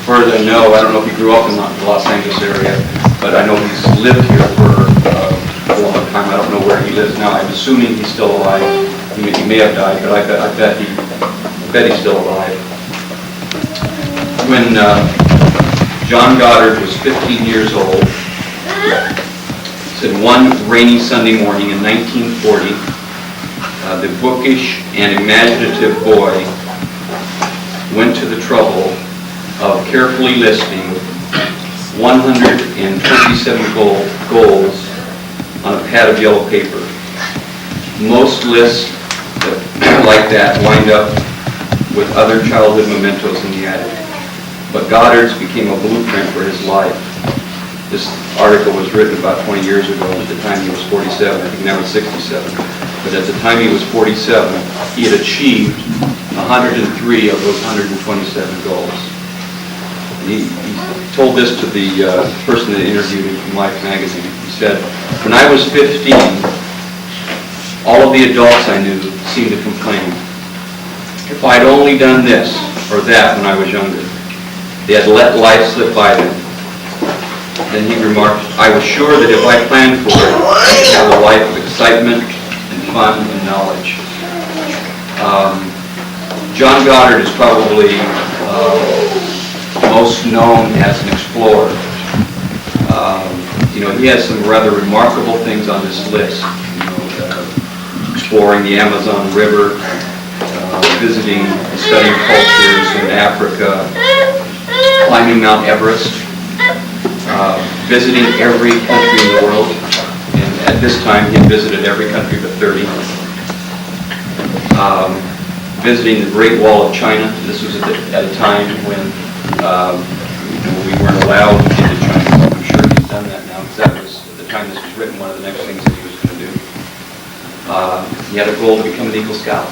further than I don't know if he grew up in the Los Angeles area, but I know he's lived here for a long time. I don't know where he lives now. I'm assuming he's still alive. He may have died, but I bet he's still alive. When John Goddard was 15 years old, said one rainy Sunday morning in 1940, the bookish and imaginative boy went to the trouble of carefully listing 127 goals on a pad of yellow paper. Most lists like that wind up with other childhood mementos in the attic. But Goddard's became a blueprint for his life. This article was written about 20 years ago. At the time he was 47. I think now he's 67. But at the time he was 47, he had achieved 103 of those 127 goals. He told this to the person that interviewed him from Life magazine. He said, "When I was 15, all of the adults I knew seemed to complain. If I'd only done this or that when I was younger, they had let life slip by them." Then he remarked, "I was sure that if I planned for it, I'd have a life of excitement and fun and knowledge." John Goddard is probably most known as an explorer. He has some rather remarkable things on this list. Exploring the Amazon River, visiting and studying cultures in Africa, climbing Mount Everest, visiting every country in the world. And at this time, he had visited every country but 30. Visiting the Great Wall of China. This was at a time when we weren't allowed into China. I'm sure he's done that now, because that was, at the time this was written, one of the next things that he was going to do. He had a goal to become an Eagle Scout.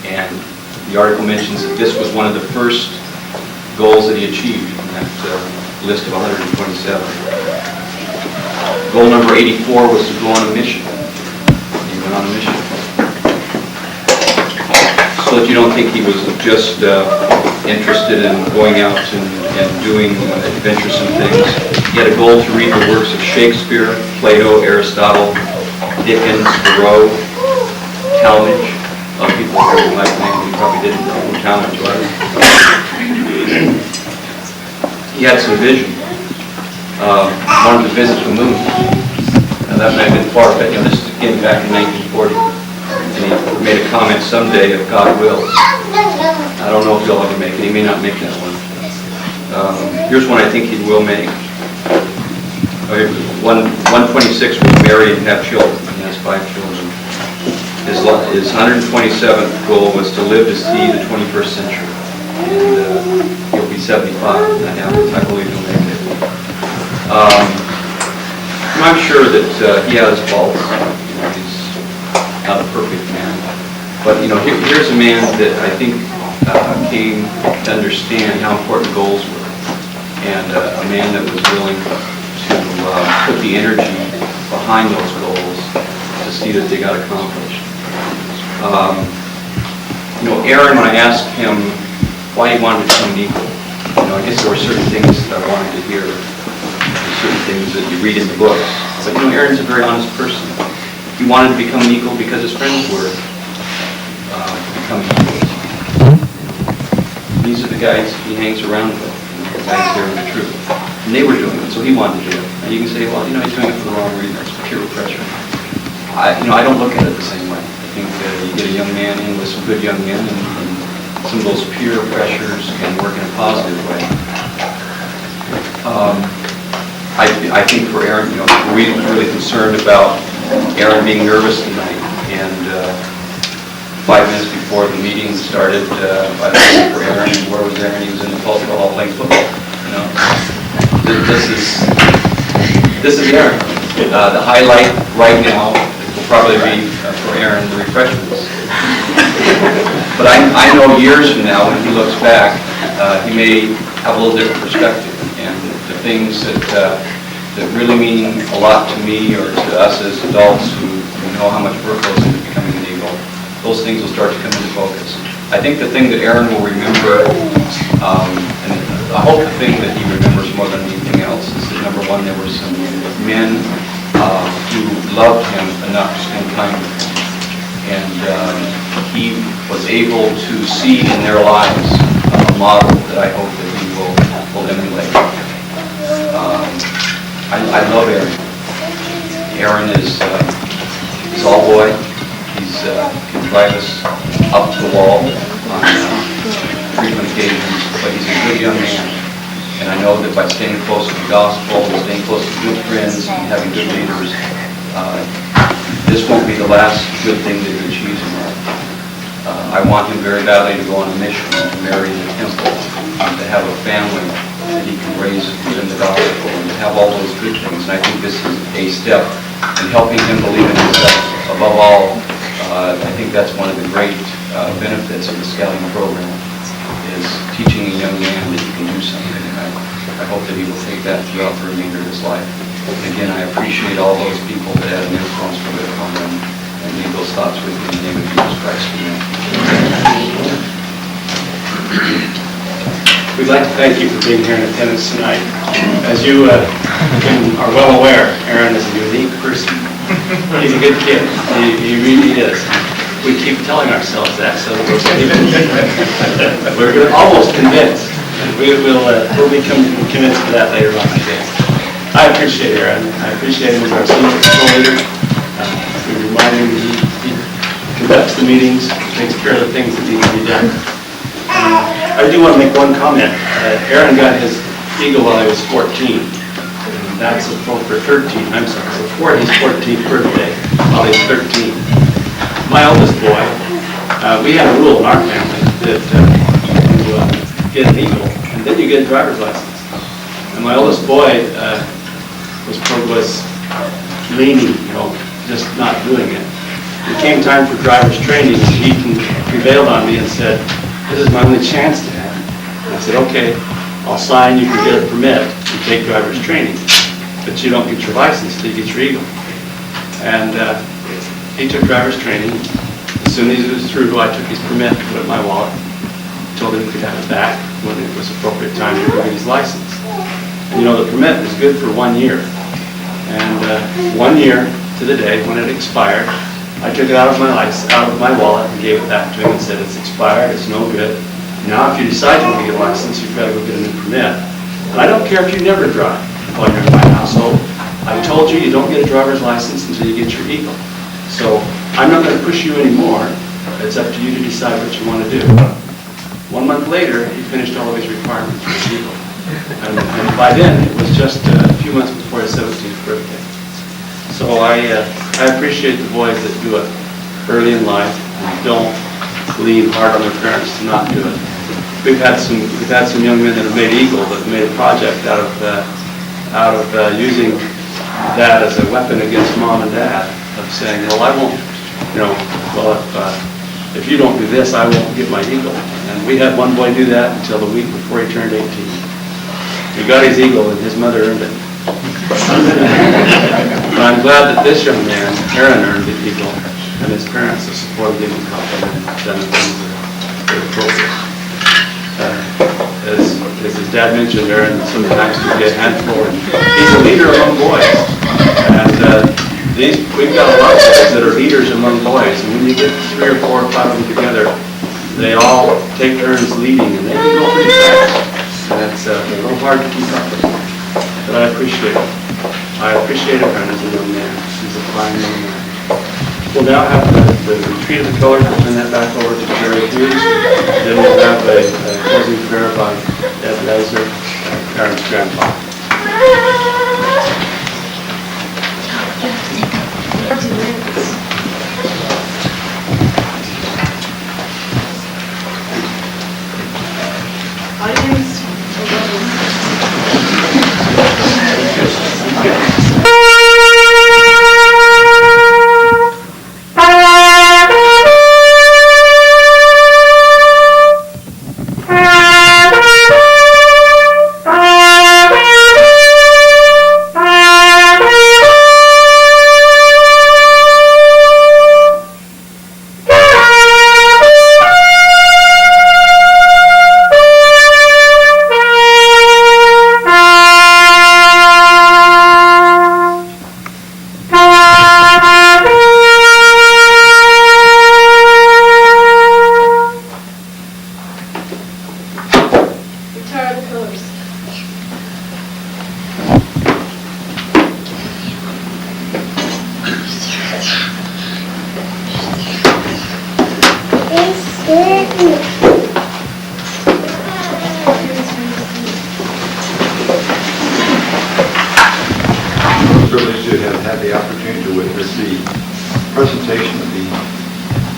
And the article mentions that this was one of the first goals that he achieved from that list of 127. Goal number 84 was to go on a mission. He went on a mission. So that you don't think he was just interested in going out and doing adventuresome things. He had a goal to read the works of Shakespeare, Plato, Aristotle, Dickens, Thoreau, Talmage. A lot of people here might think he probably didn't know who Talmage was. He had some vision. Wanted to visit the moon. Now that might have been far, but this is again back in 1940. And he made a comment, "Someday, if God wills." I don't know if he'll ever make it. He may not make that one. Here's one I think he will make. 126 was marry and have children. He has 5 children. His 127th goal was to live to see the 21st century. And he'll be 75 when that happens. I believe he'll make it. I'm sure that he has faults. He's not a perfect man. But, here's a man that I think came to understand how important goals were. And a man that was willing to put the energy behind those goals to see that they got accomplished. Aaron, when I asked him why he wanted to become an eagle, I guess there were certain things that I wanted to hear, certain things that you read in the books. But Aaron's a very honest person. He wanted to become an eagle because his friends were becoming eagles. These are the guys he hangs around with, the guys that are the truth. And they were doing it, so he wanted to do it. And you can say, well, he's doing it for the wrong reason. It's peer pressure. I don't look at it the same way. I think you get a young man in with some good young men, and some of those peer pressures can work in a positive way. I think for Aaron, we're really concerned about Aaron being nervous tonight. And 5 minutes before the meeting started, I looked for Aaron, and where was Aaron? He was in the Tulsa Hall playing football. This is Aaron. The highlight right now will probably be for Aaron, the refreshments. But I know years from now, when he looks back, he may have a little different perspective. And the things that really mean a lot to me or to us as adults who know how much work goes into becoming an eagle, those things will start to come into focus. I think the thing that Aaron will remember, and I hope the thing that he remembers more than anything else, is that number one, there were some men who loved him enough to spend time with him. And he was able to see in their lives a model that I hope that he will emulate. I love Aaron. Aaron is all boy. He can drive us up the wall on frequent occasions, but he's a good young man. And I know that by staying close to the gospel, and staying close to good friends, and having good leaders, this won't be the last good thing that he achieves in life. I want him very badly to go on a mission, to marry in the temple, to have a family that he can raise within the gospel, and to have all those good things. And I think this is a step in helping him believe in himself. Above all, I think that's one of the great benefits of the scouting program, is teaching a young man that he can do something. And I hope that he will take that throughout the remainder of his life. Again, I appreciate all those people that had an influence for good upon them, and leave those thoughts with you in the name of Jesus Christ. Amen. We'd like to thank you for being here in attendance tonight. As you are well aware, Aaron is a unique person. He's a good kid. He really is. We keep telling ourselves that, so we're almost convinced. And we'll become convinced of that later on today. I appreciate Aaron. I appreciate him as our senior patrol leader. We remind him he conducts the meetings, takes care of the things that need to be done. I do want to make one comment. Aaron got his eagle while he was 14. And that's for 13, I'm sorry, before his 14th birthday, while he's 13. My oldest boy, we had a rule in our family that you get an eagle, and then you get a driver's license. And my oldest boy was leaning, just not doing it. It came time for driver's training, and he prevailed on me and said, "This is my only chance to have it." And I said, "Okay, I'll sign, you can get a permit and take driver's training, but you don't get your license till you get your eagle." And he took driver's training. As soon as he was through, I took his permit, put it in my wallet, told him he could have it back when it was appropriate time to go get his license. And the permit is good for 1 year. And 1 year to the day when it expired, I took it out of my wallet and gave it back to him and said, "It's expired, it's no good. Now if you decide you want to get a license, you've got to go get a new permit. And I don't care if you never drive while you're in my household. I told you don't get a driver's license until you get your eagle. So I'm not going to push you anymore. It's up to you to decide what you want to do." 1 month later, he finished all of his requirements for his eagle. And by then, it was just a few months before his 17th birthday. So I appreciate the boys that do it early in life and don't lean hard on their parents to not do it. We've had some young men that have made eagle, that made a project out of using that as a weapon against mom and dad, of saying, "Well, I won't, if you don't do this, I won't get my eagle." And we had one boy do that until the week before he turned 18. He got his eagle and his mother earned it. But I'm glad that this young man, Aaron, earned the eagle, and his parents have supported him and helped him and done the things that are appropriate. As his dad mentioned, Aaron sometimes can be a handful, and he's a leader among boys. And we've got a lot of boys that are leaders among boys, and when you get 3 or 4 or 5 of them together, they all take turns leading, and they can go pretty fast. And it's a little hard to keep up with. But I appreciate it. I appreciate Aaron as a young man. He's a fine young man. We'll now have the retreat of the colors. We'll turn that back over to Jerry Hughes. Then we'll have a closing prayer by Ed Lesnar, Karen's grandfather. Audience, Privileged to have had the opportunity to witness the presentation of the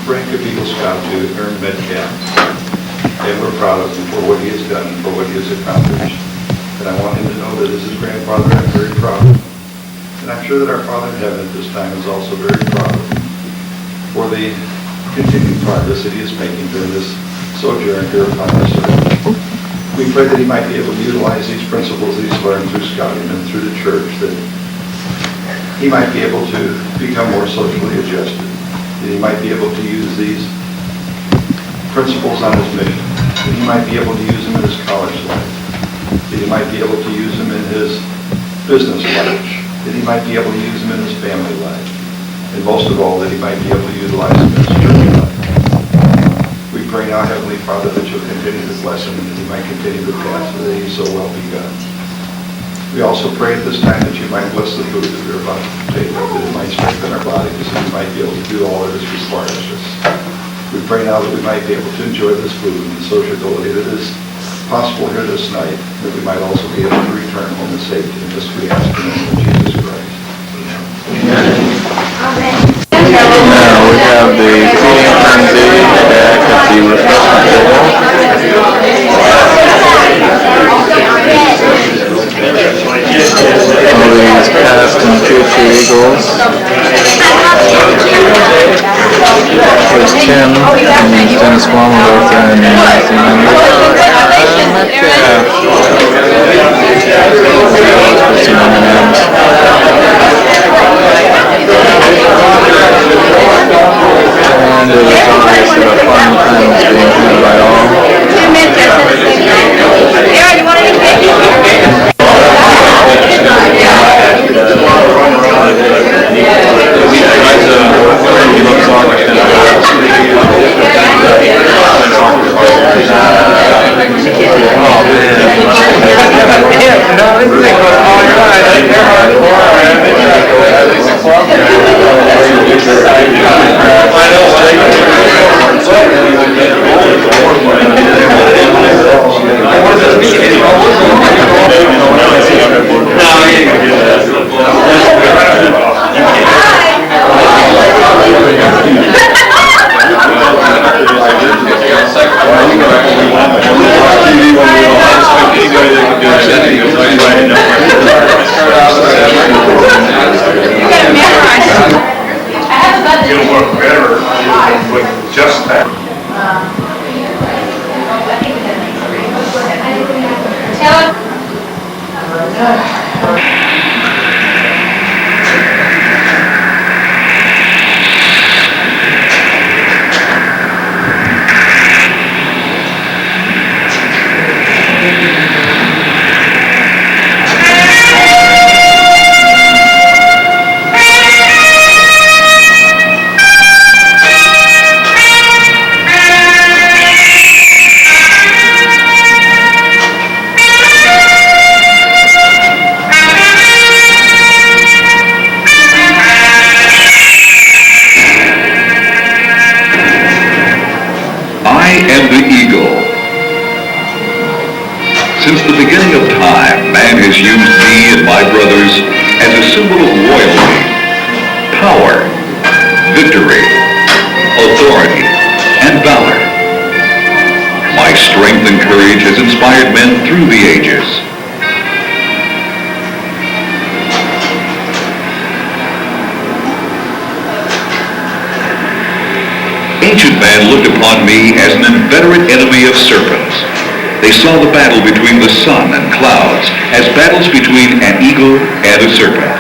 rank of Eagle Scout to Aaron Metcalf. And we're proud of him for what he has done and for what he has accomplished. And I want him to know that as his grandfather, I'm very proud of him. And I'm sure that our Father in heaven at this time is also very proud of him for the continued progress that he is making during this sojourn here upon this earth. We pray that he might be able to utilize these principles that he's learned through scouting and through the church, that he might be able to become more socially adjusted, that he might be able to use these principles on his mission, that he might be able to use them in his college life, that he might be able to use them in his business life, that he might be able to use them in his family life, and most of all, that he might be able to utilize them in his church life. We pray now, Heavenly Father, that you'll continue to bless him and that he might continue the path that he's so well begun. We also pray at this time that you might bless the food that we're about to take, that it might strengthen our bodies and we might be able to do all that is required of us. We pray now that we might be able to enjoy this food and the sociability that is possible here this night, that we might also be able to return home in safety. And this we ask in the name of Jesus Christ. Now we have the feeding frenzy back at the refreshment table. All these past and future Eagles. There's Tim and Dennis Wallenberg and Matthew Metcalf. And it is obvious that a fun time is being had by all. Aaron, you want anything? It'll work better with just that. I am the eagle. Since the beginning of time, man has used me and my brothers as a symbol of royalty, power, victory, authority, and valor. My strength and courage has inspired men through the ages. Ancient man looked upon me as an inveterate enemy of serpents. They saw the battle between the sun and clouds as battles between an eagle and a serpent.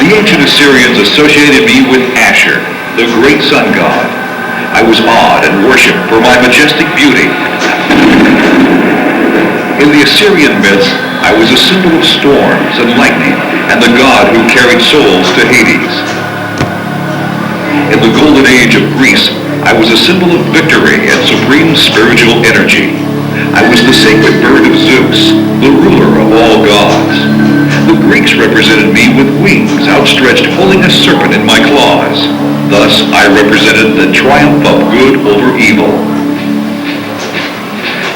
The ancient Assyrians associated me with Asher, the great sun god. I was awed and worshipped for my majestic beauty. In the Assyrian myths, I was a symbol of storms and lightning and the god who carried souls to Hades. In the golden age of Greece, I was a symbol of victory and supreme spiritual energy. I was the sacred bird of Zeus, the ruler of all gods. The Greeks represented me with wings outstretched holding a serpent in my claws. Thus, I represented the triumph of good over evil.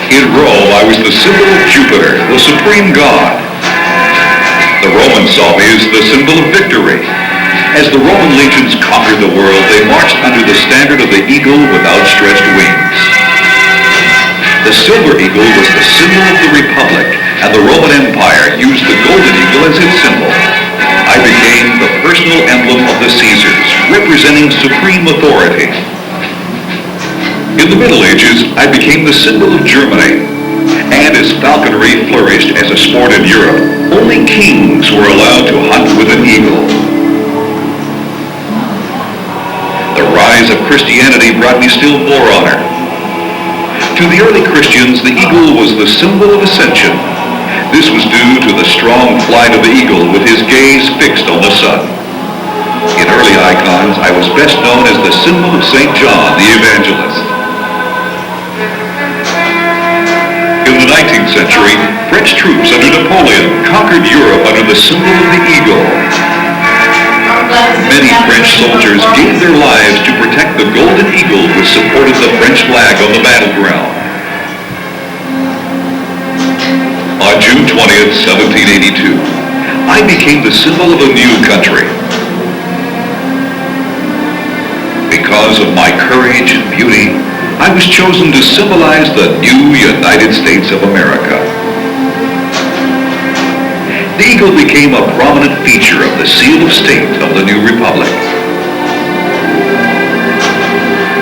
In Rome, I was the symbol of Jupiter, the supreme god. The Romans saw me as the symbol of victory. As the Roman legions conquered the world, they marched under the standard of the eagle with outstretched wings. The silver eagle was the symbol of the Republic, and the Roman Empire used the golden eagle as its symbol. I became the personal emblem of the Caesars, representing supreme authority. In the Middle Ages, I became the symbol of Germany. And as falconry flourished as a sport in Europe, only kings were allowed to hunt with an eagle. The rise of Christianity brought me still more honor. To the early Christians, the eagle was the symbol of ascension. This was due to the strong flight of the eagle with his gaze fixed on the sun. In early icons, I was best known as the symbol of St. John the Evangelist. In the 19th century, French troops under Napoleon conquered Europe under the symbol of the eagle. Many French soldiers gave their lives to protect the golden eagle which supported the French flag on the battleground. On June 20th, 1782, I became the symbol of a new country. Because of my courage and beauty, I was chosen to symbolize the new United States of America. The eagle became a prominent feature of the seal of state of the new republic.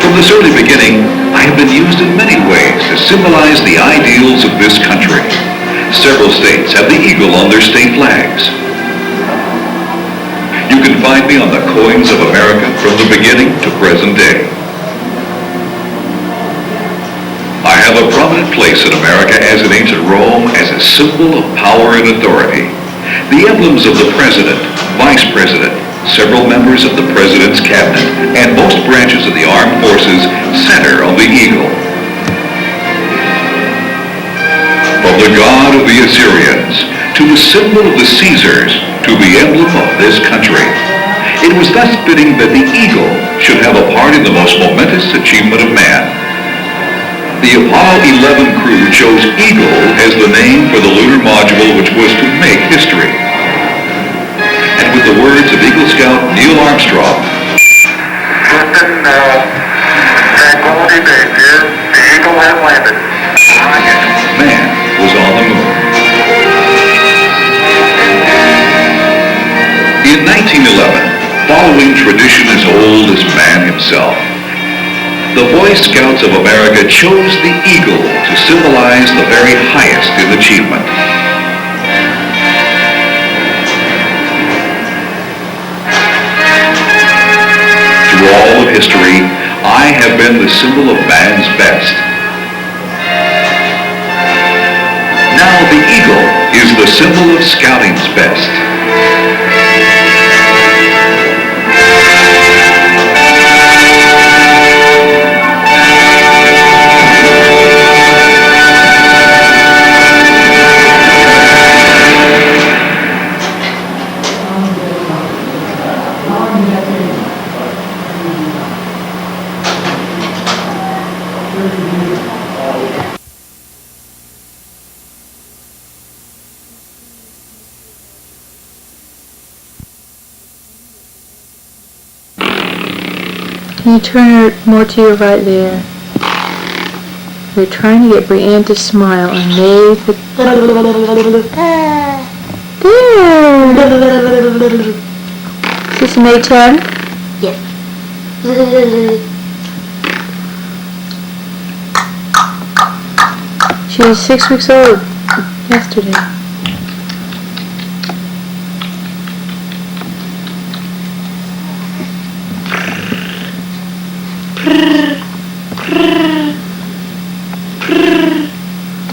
From this early beginning, I have been used in many ways to symbolize the ideals of this country. Several states have the eagle on their state flags. You can find me on the coins of America from the beginning to present day. I have a prominent place in America as in ancient Rome as a symbol of power and authority. The emblems of the President, Vice President, several members of the President's cabinet, and most branches of the armed forces center on the eagle. From the god of the Assyrians to the symbol of the Caesars to the emblem of this country, it was thus fitting that the eagle should have a part in the most momentous achievement of man. The Apollo 11 crew chose Eagle as the name for the lunar module which was to make history. And with the words of Eagle Scout Neil Armstrong, Houston, tranquility base here. The Eagle has landed. man was on the moon. In 1911, following tradition as old as man himself, the Boy Scouts of America chose the eagle to symbolize the very highest in achievement. Through all of history, I have been the symbol of man's best. Now the eagle is the symbol of scouting's best. Can you turn her more to your right there? We're trying to get Breanne to smile and make the... There! Is this May 10? Yes. She was 6 weeks old yesterday.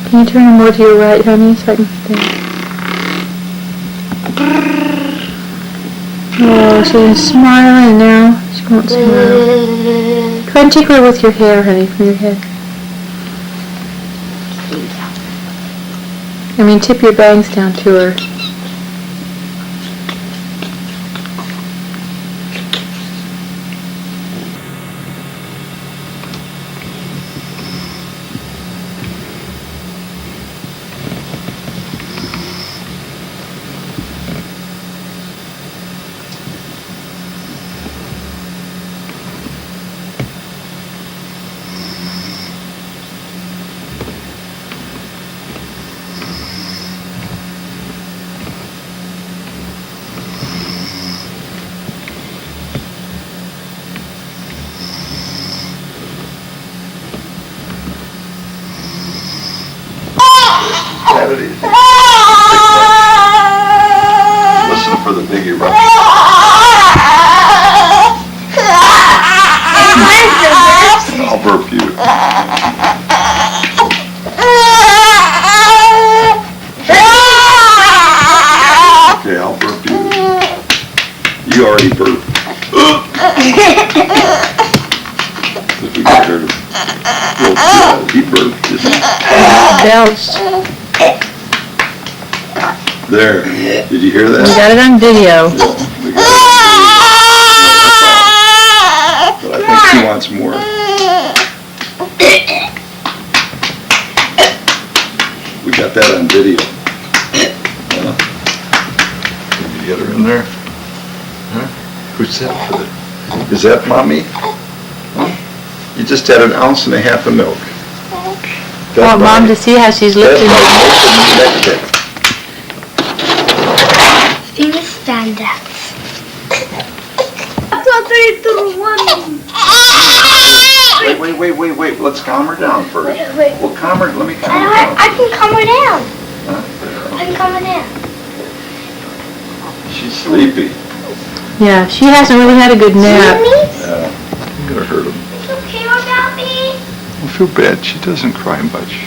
Can you turn more to your right, honey, so I can see? Oh, she's smiling now. She won't smile. Go ahead and tickle her with your hair, honey, from your head. I mean, tip your bangs down to her. ready? Listen for the big eruption. I'll burp you. Okay, I'll burp you. You already burped. If we get her to, well, yeah, he burped, didn't he? Belched. There. Did you hear that? We got it on video. We got it on video. But I think she wants more. We got that on video. Huh? Can you get her in there? Huh? Who's that for the, is that mommy? Huh? You just had 1.5 ounces of milk. I want Mom to see how she's lifting it. Famous standouts. Wait. Let's calm her down first. Wait. Well, calm her, let me calm her down. I can calm her down. Huh? I can calm her down. She's sleepy. Yeah, she hasn't really had a good nap. Yeah, I'm gonna hurt him. You care about me? I feel bad, she doesn't cry much.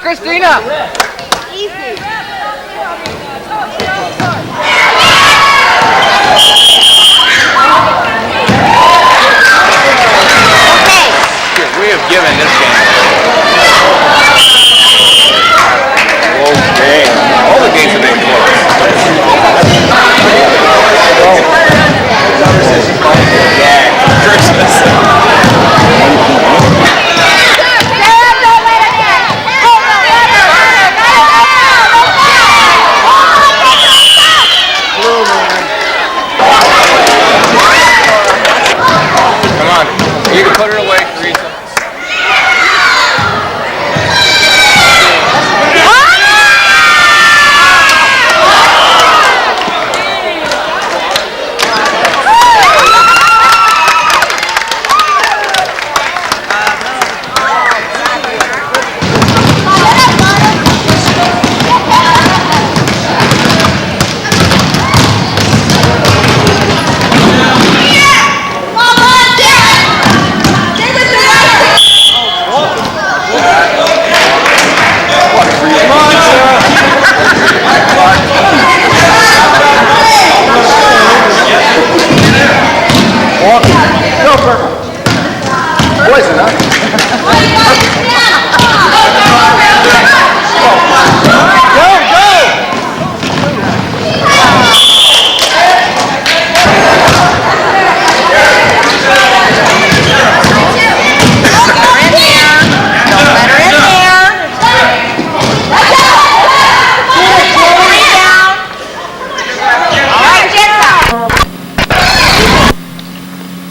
Christina! We have given this game. Okay. All the games have been close. Yeah, Christmas. You can put her away, Teresa. Poison, huh?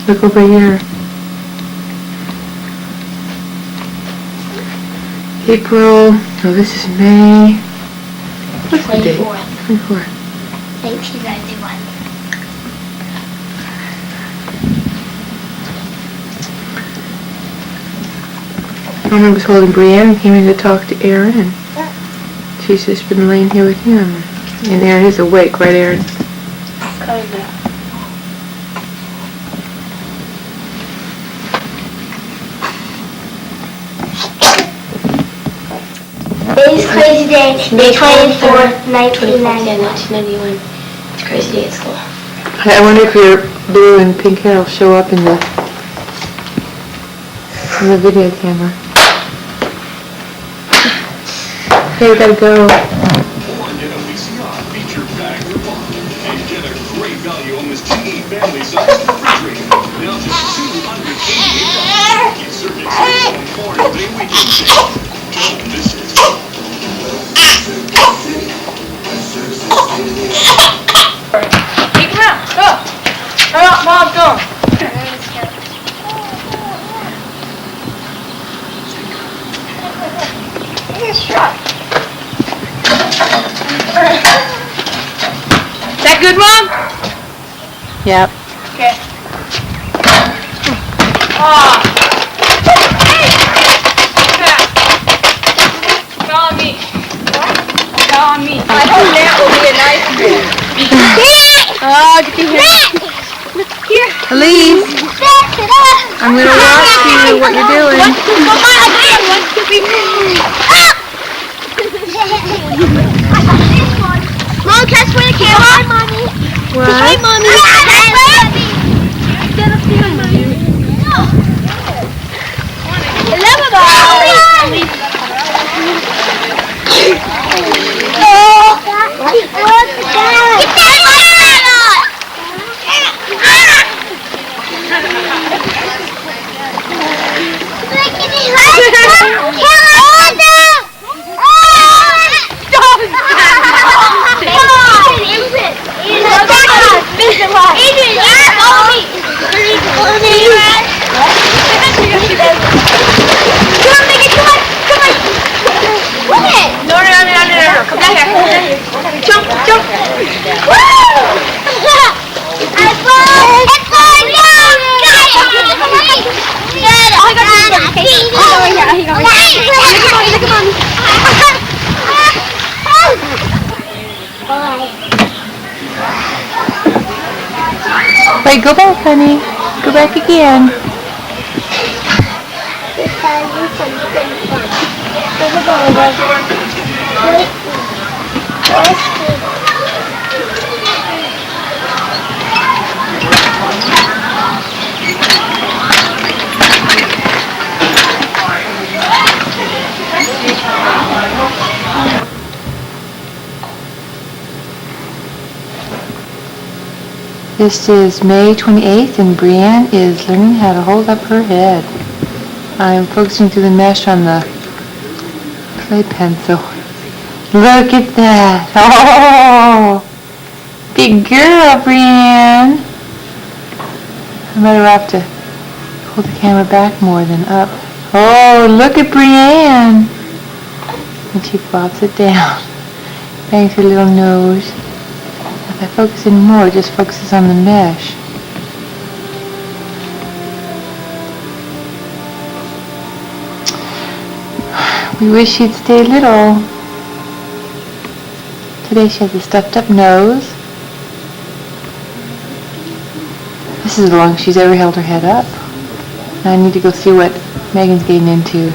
Look over here. April, oh this is May. What's the date? 24. 1991. Mama was holding Breanne and came in to talk to Aaron, and she's just been laying here with him. And Aaron is awake, right Aaron? Today's crazy day, May 24th, 1991. 1991. It's a crazy day at school. I wonder if your blue and pink hair will show up in the video camera. Okay, we gotta go. Get a VCR feature bag for one and get a great value on this GE family size refrigerator. Now just $288. Get serving on Memorial Day weekend sale. Don't miss it. Hey, come out, go. Hurry up, Mom, go. Is that good, Mom? Yep. Okay. Oh. Follow me. Follow me. I hope that will be a nice one. Oh, get your hair. Here. Elise, I'm gonna watch you what you're doing. Mom, catch for the camera. Hi, Mommy. What? Hi, Mommy. Get up here, Mommy. 11 of us. Here you go. Look at mommy, look at mommy. Wait, go back, honey. Go back again. This is May 28th, and Breanne is learning how to hold up her head. I'm focusing through the mesh on the clay pencil. Look at that! Oh! Big girl, Breanne! I might have to hold the camera back more than up. Oh, look at Breanne! And she flops it down. Bangs her little nose. If I focus in more, it just focuses on the mesh. We wish she'd stay little. Today she has a stuffed up nose. This is the longest she's ever held her head up. Now I need to go see what Megan's getting into.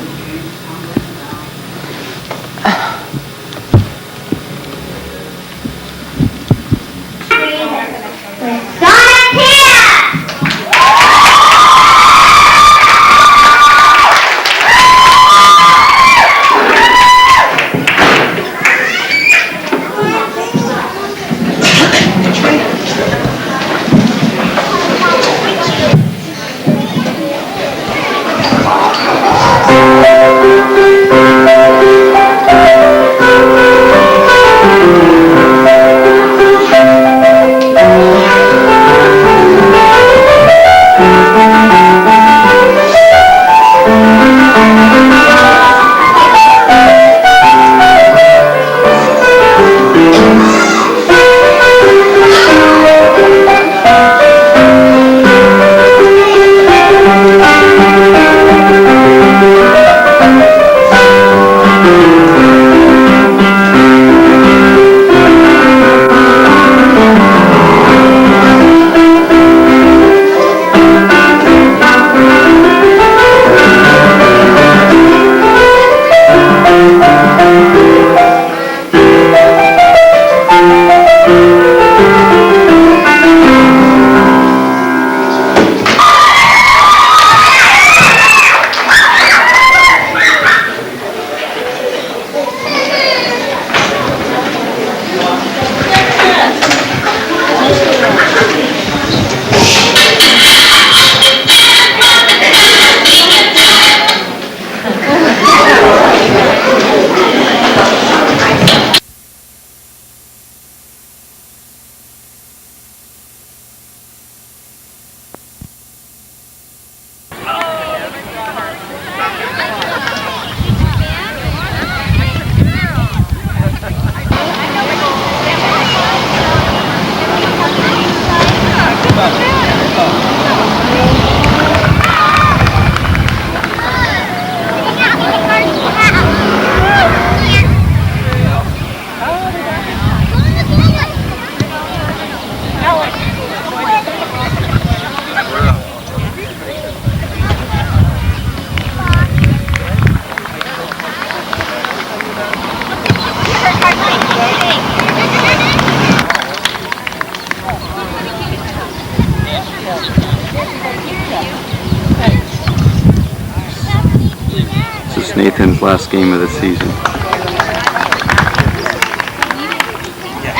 This is Nathan's last game of the season.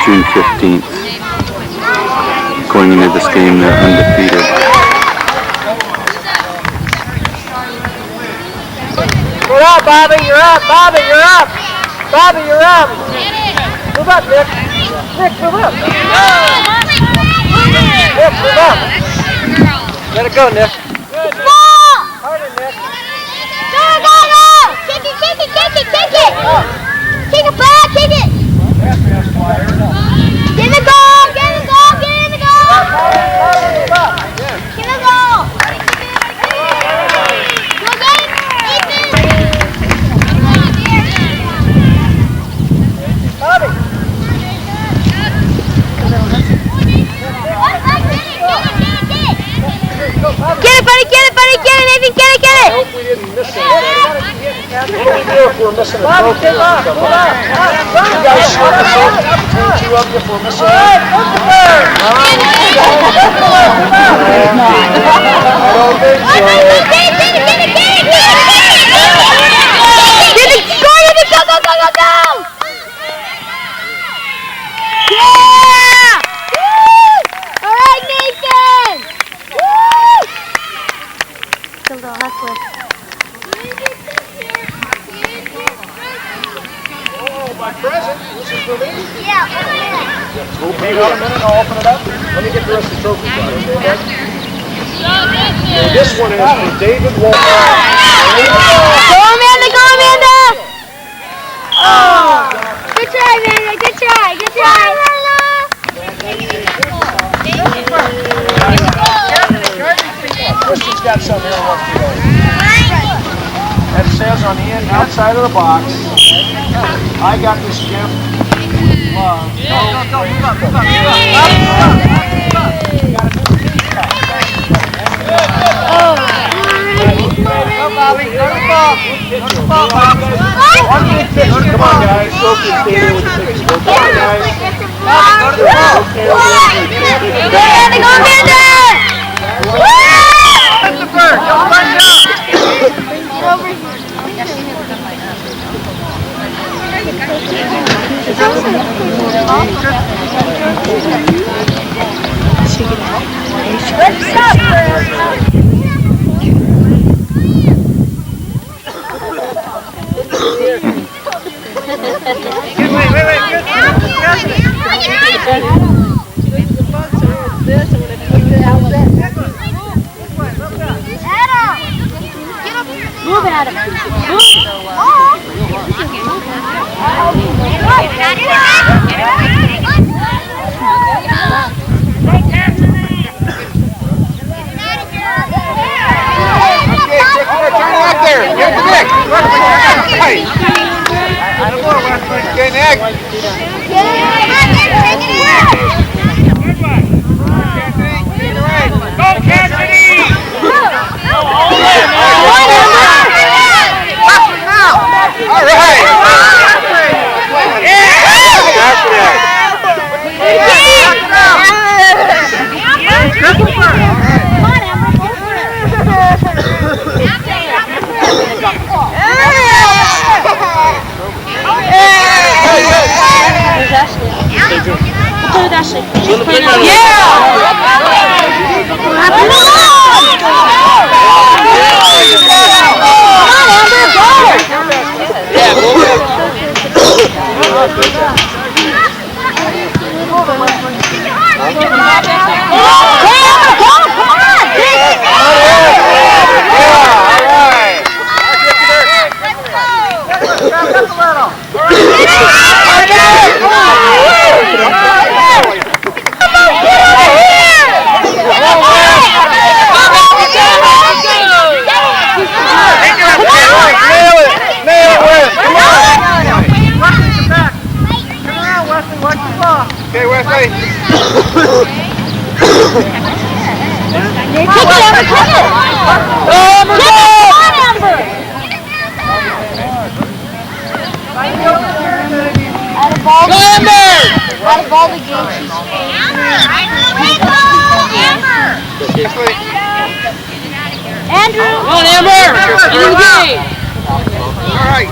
June 15th. Going into this game, they're undefeated. You're up, Bobby, you're up, Bobby, you're up! Bobby, you're up! Move up, Nick! Nick, move up! Nick, move up! Let it go, Nick. Harder, Nick. Go! Kick it! Kick it back, kick it! Get the goal! Get the goal! Get the goal! Get the goal! Go, Ethan! didn't miss anything. What do we do if we're missing a trophy? You guys sort this out between two of you if we're missing a my present. This is for me? Yeah. Hang on a minute, I'll open it up. Let me get the rest of the trophies out, okay, guys? And this one is for David Walker. Go, Amanda! Go, Amanda! Oh! Good try, Amanda. Good try. Good try. Kristen's got something here I want to know. That says on the outside of the box, I got this gift. Love. Go, move up, move up, move up. Go, Bobby, go to the ball. Go to the ball, Bobby. Come on, guys. Sophie, stay there with the pictures. Come on, guys. Bobby, go to the ball. Go, Amanda, go, Amanda! That's the bird. Don't run down. Get over here. Move, Adam. Okay, Wesley. Out of all the games she's Andrew! Come on, Amber! Get in the game! All right.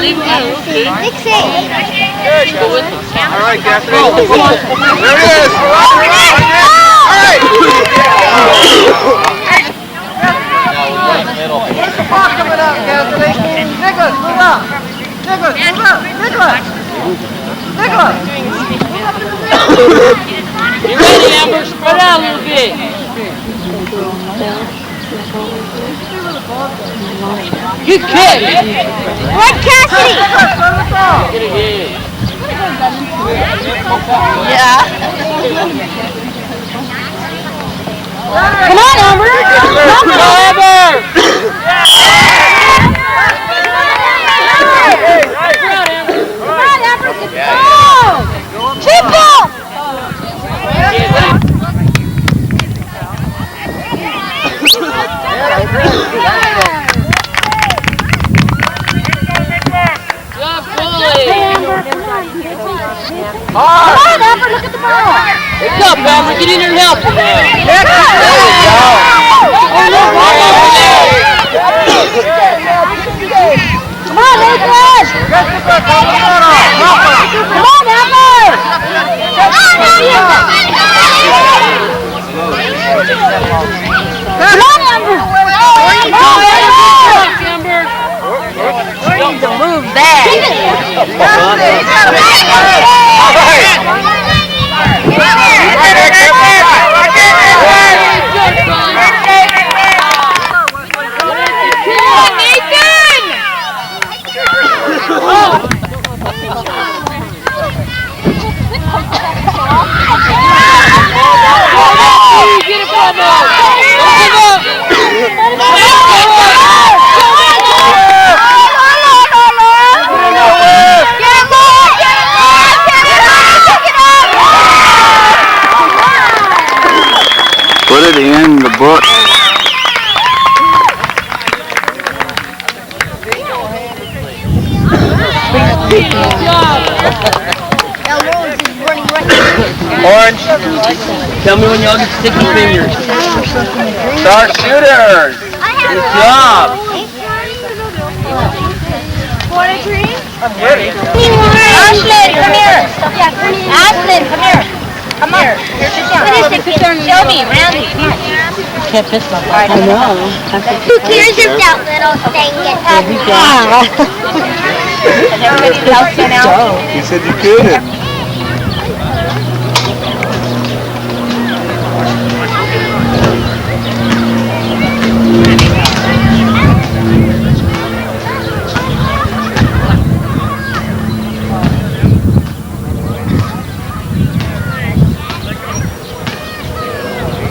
Leave him out. Fix it. All right, Catherine. There it is. All right. Where's the ball coming out, Catherine? Nicholas, move up. Nicholas, move up. Nicholas. Nicholas. You ready, Amber? Spread out a little bit. Good kick. Right, Cassidy. Get it in. Yeah. Come on, Amber. Come on, Amber. Keep on! Come on, Amber, look at the ball. What's up, Amber? Get in there and help him now. There we go. Come on, Nathan. Come on, Amber. Come on, Amber. You need to move that. Put it in the book. Orange, tell me when y'all get sticky fingers. Star shooters. Good job. I'm ready. Ashlyn, come here. Ashlyn, come here. Come here. What is it? Show me, Randy. Can't miss my ball. I know. Who cares if that little thing gets up? Has everybody else been out? He said you couldn't.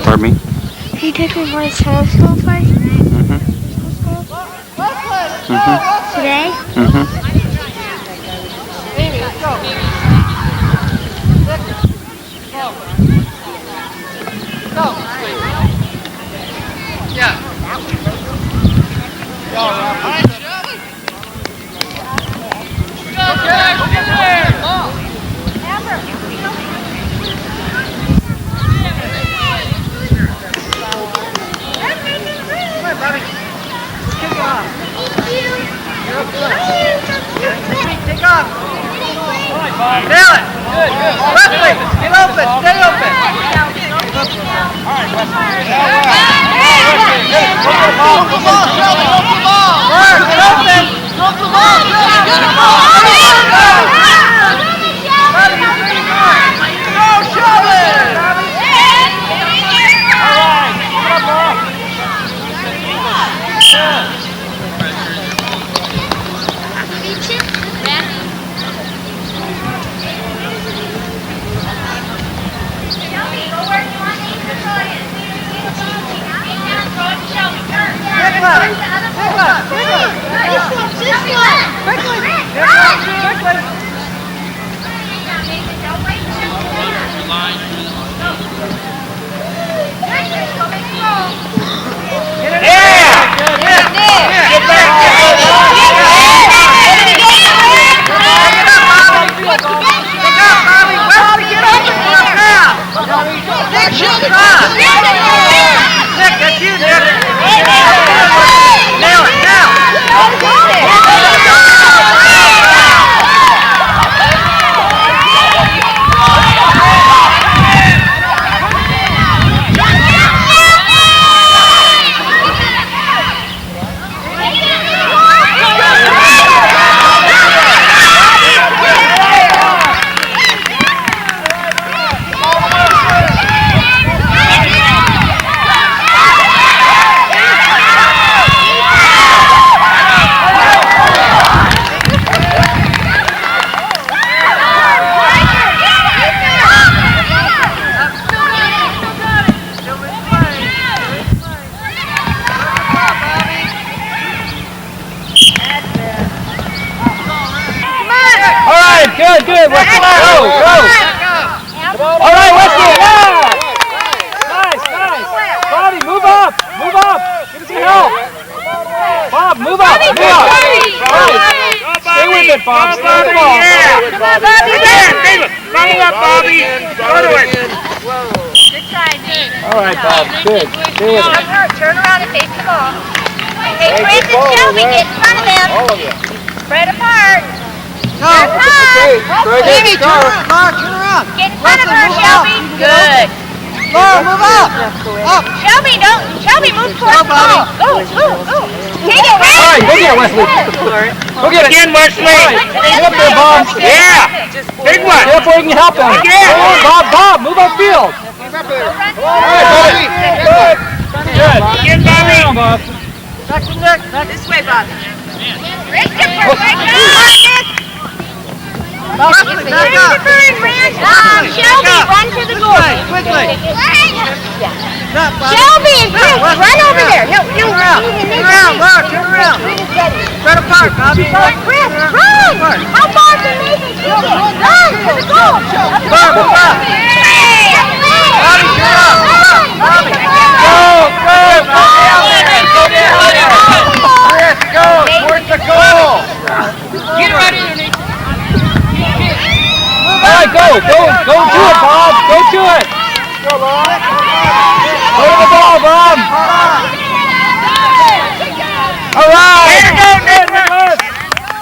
Pardon me? Can you take me to my school party? Today? Amy, let's go. Go. Yeah. Go, get there. Take off. Nail it. Good, good. Wesley, get open. Stay open. All right, Wesley. Go the ball. Go the ball, Shelly. Go the ball. Mark, get open. Go the ball, Shelly. Get the ball. Go, Shelly. All right. Get up, ball. Yeah. Good, good. Wesley, go, go. All right, Wesley. Yeah. Nice, nice. Bobby, move up. Move up. Give us some help. it, Bob. Stay with the ball. Come on, Bobby. Follow up, Bobby. Go to it. Good try, Nate. All right, Bob. Good. Stay with it. Turn around and face the ball. Hey, Chris and Shelby, get in front of him. All of you. Spread apart. No, okay. Baby, turn around. Get in front of her, Shelby. Good. Laura, move up. Up. Shelby, move towards the ball. Go. Take it, Chris. All right, go get it, Wesley. Go get it. Again, Wesley. Get up there, Bob. Yeah. Big one. Get up where you can help him. Yeah. Bob, move upfield. All right, buddy. Good. Again, Bobby. Bob. This way, Bobby. Christopher, wake up. Shelby, run to the goal. Quickly. Shelby and Chris, run over there. No, Turn around, Laura, turn around. Spread apart, Bobby. Chris, run. How far can Nathan kick it? Run to the goal. Laura, move up. Bobby, turn up. Bobby. Go. Chris, go towards the goal. Get it right in there, Nathan. All right, go to it, Bob. Go to it. Go, Bob. Go to the ball, Bob. All right.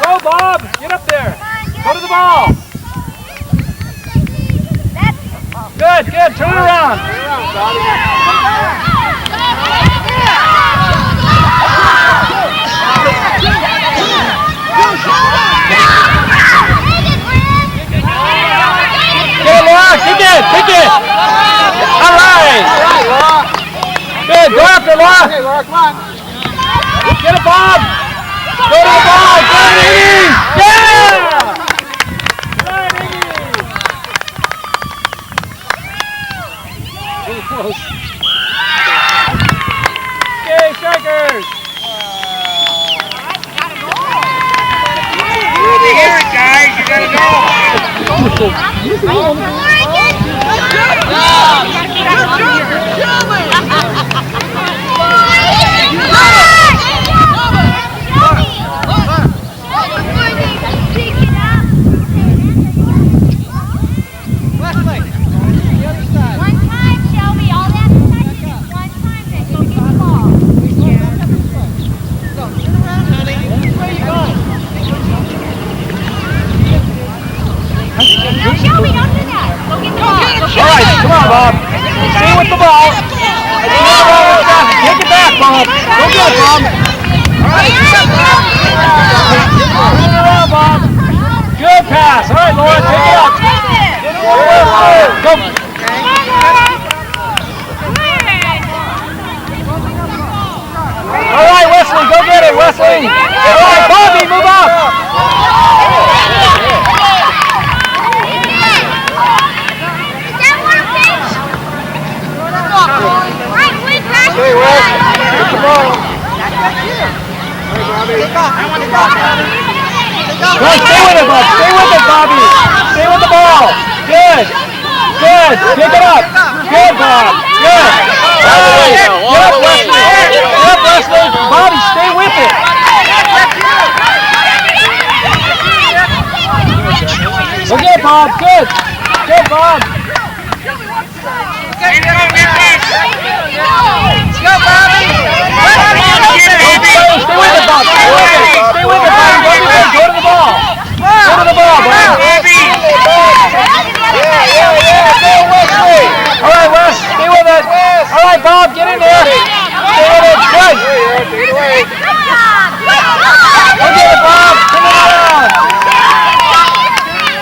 Go, Bob. Get up there. Go to the ball. Good. Turn around. Kick it. All right. Good. Go after Laura. Okay, Laura, come on. Get it, Bob. Go to the ball. Good, Iggy. Yeah. Good, Iggy. Really close. Okay, strikers. You hear it, guys. You gotta go. Come on, Bob. Stay with the ball. Take it back, Bob. Go get it, Bob. All right. Turn it around, Bob. Good pass. All right, Laura, take it up. Go. All right, Wesley, go get it, Wesley. All right, Bobby, move up. Hey, Wes. Get the ball. Go, stay with it, Bob. Stay with it, Bobby. Stay with the ball. Good. Pick it up. Good, Bob. Good. All right. Get up, Wesley. Get up, Wesley. Bobby, stay with it. Look at Bob. Good, Bob. Go, Bobby! Stay with it, Bob! Stay with it, Bob! Go to the ball! Go to the ball, Bob! Yeah! Go, Wesley! All right, Wes, stay with it! All right, Bob, get in there! Stay with it! Good! Go get it, Bob! Turn it around!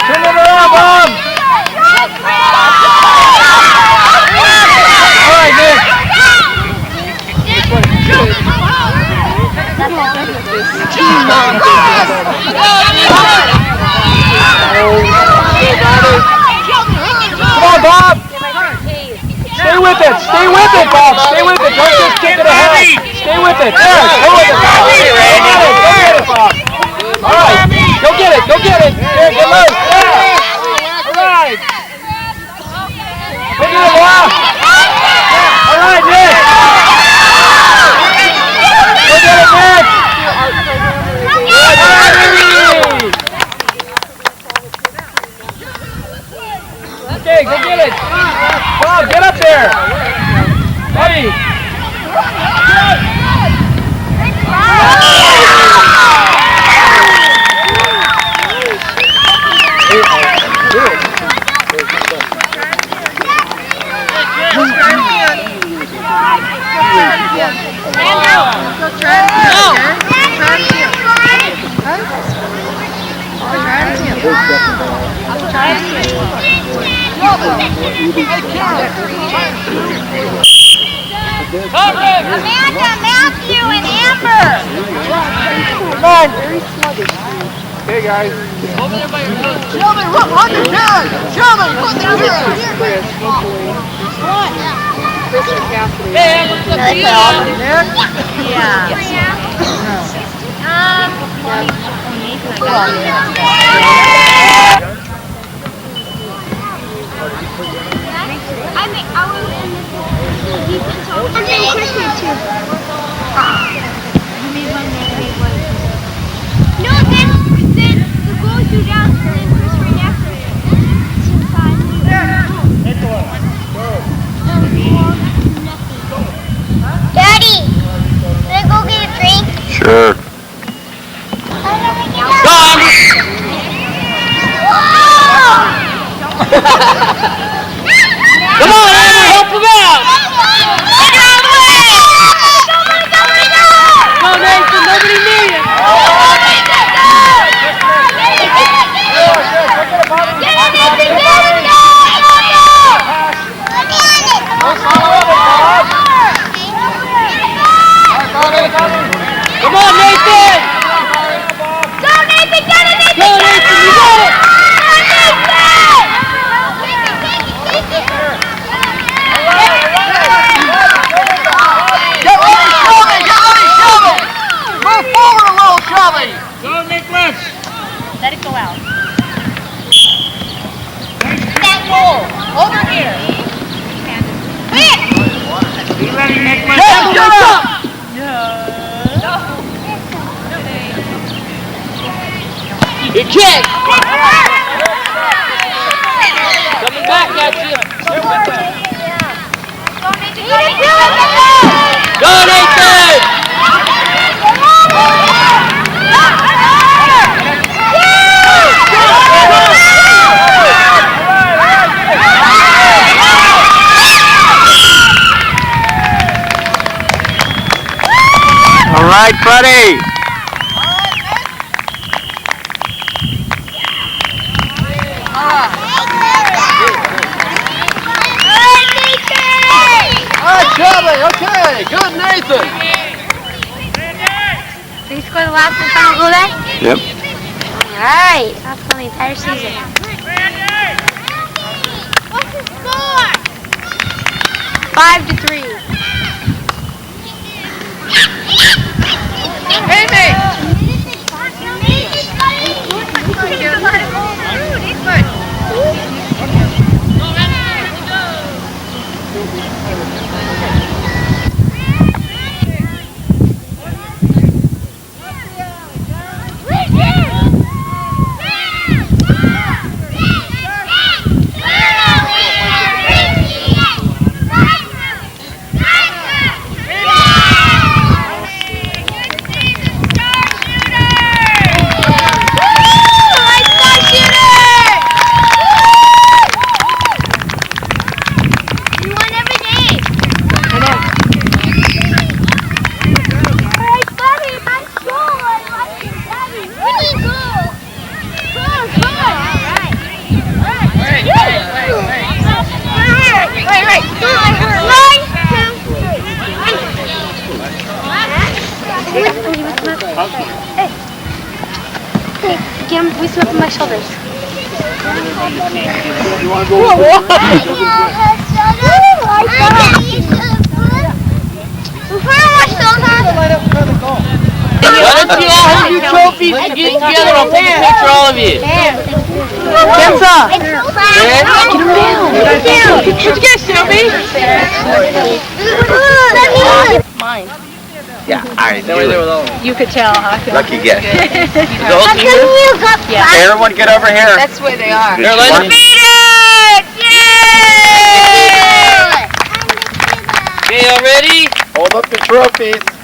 Turn it around, Bob! All right, Nick! Come on, Bob! Stay with it, Bob! Stay with it! Don't just kick it ahead! Stay with it! There! Go with it, Bob! Go get it, Bob! All right! Go get it! There, get loose! Yeah! All right! Go get it, Bob! All right, Nick! Go get it, Nick! Amanda, Matthew, and Amber! Come on! Very sluggish. Hey guys. Shelby, look, on the carrot! Shelby, look at the carrot! What? Chris or Cassidy? Hey, what's up, Nick? Yeah. I think I was in the Chris did too. No, then the goal shoot out and then Chris ran after it. Daddy, can I go get a drink? Sure. Come on, Amber, help him out! Go, Nathan, nobody needs it! Come on, Nathan! Go, Nathan, get it, Nathan! Go, Nathan, you got it! Let it go out. That goal. Over here. You letting Nick win? Good kick. Coming back at you. Go, Nathan. All right, buddy. All right, Shelby. Okay, good, Nathan. Did you score the last and final goal then? Yep. Alright, that's for the entire season. What's the score? 5-3. Hey, mate. We swim up on my shoulders. You want to go? Let us see all of your trophies and get together. I'll take a picture of all of you. Hands up. Get him down. Pictures again, Sylvie. Mine. Yeah, all right. You could tell, huh? Lucky guess. The whole team is? Yeah. Everyone get over here. That's where they are. Here, let's Okay, y'all ready? hold up the trophies.